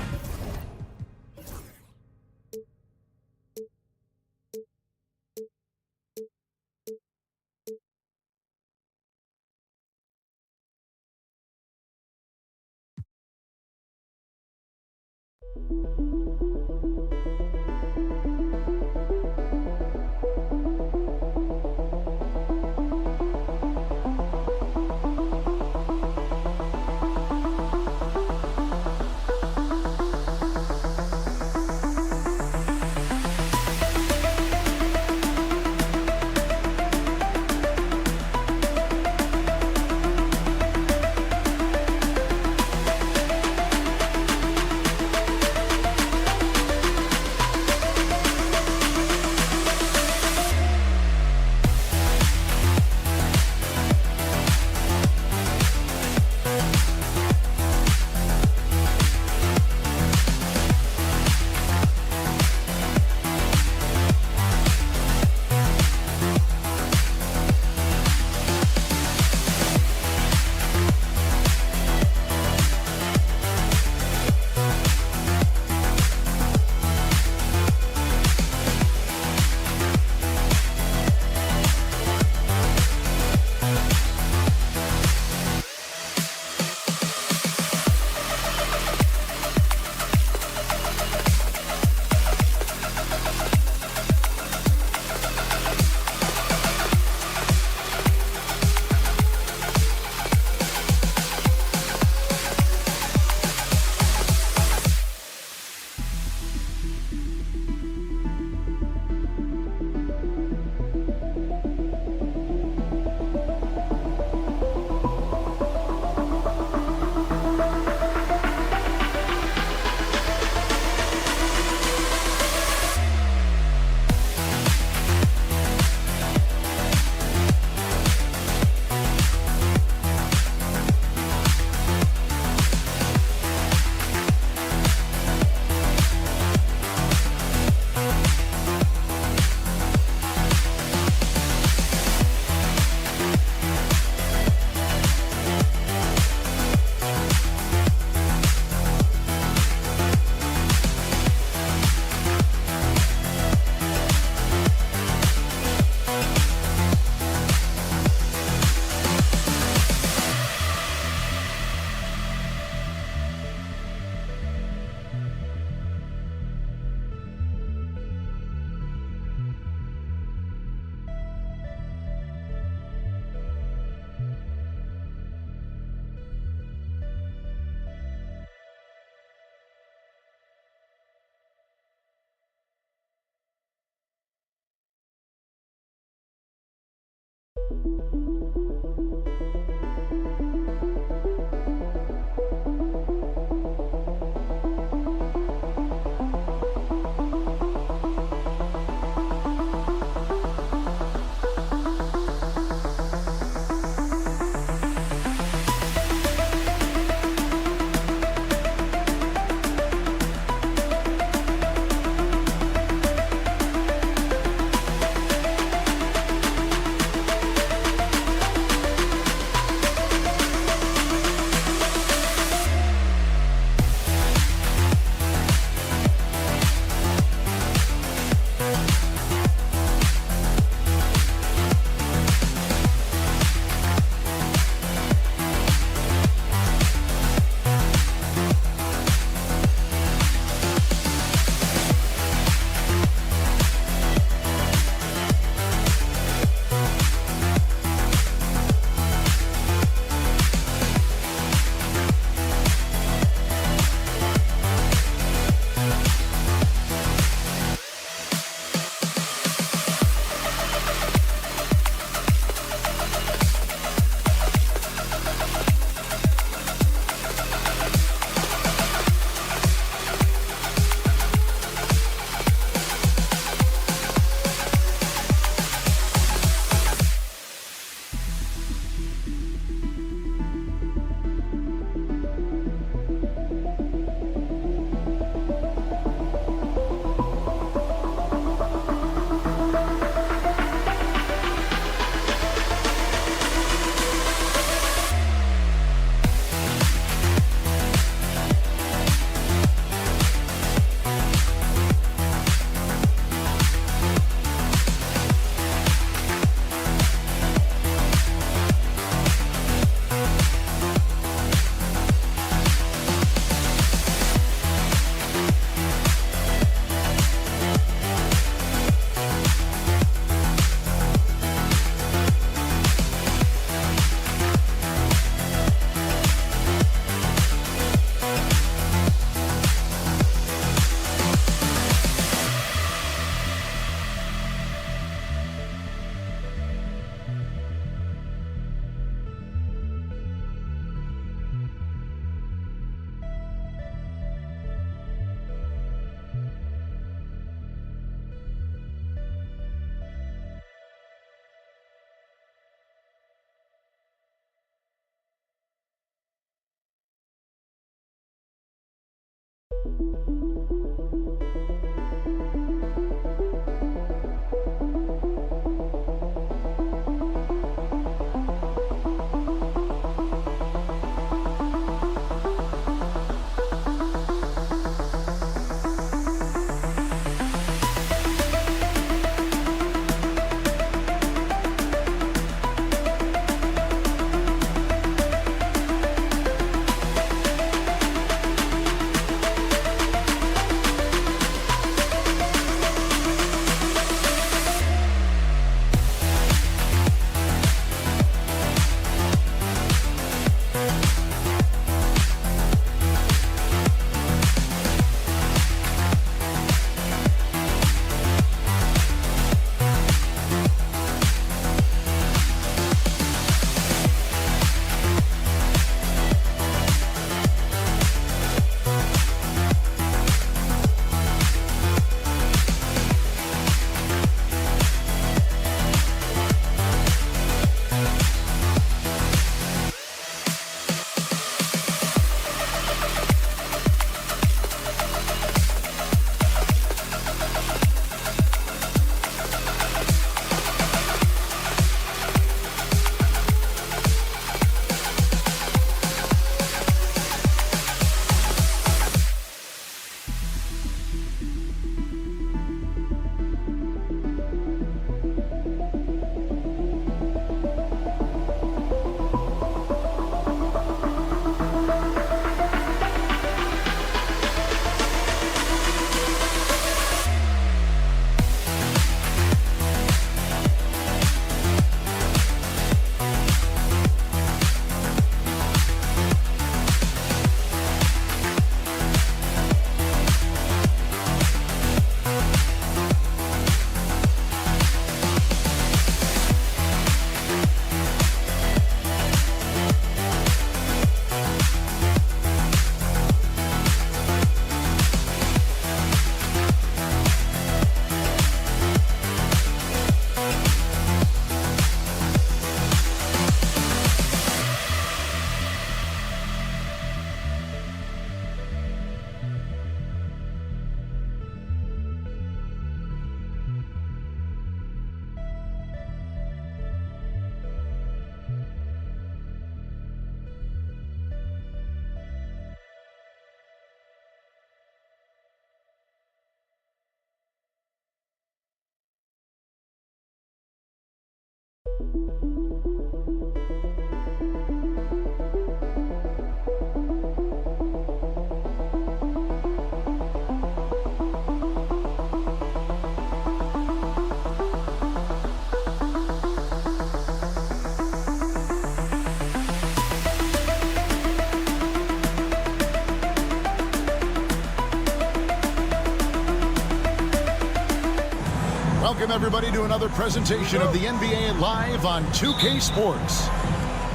Welcome, everybody, to another presentation of the NBA Live on 2K Sports.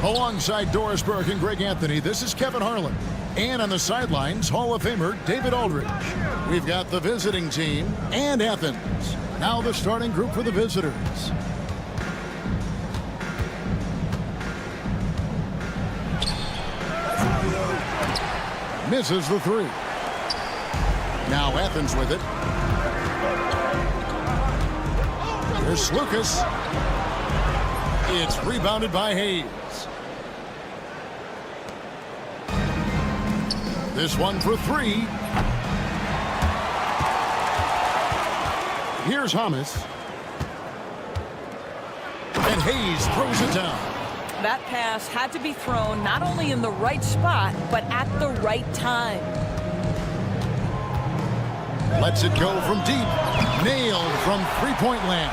Alongside Doris Burke and Greg Anthony, this is Kevin Harlan. And on the sidelines, Hall of Famer David Aldridge. We've got the visiting team and Athens. Now the starting group for the visitors. Misses the three. Now Athens with it. Here's Lucas. It's rebounded by Hayes. This one for three. Here's Hamas. And Hayes throws it down. That pass had to be thrown not only in the right spot, but at the right time. Lets it go from deep. Nailed from three-point land.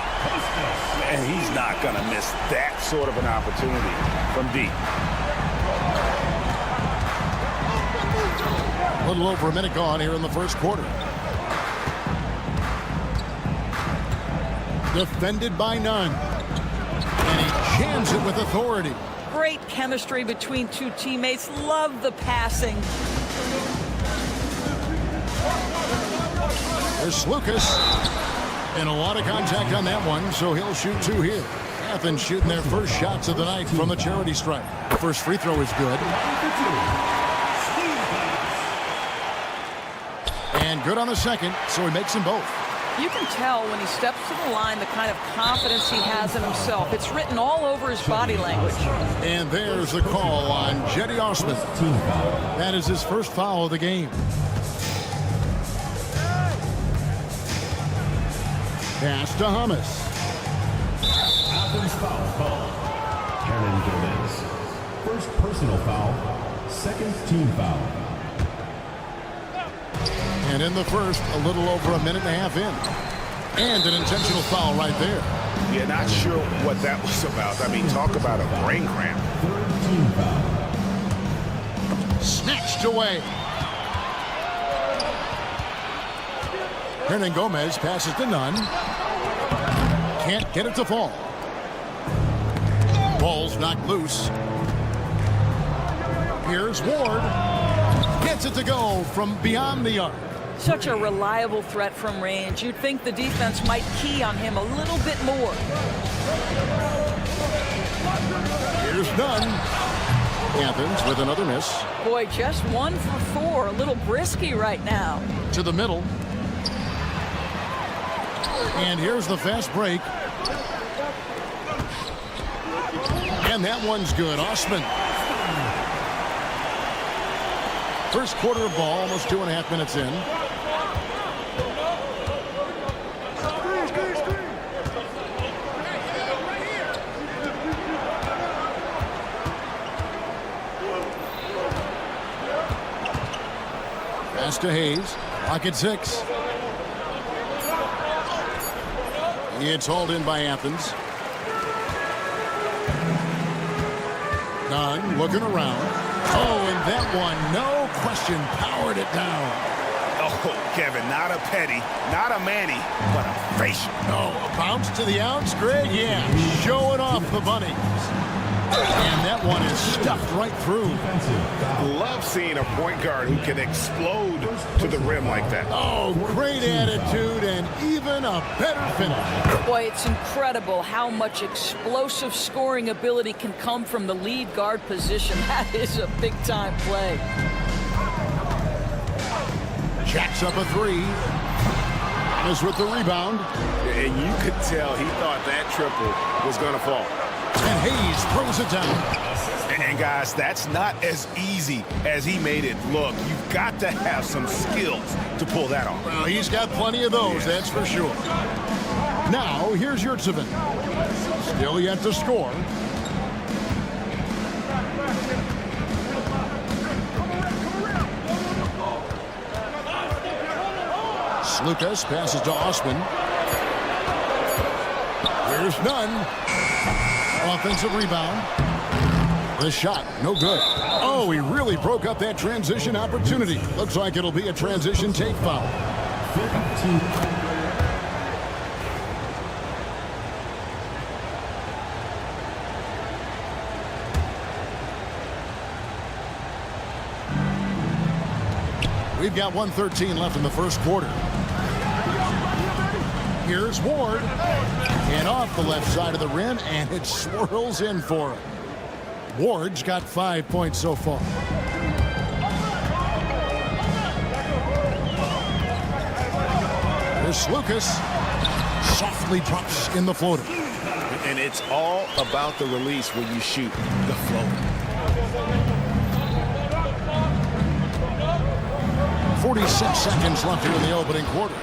And he's not going to miss that sort of an opportunity from deep. A little over a minute gone here in the first quarter. Defended by none. And he jams it with authority. Great chemistry between two teammates. Love the passing. There's Lucas. And a lot of contact on that one, so he'll shoot two here. Athens shooting their first shots of the night from the charity stripe. The first free throw is good. And good on the second, so he makes them both. You can tell when he steps to the line the kind of confidence he has in himself. It's written all over his body language. And there's the call on Jedi Osman. That is his first foul of the game. Pass to Hamas. Athens foul call. Hernan Gomez. First personal foul. Second team foul. And in the first, a little over a minute and a half in. And an intentional foul right there. Yeah, not sure what that was about. I mean, talk about a brain cramp. Third team foul. Snatched away. Hernan Gomez passes to none. Can't get it to fall. Ball's knocked loose. Here's Ward. Gets it to go from beyond the arc. Such a reliable threat from range. You'd think the defense might key on him a little bit more. Here's Nunn. Athens with another miss. Boy, just 1 for 4. A little brisky right now. To the middle. And here's the fast break. And that one's good. Osman. First quarter of ball, almost 2.5 minutes in. Pass to Hayes. Clock at 6. It's hauled in by Athens. Nunn looking around. Oh, and that one, no question, powered it down. Oh, Kevin, not a petty, not a Manny, but a facial. No, a bounce to the outs, Greg? Yeah, showing off the bunnies. And that one is stuffed right through. Love seeing a point guard who can explode to the rim like that. Oh, great attitude and even a better finish. Boy, it's incredible how much explosive scoring ability can come from the lead guard position. That is a big-time play. Jacks up a three. Is with the rebound. And you could tell he thought that triple was going to fall. And Hayes throws it down. And guys, that's not as easy as he made it look. You've got to have some skills to pull that off. Well, he's got plenty of those, that's for sure. Now, here's Yurtsevin. Still yet to score. Lucas passes to Osman. There's none. Offensive rebound. The shot, no good. Oh, he really broke up that transition opportunity. Looks like it'll be a transition take foul. We've got 1:13 left in the first quarter. Here's Ward. And off the left side of the rim, and it swirls in for him. Ward's got 5 points so far. Here's Lucas. Softly drops in the floater. And it's all about the release when you shoot the floater. 46 seconds left here in the opening quarter.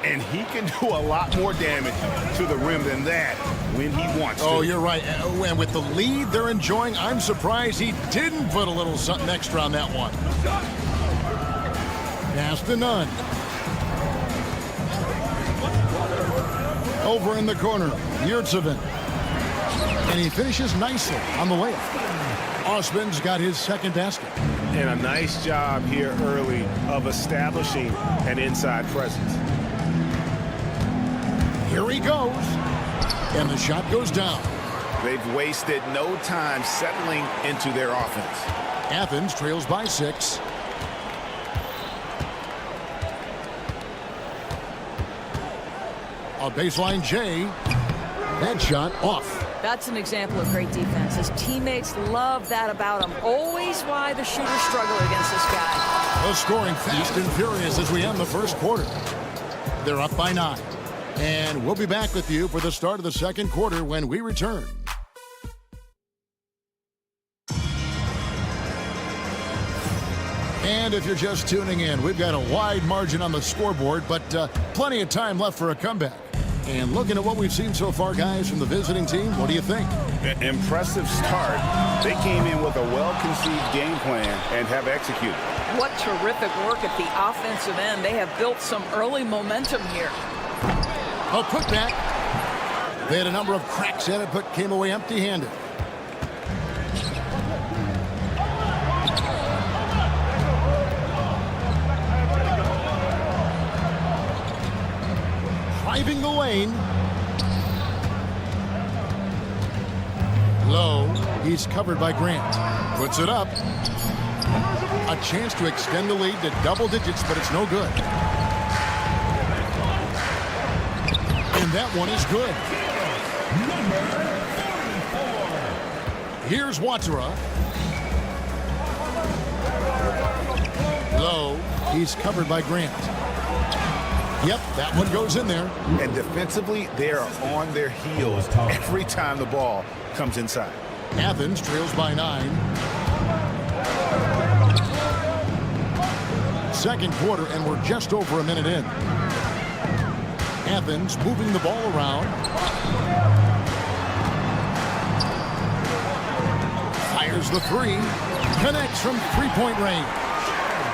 And he can do a lot more damage to the rim than that when he wants to. Oh, you're right. And with the lead they're enjoying, I'm surprised he didn't put a little something extra on that one. Pass to none. Over in the corner, Yurtsevin. And he finishes nicely on the layup. Osman's got his second basket. And a nice job here early of establishing an inside presence. Here he goes. And the shot goes down. They've wasted no time settling into their offense. Athens trails by 6. A baseline J. That shot off. That's an example of great defense. His teammates love that about him. Always why the shooters struggle against this guy. The scoring fast and furious as we end the first quarter. They're up by 9. And we'll be back with you for the start of the second quarter when we return. And if you're just tuning in, we've got a wide margin on the scoreboard, but plenty of time left for a comeback. And looking at what we've seen so far, guys, from the visiting team, what do you think? Impressive start. They came in with a well-conceived game plan and have executed. What terrific work at the offensive end. They have built some early momentum here. A putback. They had a number of cracks at it, but came away empty-handed. Driving the lane. Low. He's covered by Grant. Puts it up. A chance to extend the lead to double digits, but it's no good. And that one is good. Here's Watara. Low. He's covered by Grant. Yep, that one goes in there. And defensively, they are on their heels every time the ball comes inside. Athens trails by 9. Second quarter, and we're just over a minute in. Athens moving the ball around. Fires the 3. Connects from three-point range.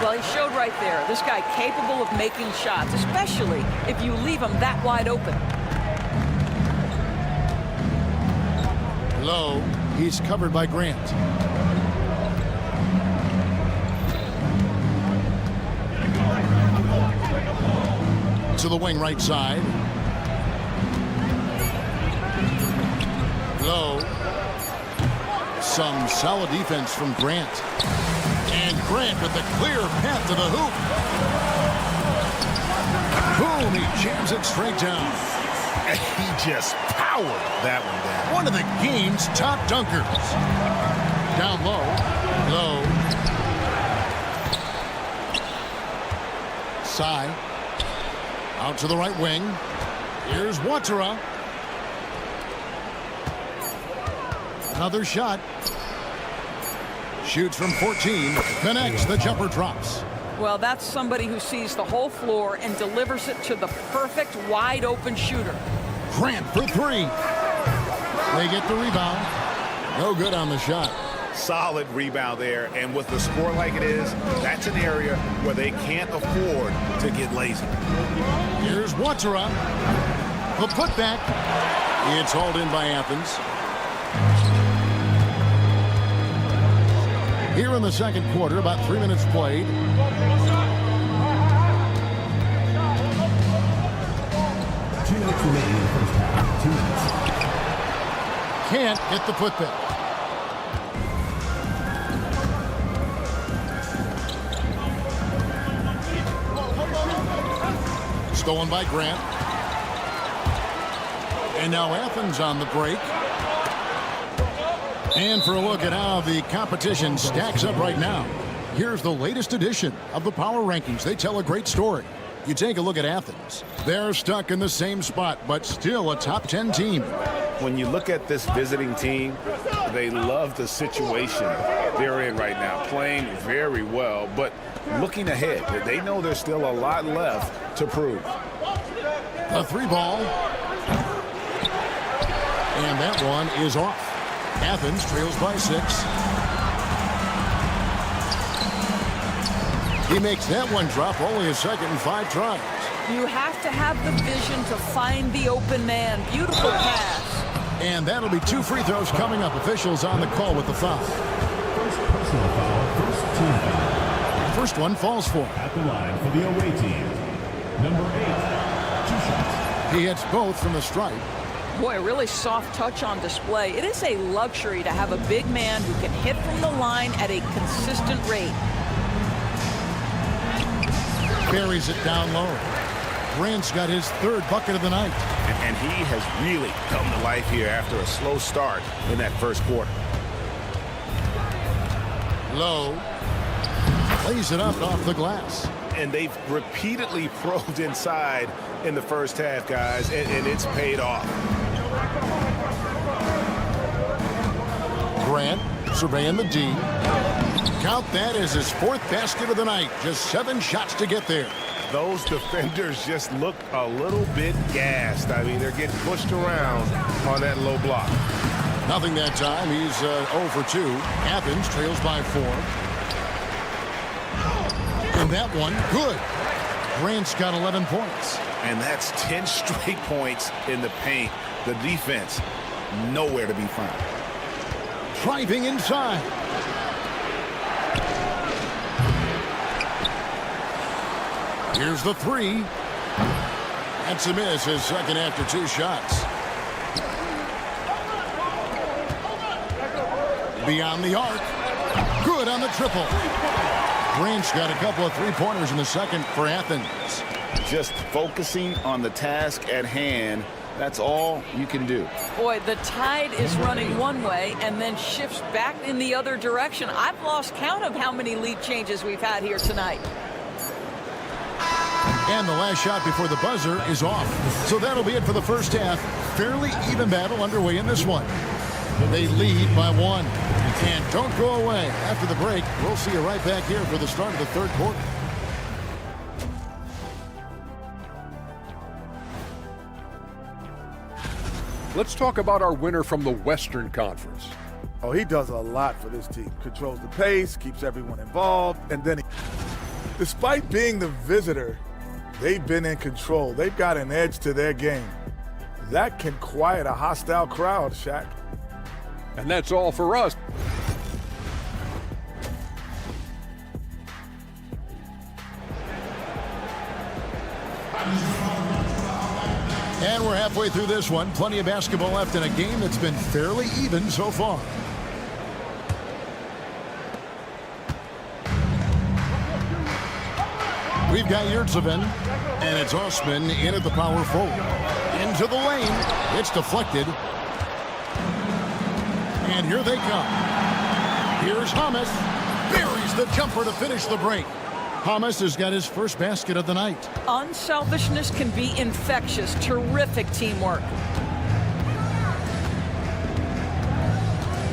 Well, he showed right there. This guy capable of making shots, especially if you leave him that wide open. Low. He's covered by Grant. To the wing right side. Low. Some solid defense from Grant. And Grant with the clear path to the hoop. Boom, he jams it straight down. He just powered that one down. One of the game's top dunkers. Down low. Low. Sai. Out to the right wing. Here's Watara. Another shot. Shoots from 14. Connects. The jumper drops. Well, that's somebody who sees the whole floor and delivers it to the perfect wide open shooter. Grant for three. They get the rebound. No good on the shot. Solid rebound there, and with the score like it is, that's an area where they can't afford to get lazy. Here's Watera. The putback. It's hauled in by Athens. Here in the second quarter, about 3 minutes played. 2 minutes remaining in the first half. 2 minutes. Can't get the putback. Stolen by Grant. And now Athens on the break. And for a look at how the competition stacks up right now, here's the latest edition of the Power Rankings. They tell a great story. You take a look at Athens. They're stuck in the same spot, but still a top 10 team. When you look at this visiting team, they love the situation they're in right now, playing very well, but looking ahead, they know there's still a lot left to prove. A three ball. And that one is off. Athens trails by 6. He makes that one drop, only a second and 5 tries. You have to have the vision to find the open man. Beautiful pass. And that'll be 2 free throws coming up. Officials on the call with the foul. First personal foul, first team foul. First one falls for. At the line for the away team, number 8, 2 shots. He hits both from the stripe. Boy, a really soft touch on display. It is a luxury to have a big man who can hit from the line at a consistent rate. Buries it down low. Grant's got his 3rd bucket of the night. And he has really come to life here after a slow start in that first quarter. Low. Lays it up off the glass. And they've repeatedly probed inside in the first half, guys, and it's paid off. Grant surveying the D. Count that as his 4th basket of the night. Just 7 shots to get there. Those defenders just look a little bit gassed. I mean, they're getting pushed around on that low block. Nothing that time. He's 0 for 2. Athens trails by 4. And that one, good. Grant's got 11 points. And that's 10 straight points in the paint. The defense, nowhere to be found. Driving inside. Here's the 3. That's a miss, his second after 2 shots. Beyond the arc. Good on the triple. Grant's got a couple of 3-pointers in the second for Athens. Just focusing on the task at hand. That's all you can do. Boy, the tide is running one way and then shifts back in the other direction. I've lost count of how many lead changes we've had here tonight. And the last shot before the buzzer is off. So that'll be it for the first half. Fairly even battle underway in this one. They lead by 1. And don't go away. After the break, we'll see you right back here for the start of the 3rd quarter. Let's talk about our winner from the Western Conference. Oh, he does a lot for this team. Controls the pace, keeps everyone involved, and then despite being the visitor, they've been in control. They've got an edge to their game. That can quiet a hostile crowd, Shaq. And that's all for us. And we're halfway through this one. Plenty of basketball left in a game that's been fairly even so far. We've got Yurtseven, and it's Osman in at the power forward. Into the lane. It's deflected. And here they come. Here's Hamas. Buries the jumper to finish the break. Hamas has got his first basket of the night. Unselfishness can be infectious. Terrific teamwork.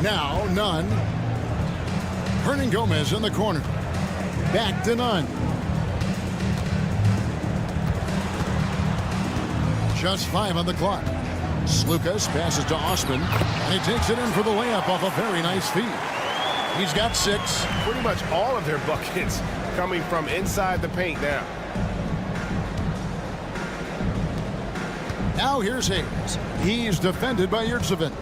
Now, Nunn. Hernan Gomez in the corner. Back to Nunn. Just 5 on the clock. Slukas passes to Osman, and he takes it in for the layup off a very nice feed. He's got 6. Pretty much all of their buckets coming from inside the paint now. Now here's Hayes. He's defended by Yurtsevin.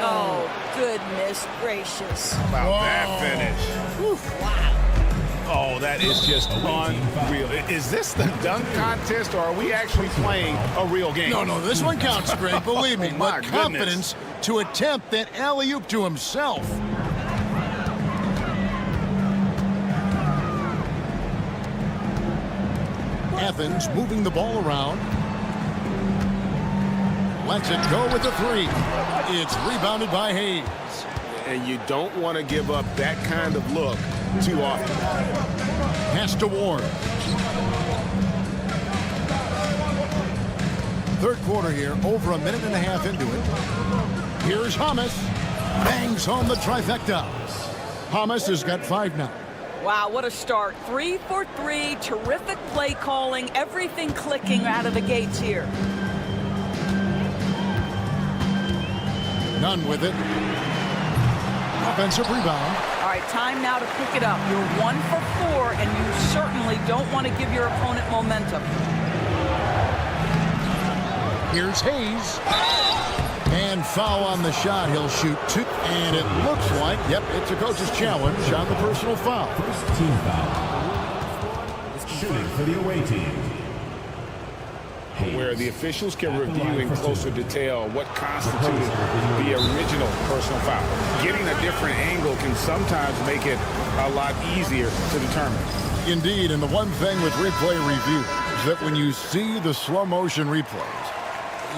Oh, goodness gracious. How about that finish? Wow. Oh, that is just unreal. Is this the dunk contest, or are we actually playing a real game? No, this one counts, Greg. Believe me. Oh, my but confidence to attempt that alley-oop to himself. Athens moving the ball around. Lets it go with the 3. It's rebounded by Hayes. And you don't want to give up that kind of look too often. Pass to Ward. Third quarter here, over a minute and a half into it. Here's Hamas. Bangs home the trifecta. Hamas has got 5 now. Wow, what a start. 3 for 3, terrific play calling, everything clicking out of the gates here. None with it. Offensive rebound. All right, time now to pick it up. You're 1 for 4, and you certainly don't want to give your opponent momentum. Here's Hayes. And foul on the shot. He'll shoot 2. And it looks like, yep, it's a coach's challenge on the personal foul. First team foul. Shooting for the away team. Where the officials can review in closer detail what constituted the original personal foul. Getting a different angle can sometimes make it a lot easier to determine. Indeed, and the one thing with replay review is that when you see the slow motion replays,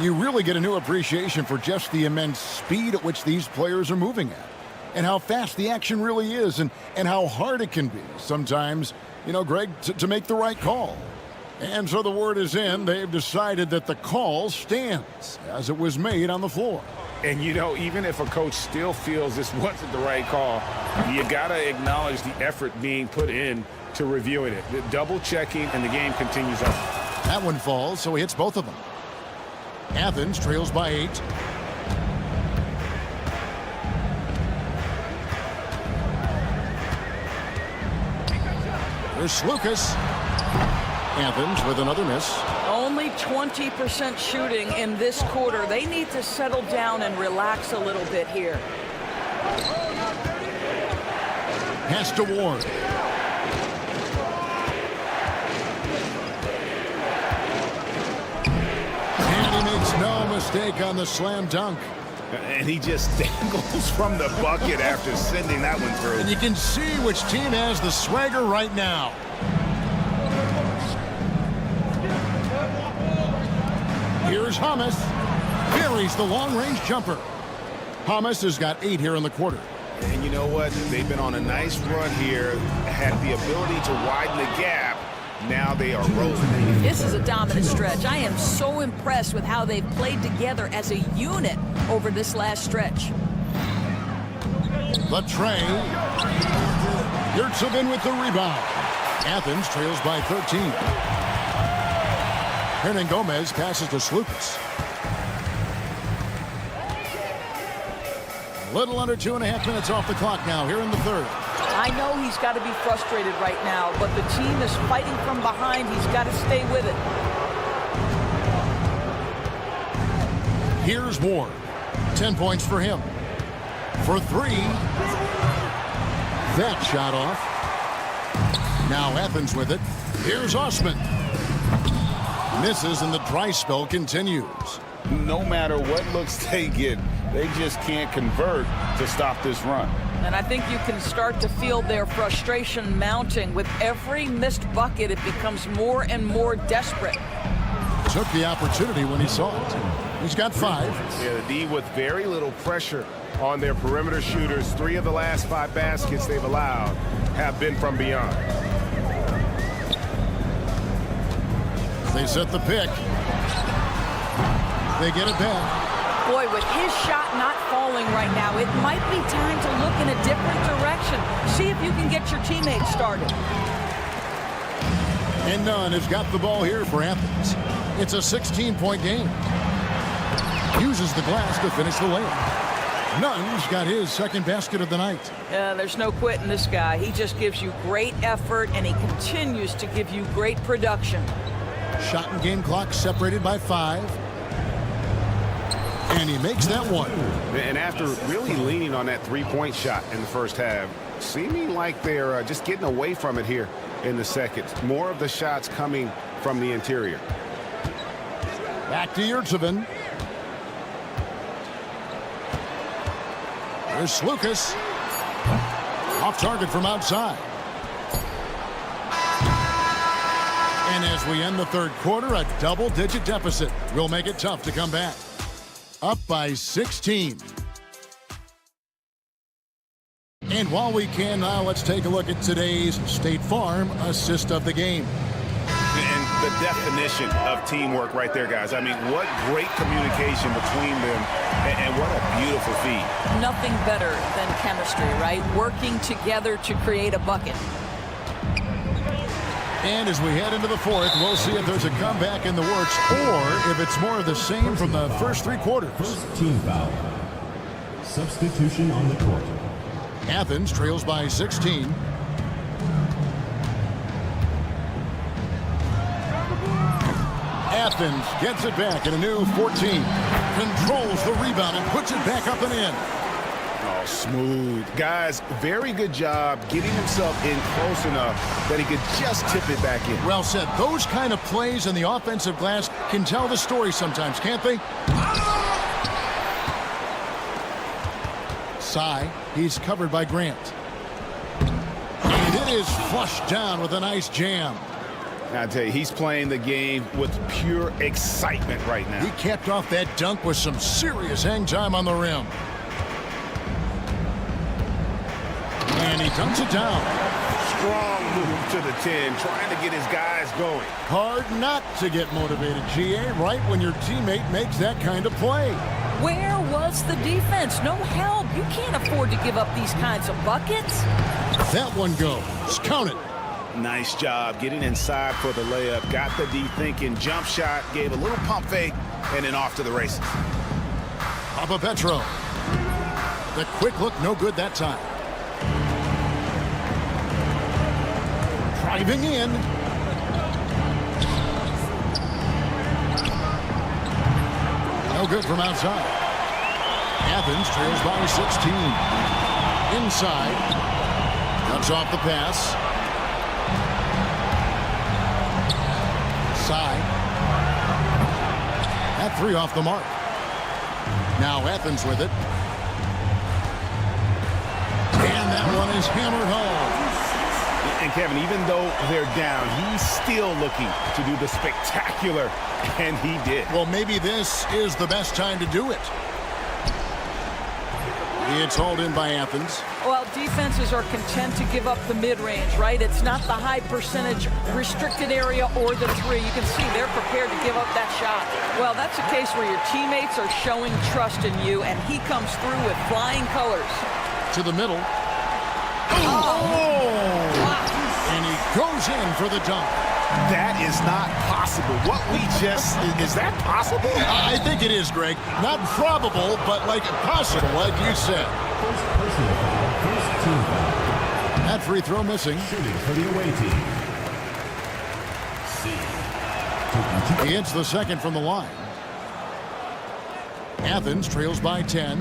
you really get a new appreciation for just the immense speed at which these players are moving at, and how fast the action really is, and how hard it can be sometimes, Greg, to make the right call. And so the word is in. They've decided that the call stands as it was made on the floor. And, even if a coach still feels this wasn't the right call, you got to acknowledge the effort being put in to reviewing it. The double checking, and the game continues on. That one falls, so he hits both of them. Athens trails by 8. There's Slukas. Athens with another miss. Only 20% shooting in this quarter. They need to settle down and relax a little bit here. Pass to Ward. And he makes no mistake on the slam dunk. And he just dangles from the bucket after sending that one through. And you can see which team has the swagger right now. Here's Hamas. Buries the long-range jumper. Hamas has got 8 here in the quarter. And you know what? They've been on a nice run here, had the ability to widen the gap. Now they are rolling. This is a dominant stretch. I am so impressed with how they've played together as a unit over this last stretch. The tray. Yurtsevin with the rebound. Athens trails by 13. Hernan Gomez passes to Slukas. A little under 2.5 minutes off the clock now here in the third. I know he's got to be frustrated right now, but the team is fighting from behind. He's got to stay with it. Here's Ward. 10 points for him. For 3. That shot off. Now Athens with it. Here's Osman. Misses, and the dry spell continues. No matter what looks they get, they just can't convert to stop this run. And I think you can start to feel their frustration mounting. With every missed bucket, it becomes more and more desperate. Took the opportunity when he saw it. He's got 5. Yeah, the D with very little pressure on their perimeter shooters. 3 of the last 5 baskets they've allowed have been from beyond. They set the pick. They get it back. Boy, with his shot not falling right now, it might be time to look in a different direction. See if you can get your teammates started. And Nunn has got the ball here for Athens. It's a 16-point game. Uses the glass to finish the layup. Nunn's got his second basket of the night. There's no quitting this guy. He just gives you great effort, and he continues to give you great production. Shot and game clock separated by 5. And he makes that one. And after really leaning on that three-point shot in the first half, seeming like they're just getting away from it here in the second. More of the shots coming from the interior. Back to Yurtsevin. There's Lucas. Off target from outside. And as we end the third quarter, a double-digit deficit will make it tough to come back. Up by 16. And while we can now, let's take a look at today's State Farm assist of the game. And the definition of teamwork right there, guys. I mean, what great communication between them, and what a beautiful feed. Nothing better than chemistry, right? Working together to create a bucket. And as we head into the fourth, we'll see if there's a comeback in the works or if it's more of the same from the first three quarters. First team foul. Substitution on the court. Athens trails by 16. Athens gets it back in a new 14. Controls the rebound and puts it back up and in. Oh, smooth. Guys, very good job getting himself in close enough that he could just tip it back in. Well said. Those kind of plays in the offensive glass can tell the story sometimes, can't they? Sy, he's covered by Grant. And it is flushed down with a nice jam. I tell you, he's playing the game with pure excitement right now. He capped off that dunk with some serious hang time on the rim. And he dunks it down. Strong move to the 10, trying to get his guys going. Hard not to get motivated, GA, right when your teammate makes that kind of play. Where was the defense? No help. You can't afford to give up these kinds of buckets. That one goes. Count it. Nice job getting inside for the layup. Got the D thinking. Jump shot. Gave a little pump fake. And then off to the races. Papa Petro. The quick look, no good that time. Driving in. No good from outside. Athens trails by 16. Inside. Cuts off the pass. Sy. That three off the mark. Now Athens with it. And that one is hammered home. And Kevin, even though they're down, he's still looking to do the spectacular, and he did. Well, maybe this is the best time to do it. It's hauled in by Athens. Well, defenses are content to give up the mid-range, right? It's not the high percentage restricted area or the three. You can see they're prepared to give up that shot. Well, that's a case where your teammates are showing trust in you, and he comes through with flying colors. To the middle. And he goes in for the dunk. That is not possible. What we just, is that possible? I think it is, Greg. Not probable, but like possible, like you said. First personal foul. First team foul. That free throw missing. Shooting for the away team. He hits the second from the line. Athens trails by 10.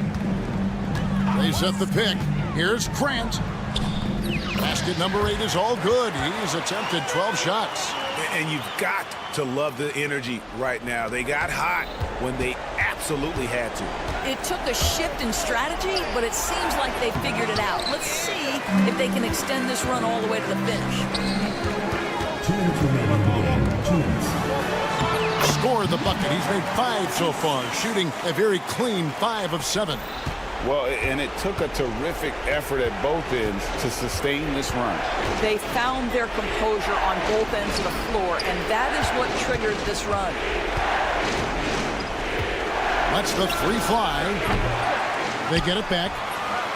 They set the pick. Here's Grant. Basket number 8 is all good. He's attempted 12 shots. And you've got to love the energy right now. They got hot when they absolutely had to. It took a shift in strategy, but it seems like they figured it out. Let's see if they can extend this run all the way to the finish. 2 minutes remaining in the game. 2 minutes. Scored the bucket. He's made 5 so far, shooting a very clean 5 of 7. Well, and it took a terrific effort at both ends to sustain this run. They found their composure on both ends of the floor, and that is what triggered this run. Lets the three fly. They get it back.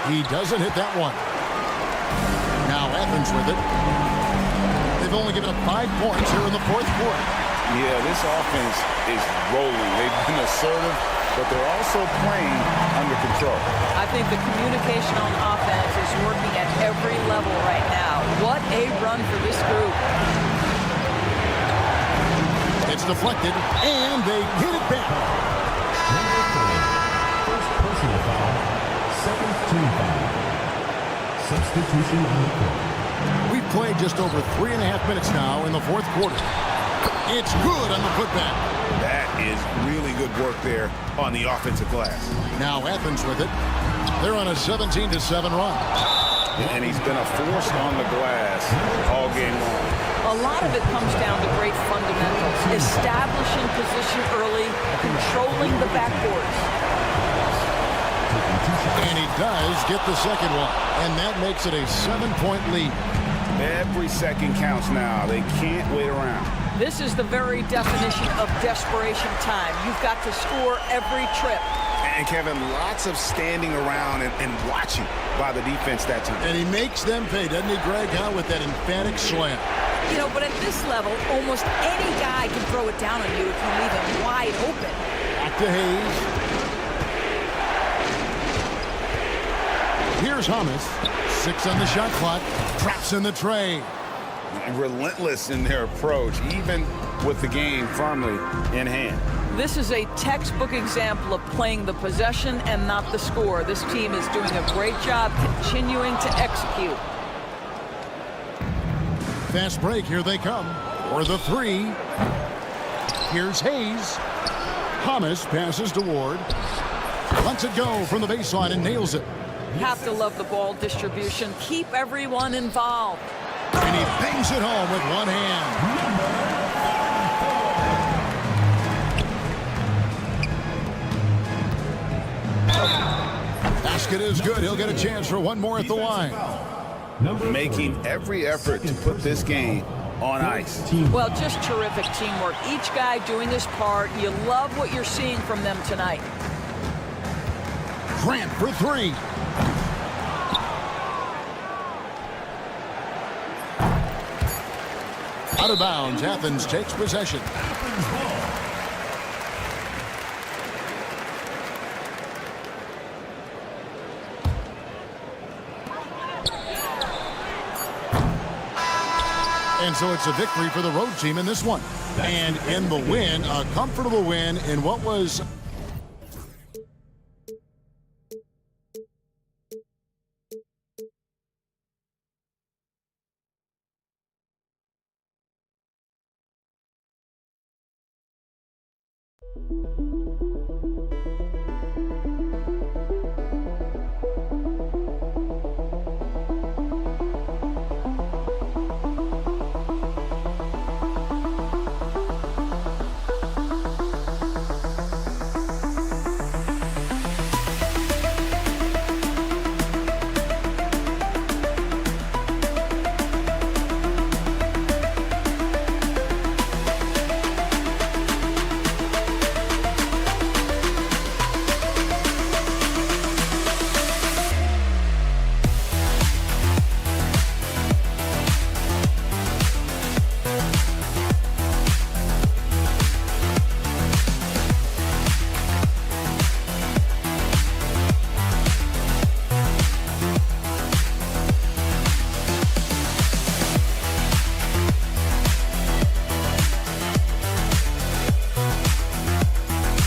He doesn't hit that one. Now Athens with it. They They've only given up 5 points here in the fourth quarter. Yeah, this offense is rolling. They've been assertive, but they're also playing under control. I think the communication on offense is working at every level right now. What a run for this group. It's deflected, and they get it back. First personal foul, second team foul. Substitution on the court. We've played just over 3.5 minutes now in the fourth quarter. It's good on the putback. That is really good work there on the offensive glass. Now Athens with it. They're on a 17-7 run. And he's been a force on the glass all game long. A lot of it comes down to great fundamentals. Establishing position early, controlling the backboards. And he does get the second one. And that makes it a 7-point lead. Every second counts now. They can't wait around. This is the very definition of desperation time. You've got to score every trip. And Kevin, lots of standing around and watching by the defense that time. And he makes them pay, doesn't he, Greg, with that emphatic slam. You know, but at this level, almost any guy can throw it down on you if you leave him wide open. Back to Hayes. Here's Hamas. 6 on the shot clock. Traps in the tray. Relentless in their approach, even with the game firmly in hand. This is a textbook example of playing the possession and not the score. This team is doing a great job continuing to execute. Fast break, here they come. For the three. Here's Hayes. Hamas passes to Ward. Lets it go from the baseline and nails it. Have to love the ball distribution. Keep everyone involved. And he bangs it home with one hand. Basket is good. He'll get a chance for one more at the line. Making every effort to put this game on ice. Well, just terrific teamwork. Each guy doing his part. You love what you're seeing from them tonight. Grant for three. Out of bounds, Athens takes possession. And so it's a victory for the road team in this one. And in the win, a comfortable win in what was...